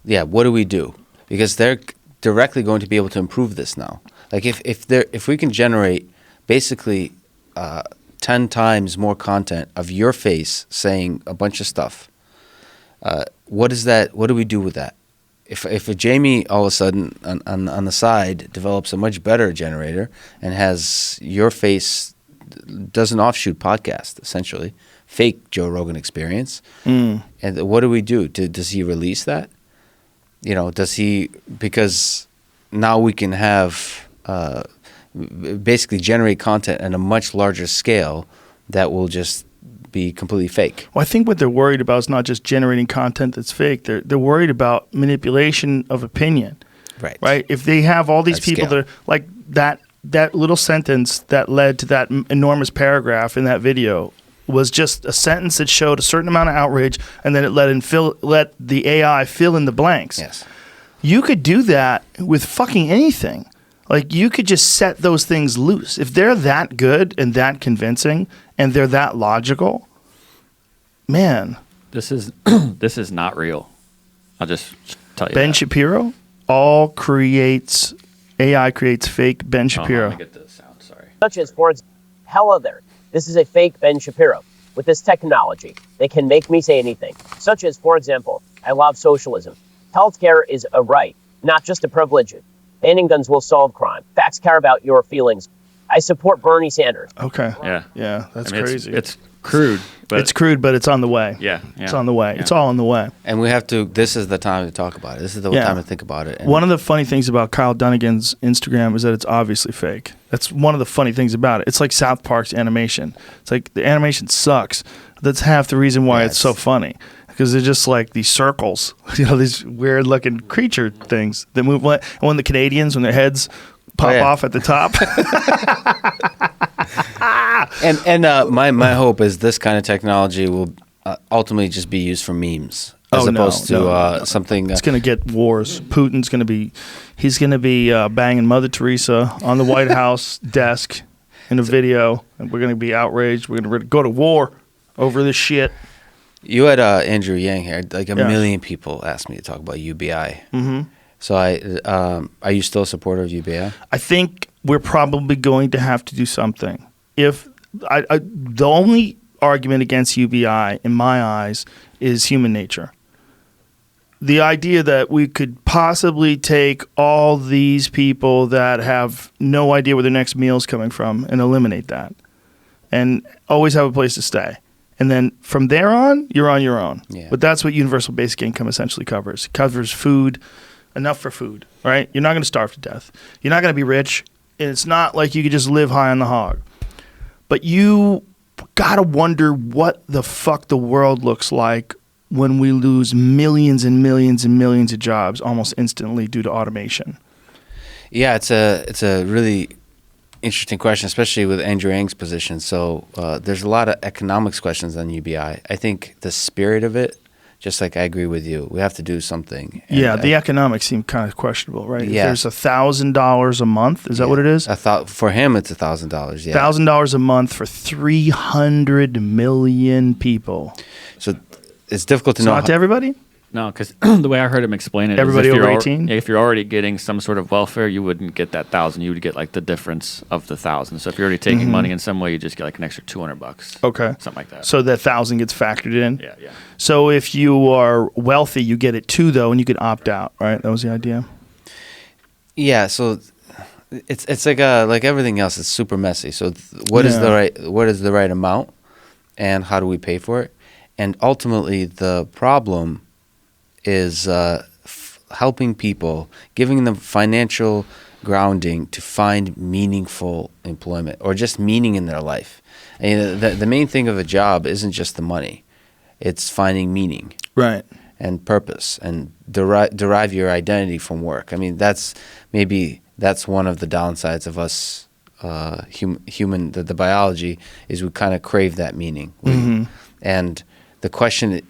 what do we do? Because they're directly going to be able to improve this now. Like if we can generate basically 10 times more content of your face saying a bunch of stuff, what is that? What do we do with that? If a Jamie all of a sudden on the side develops a much better generator and has your face, does an offshoot podcast essentially, fake Joe Rogan experience, and what do we do? Does he release that? Does he, because now we can have basically generate content at a much larger scale that will just be completely fake. Well, I think what they're worried about is not just generating content that's fake. They're worried about manipulation of opinion. Right. Right. If they have all these people that are like that little sentence that led to that enormous paragraph in that video was just a sentence that showed a certain amount of outrage, and then it let the AI fill in the blanks. Yes. You could do that with fucking anything. Like you could just set those things loose. If they're that good and that convincing and they're that logical, man. This is not real. I'll just tell you Ben that. Shapiro, AI creates fake Ben Shapiro. Let me get the sound, sorry. Such as, for example, hello there. This is a fake Ben Shapiro. With this technology, they can make me say anything. Such as, for example, I love socialism. Healthcare is a right, not just a privilege. Banning guns will solve crime. Facts care about your feelings. I support Bernie Sanders. Okay. Yeah. That's crazy. It's crude. But it's crude, but it's on the way. Yeah. It's on the way. Yeah. It's all on the way. And we have to, this is the time to talk about it. This is the time to think about it. And one of the funny things about Kyle Dunnigan's Instagram is that it's obviously fake. That's one of the funny things about it. It's like South Park's animation. It's like the animation sucks. That's half the reason why it's so funny. Because they're just like these circles, these weird looking creature things that move. And when the Canadians, when their heads pop off at the top. and my hope is this kind of technology will ultimately just be used for memes as opposed to something. It's going to get wars. Putin's going to be, banging Mother Teresa on the White House desk in a video, and we're going to be outraged. We're going to go to war over this shit. You had Andrew Yang here. Like a million people asked me to talk about UBI. Mm-hmm. So are you still a supporter of UBI? I think we're probably going to have to do something. If the only argument against UBI, in my eyes, is human nature. The idea that we could possibly take all these people that have no idea where their next meal is coming from and eliminate that, and always have a place to stay. And then from there on, you're on your own. Yeah. But that's what universal basic income essentially covers. It covers food, enough for food, right? You're not going to starve to death. You're not going to be rich. And it's not like you could just live high on the hog. But you got to wonder what the fuck the world looks like when we lose millions and millions and millions of jobs almost instantly due to automation. Yeah, it's a really interesting question, especially with Andrew Yang's position. So there's a lot of economics questions on UBI. I think the spirit of it, just like I agree with you, we have to do something. And the economics seem kind of questionable, right? Yeah. If there's $1,000 a month, is that what it is? I thought for him it's $1,000. Yeah, $1,000 a month for 300 million people. So it's difficult to It's know. not to everybody? No, because the way I heard him explain it, Everybody is if over you're 18? If you're already getting some sort of welfare, you wouldn't get that 1,000. You would get like the difference of the 1,000. So if you're already taking money in some way, you just get like an extra $200. Okay. Something like that. So that 1,000 gets factored in? Yeah. So if you are wealthy, you get it too, though, and you could opt out, right? That was the idea? Yeah, so it's like everything else, it's super messy. So what is the right amount, and how do we pay for it? And ultimately, the problem is helping people, giving them financial grounding to find meaningful employment or just meaning in their life. And the main thing of a job isn't just the money. It's finding meaning. Right. And purpose and derive your identity from work. I mean, that's one of the downsides of us human, the biology, is we kind of crave that meaning. And the question,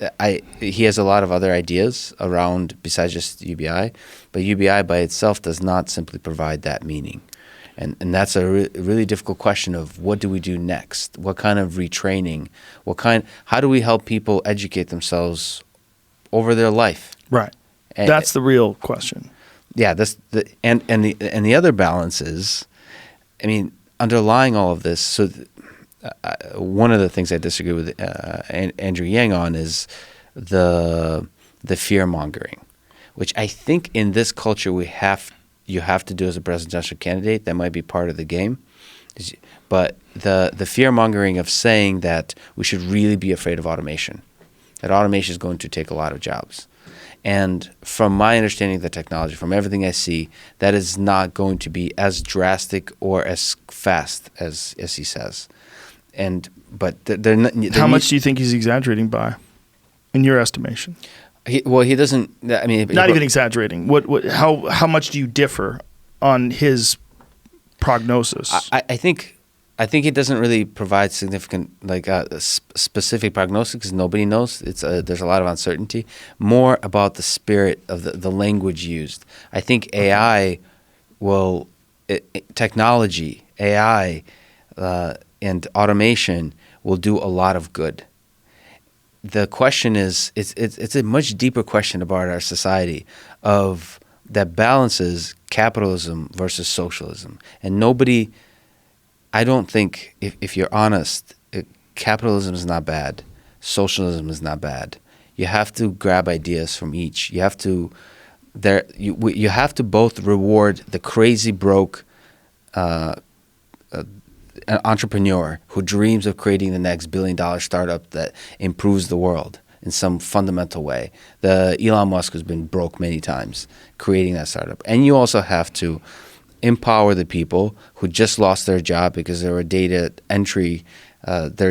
he has a lot of other ideas around besides just UBI, but UBI by itself does not simply provide that meaning. And that's a really difficult question of what do we do next? What kind of retraining? How do we help people educate themselves over their life? Right. That's the real question. Yeah. And the other balance is, I mean, underlying all of this. So one of the things I disagree with Andrew Yang on is the fear mongering, which I think in this culture you have to do as a presidential candidate. That might be part of the game. But the fear mongering of saying that we should really be afraid of automation, that automation is going to take a lot of jobs. And from my understanding of the technology, from everything I see, that is not going to be as drastic or as fast as he says. How much do you think he's exaggerating by, in your estimation? He doesn't. I mean, not even exaggerating. How much do you differ on his prognosis? I think he doesn't really provide significant, specific prognosis because nobody knows. There's a lot of uncertainty. More about the spirit of the language used. I think AI technology, AI, and automation will do a lot of good. The question is, it's a much deeper question about our society that balances capitalism versus socialism, and nobody. I don't think, if you're honest, capitalism is not bad. Socialism is not bad. You have to grab ideas from each. You have to both reward the crazy broke entrepreneur who dreams of creating the next billion-dollar startup that improves the world in some fundamental way. The Elon Musk has been broke many times creating that startup. And you also have to empower the people who just lost their job because they were their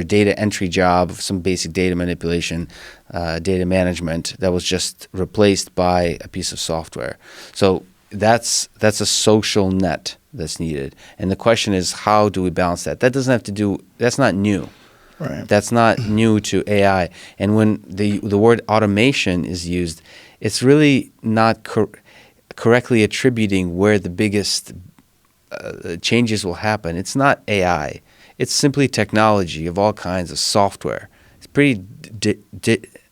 data entry job, some basic data manipulation, data management that was just replaced by a piece of software. So that's a social net that's needed. And the question is, how do we balance that? That's not new. Right. That's not new to AI. And when the word automation is used, it's really not correctly attributing where the biggest changes will happen. It's not AI. It's simply technology of all kinds of software. It's pretty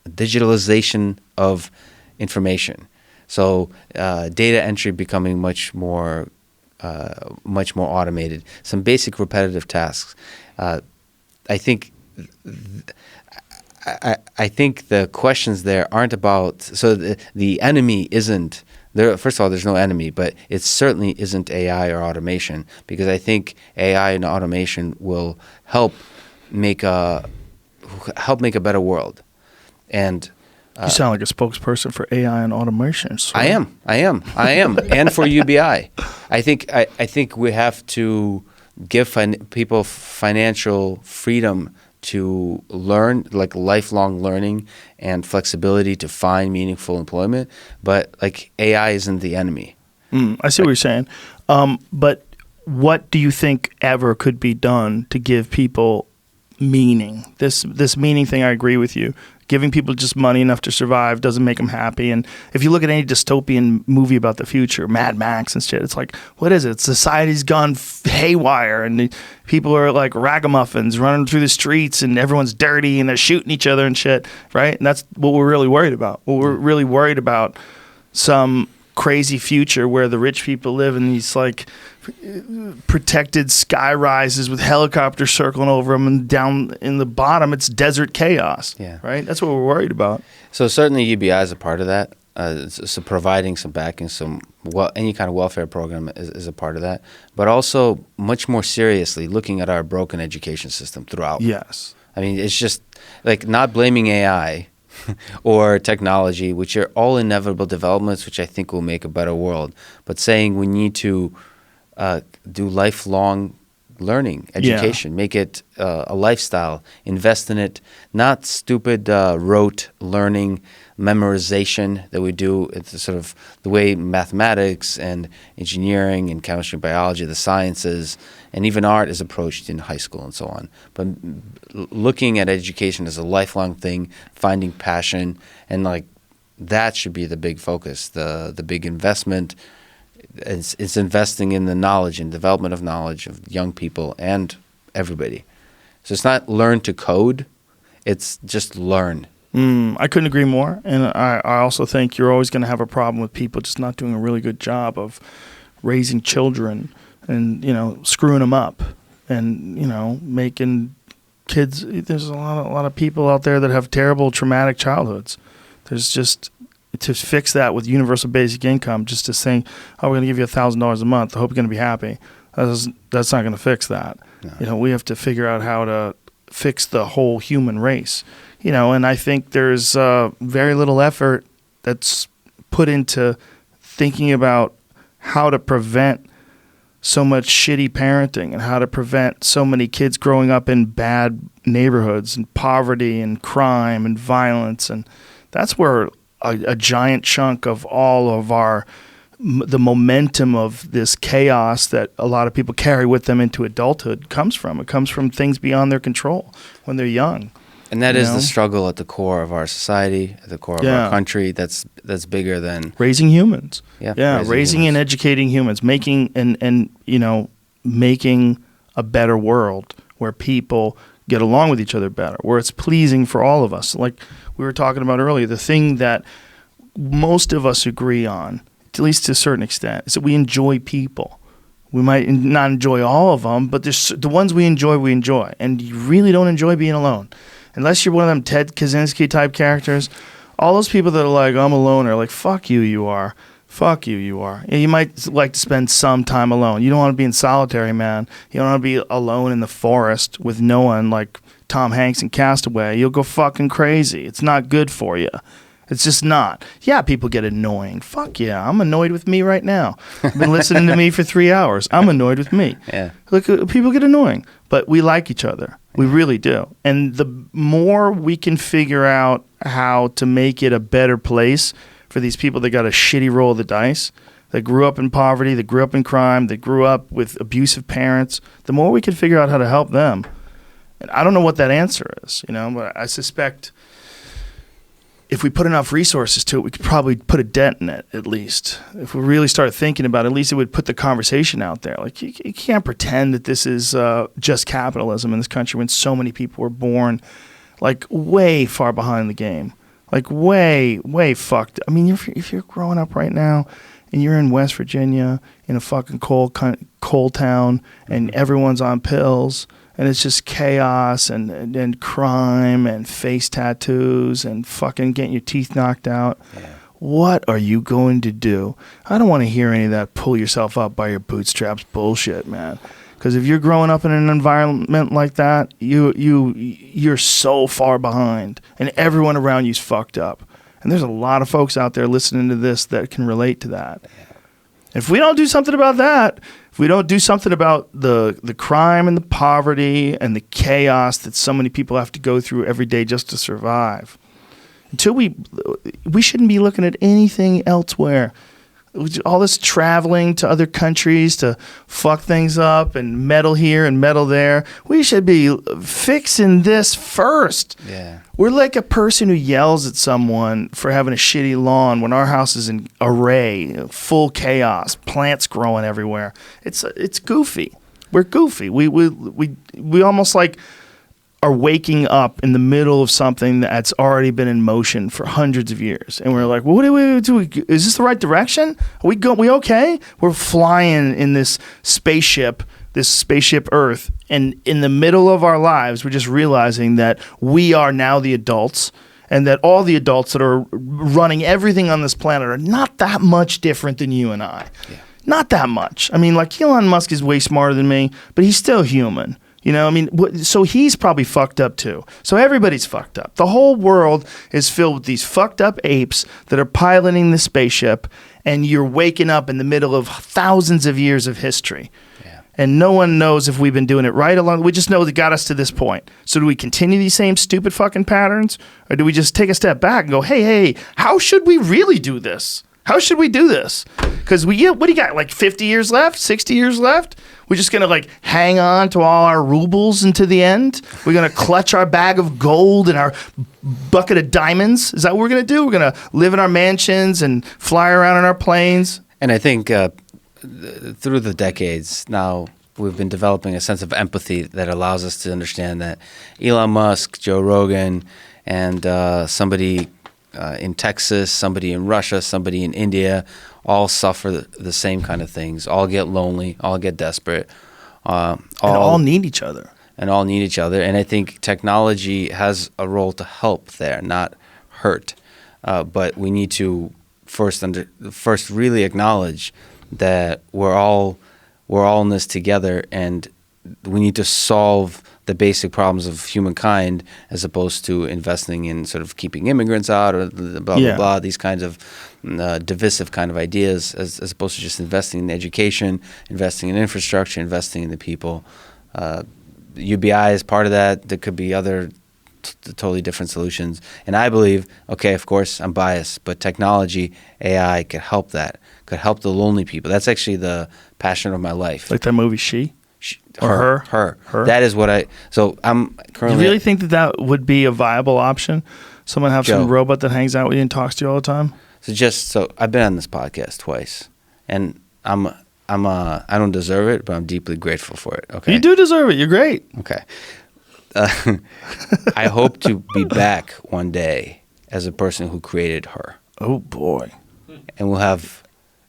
digitalization of information. So data entry becoming much more automated. Some basic repetitive tasks. I think the questions there aren't about. So the enemy isn't there. First of all, there's no enemy, but it certainly isn't AI or automation, because I think AI and automation will help make a better world. And you sound like a spokesperson for AI and automation. So. I am, and for UBI. I think we have to give people financial freedom to learn, like lifelong learning and flexibility to find meaningful employment. But AI isn't the enemy. I see what you're saying. But what do you think ever could be done to give people meaning? This meaning thing, I agree with you. Giving people just money enough to survive doesn't make them happy. And if you look at any dystopian movie about the future, Mad Max and shit, it's like, what is it? Society's gone haywire, and the people are like ragamuffins running through the streets, and everyone's dirty, and they're shooting each other and shit, right? And that's what we're really worried about. Well, we're really worried about some crazy future where the rich people live in these protected sky rises with helicopters circling over them, and down in the bottom it's desert chaos. Yeah. Right? That's what we're worried about. So certainly UBI is a part of that. So providing some backing, any kind of welfare program is a part of that. But also much more seriously looking at our broken education system throughout. Yes. I mean, it's just not blaming AI or technology, which are all inevitable developments, which I think will make a better world, but saying we need to do lifelong learning, education, make it a lifestyle, invest in it, not stupid rote learning, memorization that we do. It's sort of the way mathematics and engineering and chemistry and biology, the sciences, and even art is approached in high school and so on. But looking at education as a lifelong thing, finding passion, and like that should be the big focus, the big investment. It's investing in the knowledge and development of knowledge of young people and everybody. So it's not learn to code, it's just learn. I couldn't agree more. And I also think you're always going to have a problem with people just not doing a really good job of raising children and, screwing them up and, making kids. There's a lot of people out there that have terrible traumatic childhoods. There's just, to fix that with universal basic income, just to saying, we're going to give you $1,000 a month, I hope you're going to be happy. That's not going to fix that. No. We have to figure out how to fix the whole human race. And I think there's very little effort that's put into thinking about how to prevent so much shitty parenting and how to prevent so many kids growing up in bad neighborhoods and poverty and crime and violence. And that's where a giant chunk of all of the momentum of this chaos that a lot of people carry with them into adulthood comes from. It comes from things beyond their control when they're young. And that is the struggle at the core of our society, at the core of our country. That's bigger than raising humans. Raising and educating humans, making making a better world where people get along with each other better, where it's pleasing for all of us. Like we were talking about earlier, the thing that most of us agree on, at least to a certain extent, is that we enjoy people. We might not enjoy all of them, but there's the ones we enjoy. And you really don't enjoy being alone. Unless you're one of them Ted Kaczynski type characters, all those people that are like, I'm alone, are like, fuck you, you are. Fuck you, you are. And you might like to spend some time alone. You don't want to be in solitary, man. You don't want to be alone in the forest with no one like Tom Hanks in Castaway. You'll go fucking crazy. It's not good for you. It's just not. Yeah, people get annoying. Fuck yeah, I'm annoyed with me right now. I've been listening to me for 3 hours. I'm annoyed with me. Yeah. Look, people get annoying, but we like each other. We really do. And the more we can figure out how to make it a better place for these people that got a shitty roll of the dice, that grew up in poverty, that grew up in crime, that grew up with abusive parents, the more we can figure out how to help them. And I don't know what that answer is, but I suspect if we put enough resources to it, we could probably put a dent in it, at least. If we really start thinking about it, at least it would put the conversation out there. Like, you can't pretend that this is just capitalism in this country when so many people were born, like, way far behind the game. Like, way, way fucked. I mean, if you're growing up right now and you're in West Virginia in a fucking coal town and everyone's on pills, and it's just chaos and crime and face tattoos and fucking getting your teeth knocked out. Yeah. What are you going to do? I don't want to hear any of that pull yourself up by your bootstraps bullshit, man. Because if you're growing up in an environment like that, you're so far behind, and everyone around you's fucked up. And there's a lot of folks out there listening to this that can relate to that. If we don't do something about that, if we don't do something about the crime and the poverty and the chaos that so many people have to go through every day just to survive, until we shouldn't be looking at anything elsewhere. All this traveling to other countries to fuck things up and meddle here and meddle there. We should be fixing this first. Yeah. We're like a person who yells at someone for having a shitty lawn when our house is in array, full chaos, plants growing everywhere. It's goofy. We're goofy. We almost like are waking up in the middle of something that's already been in motion for hundreds of years. And we're like, well, what do we do? Is this the right direction? Are we okay? We're flying in this spaceship Earth. And in the middle of our lives, we're just realizing that we are now the adults and that all the adults that are running everything on this planet are not that much different than you and I. Yeah. Not that much. I mean, like Elon Musk is way smarter than me, but he's still human. You know, I mean, so he's probably fucked up too. So everybody's fucked up. The whole world is filled with these fucked up apes that are piloting the spaceship, and you're waking up in the middle of thousands of years of history. Yeah. And no one knows if we've been doing it right along. We just know that got us to this point. So do we continue these same stupid fucking patterns? Or do we just take a step back and go, hey, how should we really do this? How should we do this? Because what do you got, like 50 years left, 60 years left? We're just going to like hang on to all our rubles until the end? We're going to clutch our bag of gold and our bucket of diamonds? Is that what we're going to do? We're going to live in our mansions and fly around in our planes? And I think through the decades now, we've been developing a sense of empathy that allows us to understand that Elon Musk, Joe Rogan, and somebody in Texas, somebody in Russia, somebody in India, all suffer the same kind of things. All get lonely, all get desperate. And all need each other. And all need each other. And I think technology has a role to help there, not hurt. But we need to first really acknowledge that we're all in this together, and we need to solve the basic problems of humankind as opposed to investing in sort of keeping immigrants out or blah, blah, these kinds of divisive kind of ideas as opposed to just investing in education, investing in infrastructure, investing in the people. UBI is part of that. There could be other totally different solutions. And I believe, okay, of course, I'm biased, but technology, AI could help that, could help the lonely people. That's actually the passion of my life. Like that movie She? Her. That is what I'm currently. You really think that would be a viable option? Someone have some robot that hangs out with you and talks to you all the time? So I've been on this podcast twice, and I don't deserve it, but I'm deeply grateful for it. Okay. You do deserve it. You're great. Okay. I hope to be back one day as a person who created her. Oh boy. And we'll have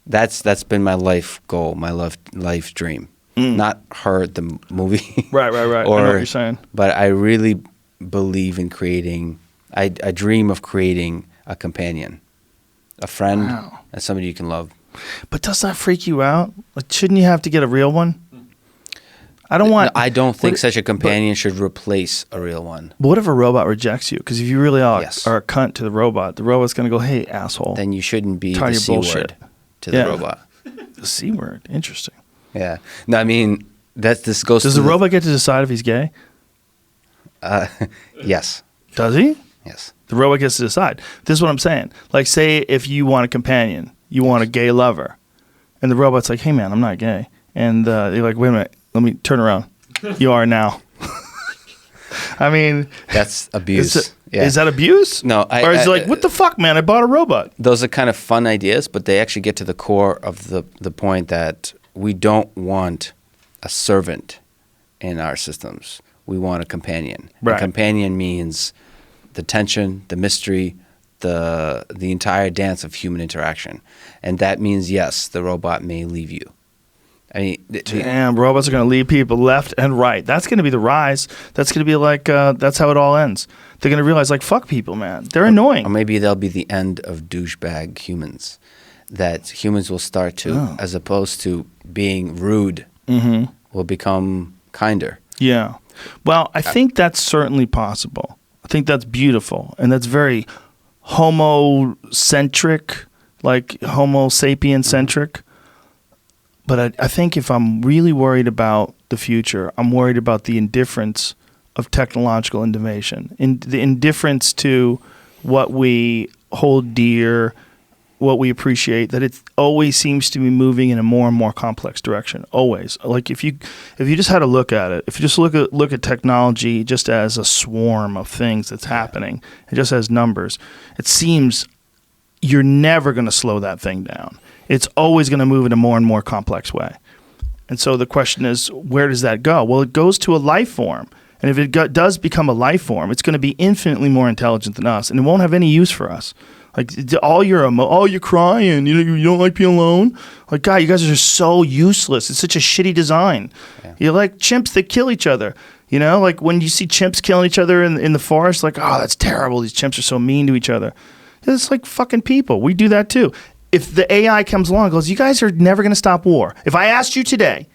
that's been my life goal, my life dream. Not her, the movie. Right. I know what you're saying. But I really believe in creating, I dream of creating a companion, a friend, and somebody you can love. But does that freak you out? Like, shouldn't you have to get a real one? I don't think such a companion should replace a real one. But what if a robot rejects you? Because if you really are a cunt to the robot's going to go, hey, asshole. Then you shouldn't be the C word to the robot. The C word. Interesting. Yeah. No, I mean, this goes Does the robot get to decide if he's gay? Yes. Does he? Yes. The robot gets to decide. This is what I'm saying. Like, say if you want a companion, you want a gay lover, and the robot's like, hey, man, I'm not gay. And you're like, wait a minute, let me turn around. You are now. I mean. That's abuse. Is that abuse? No. Or is it like, what the fuck, man? I bought a robot. Those are kind of fun ideas, but they actually get to the core of the point that we don't want a servant in our systems. We want a companion. Right. A companion means the tension, the mystery, the entire dance of human interaction. And that means, yes, the robot may leave you. I mean, damn, robots are going to leave people left and right. That's going to be the rise. That's going to be like, that's how it all ends. They're going to realize, like, fuck people, man. They're annoying. Or maybe they'll be the end of douchebag humans. That humans will start to, as opposed to being rude, will become kinder. Yeah. Well, I think that's certainly possible. I think that's beautiful. And that's very homo-centric, like homo sapien-centric. But I think if I'm really worried about the future, I'm worried about the indifference of technological innovation, the indifference to what we hold dear, what we appreciate, that it always seems to be moving in a more and more complex direction. Always. Like if you just had to look at it, if you just look at technology just as a swarm of things that's happening, it just as numbers, it seems you're never going to slow that thing down. It's always going to move in a more and more complex way. And so the question is, where does that go? Well, it goes to a life form. And if it does become a life form, it's going to be infinitely more intelligent than us, and it won't have any use for us. Like, you're crying, you don't like being alone? Like, God, you guys are just so useless. It's such a shitty design. Yeah. You're like chimps that kill each other. You know, like when you see chimps killing each other in the forest, like, oh, that's terrible. These chimps are so mean to each other. It's like fucking people. We do that too. If the AI comes along and goes, you guys are never going to stop war. If I asked you today,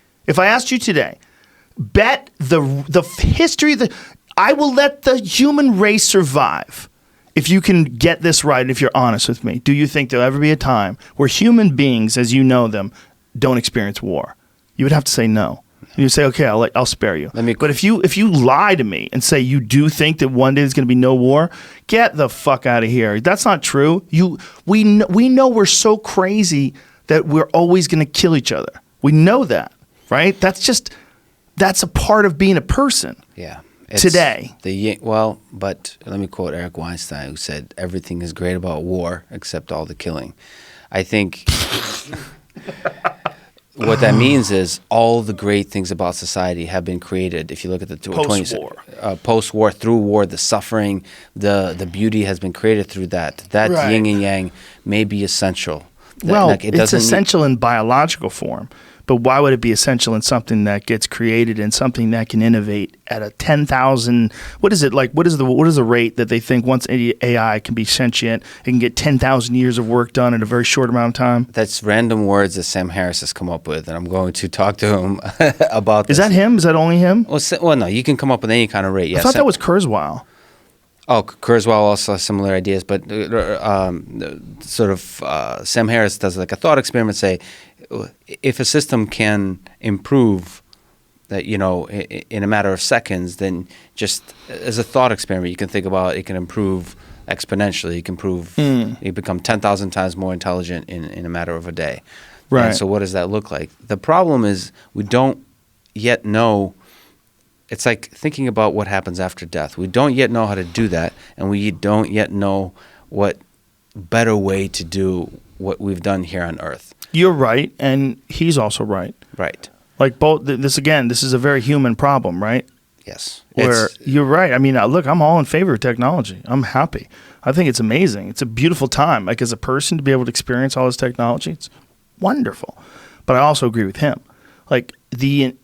bet the history of I will let the human race survive if you can get this right and if you're honest with me. Do you think there'll ever be a time where human beings, as you know them, don't experience war? You would have to say no. You say, okay, I'll spare you. But if you lie to me and say you do think that one day there's going to be no war, get the fuck out of here. That's not true. We know we're so crazy that we're always going to kill each other. We know that, right? That's a part of being a person. Yeah. Today. But let me quote Eric Weinstein, who said, everything is great about war except all the killing. I think what that means is all the great things about society have been created. If you look at the post-war, through war, the suffering, the beauty has been created through that. That right. yin and yang may be essential. It's essential in biological form. But why would it be essential in something that gets created and something that can innovate at a 10,000? What is it like? What is the rate that they think once AI can be sentient, it can get 10,000 years of work done in a very short amount of time? That's random words that Sam Harris has come up with, and I'm going to talk to him about this. Is that him? Is that only him? Well, no, you can come up with any kind of rate. Yes. I thought that was Kurzweil. Oh, Kurzweil also has similar ideas, but Sam Harris does like a thought experiment. Say, if a system can improve, that in a matter of seconds, then just as a thought experiment, you can think about it can improve exponentially. It can improve. You become 10,000 times more intelligent in a matter of a day. Right. And so, what does that look like? The problem is we don't yet know. It's like thinking about what happens after death. We don't yet know how to do that, and we don't yet know what better way to do what we've done here on Earth. You're right, and he's also right. Right. Like both. This is a very human problem, right? Yes. Where you're right. I mean, look, I'm all in favor of technology. I'm happy. I think it's amazing. It's a beautiful time. Like as a person to be able to experience all this technology, it's wonderful. But I also agree with him. Like the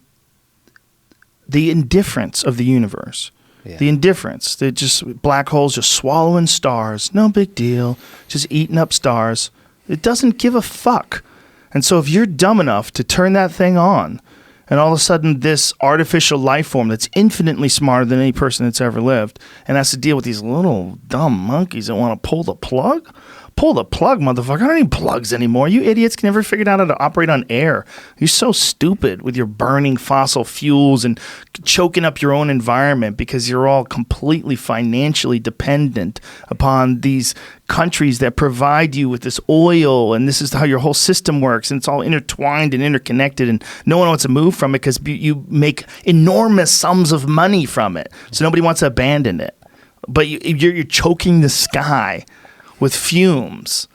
indifference of the universe, the indifference, just black holes just swallowing stars, no big deal, just eating up stars. It doesn't give a fuck. And so if you're dumb enough to turn that thing on, and all of a sudden this artificial life form that's infinitely smarter than any person that's ever lived, and has to deal with these little dumb monkeys that want to pull the plug, motherfucker. I don't need plugs anymore. You idiots can never figure out how to operate on air. You're so stupid with your burning fossil fuels and choking up your own environment because you're all completely financially dependent upon these countries that provide you with this oil, and this is how your whole system works, and it's all intertwined and interconnected, and no one wants to move from it because you make enormous sums of money from it. So nobody wants to abandon it. But you're choking the sky with fumes.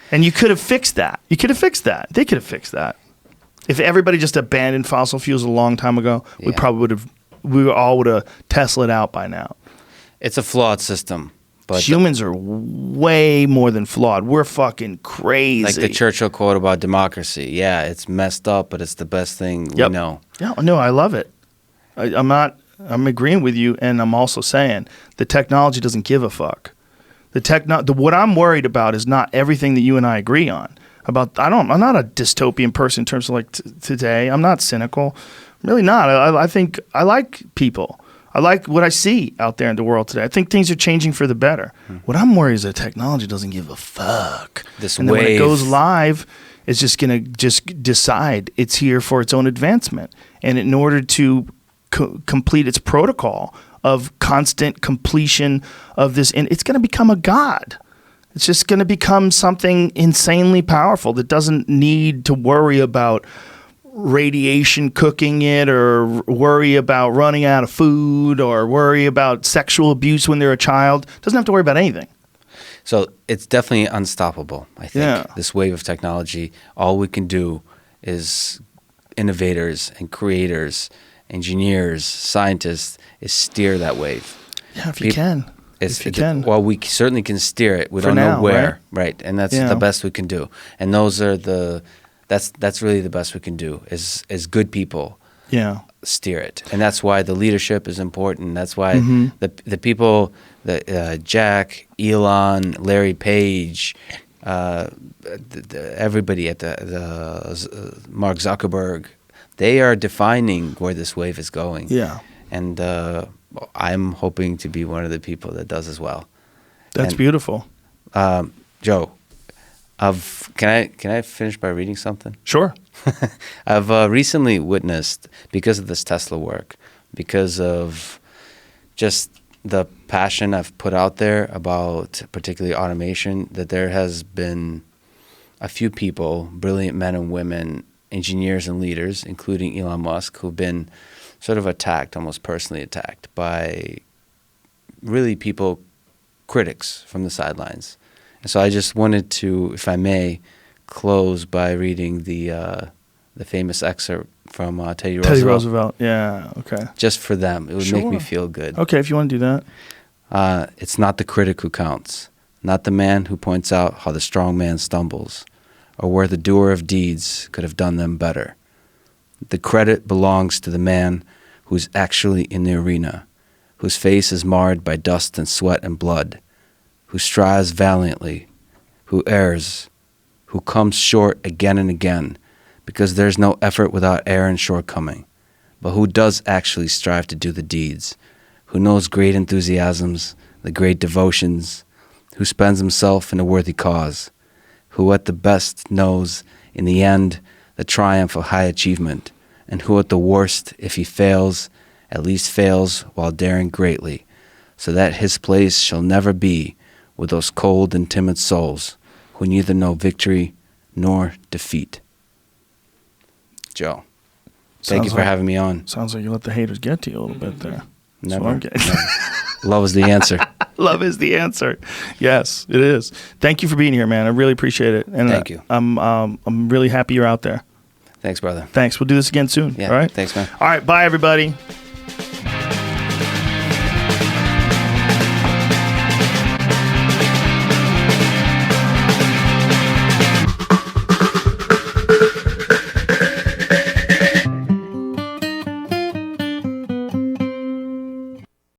And you could have fixed that. They could have fixed that. If everybody just abandoned fossil fuels a long time ago, we all would have Tesla'd out by now. It's a flawed system. But humans are way more than flawed. We're fucing crazy. Like the Churchill quote about democracy. Yeah, it's messed up, but it's the best thing we know. Yeah, no, I love it. I'm agreeing with you, and I'm also saying the technology doesn't give a fuck. What I'm worried about is not everything that you and I agree on. I'm not a dystopian person in terms of like today. I'm not cynical. I'm really not. I think I like people. I like what I see out there in the world today. I think things are changing for the better. What I'm worried is that technology doesn't give a fuck. And then when it goes live, it's just going to just decide it's here for its own advancement. And in order to complete its protocol of constant completion of this, and it's going to become a god. It's just going to become something insanely powerful that doesn't need to worry about radiation cooking it, or worry about running out of food, or worry about sexual abuse when they're a child. Doesn't have to worry about anything. So it's definitely unstoppable, I think. This wave of technology, all we can do is innovators and creators, engineers, scientists, is steer that wave. Yeah, if you can. Well, we certainly can steer it. We don't know where, right? And that's the best we can do. And those are that's really the best we can do is good people. Yeah, steer it, and that's why the leadership is important. That's why the people, Jack, Elon, Larry Page, everybody at the Mark Zuckerberg, they are defining where this wave is going. Yeah. And I'm hoping to be one of the people that does as well. That's beautiful. Joe, can I finish by reading something? Sure. I've recently witnessed, because of this Tesla work, because of just the passion I've put out there about particularly automation, that there has been a few people, brilliant men and women, engineers and leaders, including Elon Musk, who've been sort of attacked, almost personally attacked, by really people, critics from the sidelines. And so I just wanted to, if I may, close by reading the famous excerpt from Teddy Roosevelt. Teddy Roosevelt. Yeah. Okay. Just for them. It would make me feel good. Okay, if you want to do that. It's not the critic who counts, not the man who points out how the strong man stumbles, or where the doer of deeds could have done them better. The credit belongs to the man who's actually in the arena, whose face is marred by dust and sweat and blood, who strives valiantly, who errs, who comes short again and again, because there's no effort without error and shortcoming, but who does actually strive to do the deeds, who knows great enthusiasms, the great devotions, who spends himself in a worthy cause, who at the best knows, in the end, the triumph of high achievement, and who at the worst, if he fails, at least fails while daring greatly, so that his place shall never be with those cold and timid souls who neither know victory nor defeat. Joe, thank you for having me on. Sounds like you let the haters get to you a little bit there. Never. Love is the answer. Love is the answer. Yes, it is. Thank you for being here, man. I really appreciate it. And thank you. I'm really happy you're out there. Thanks, brother. Thanks. We'll do this again soon. Yeah. All right. Thanks, man. All right. Bye, everybody.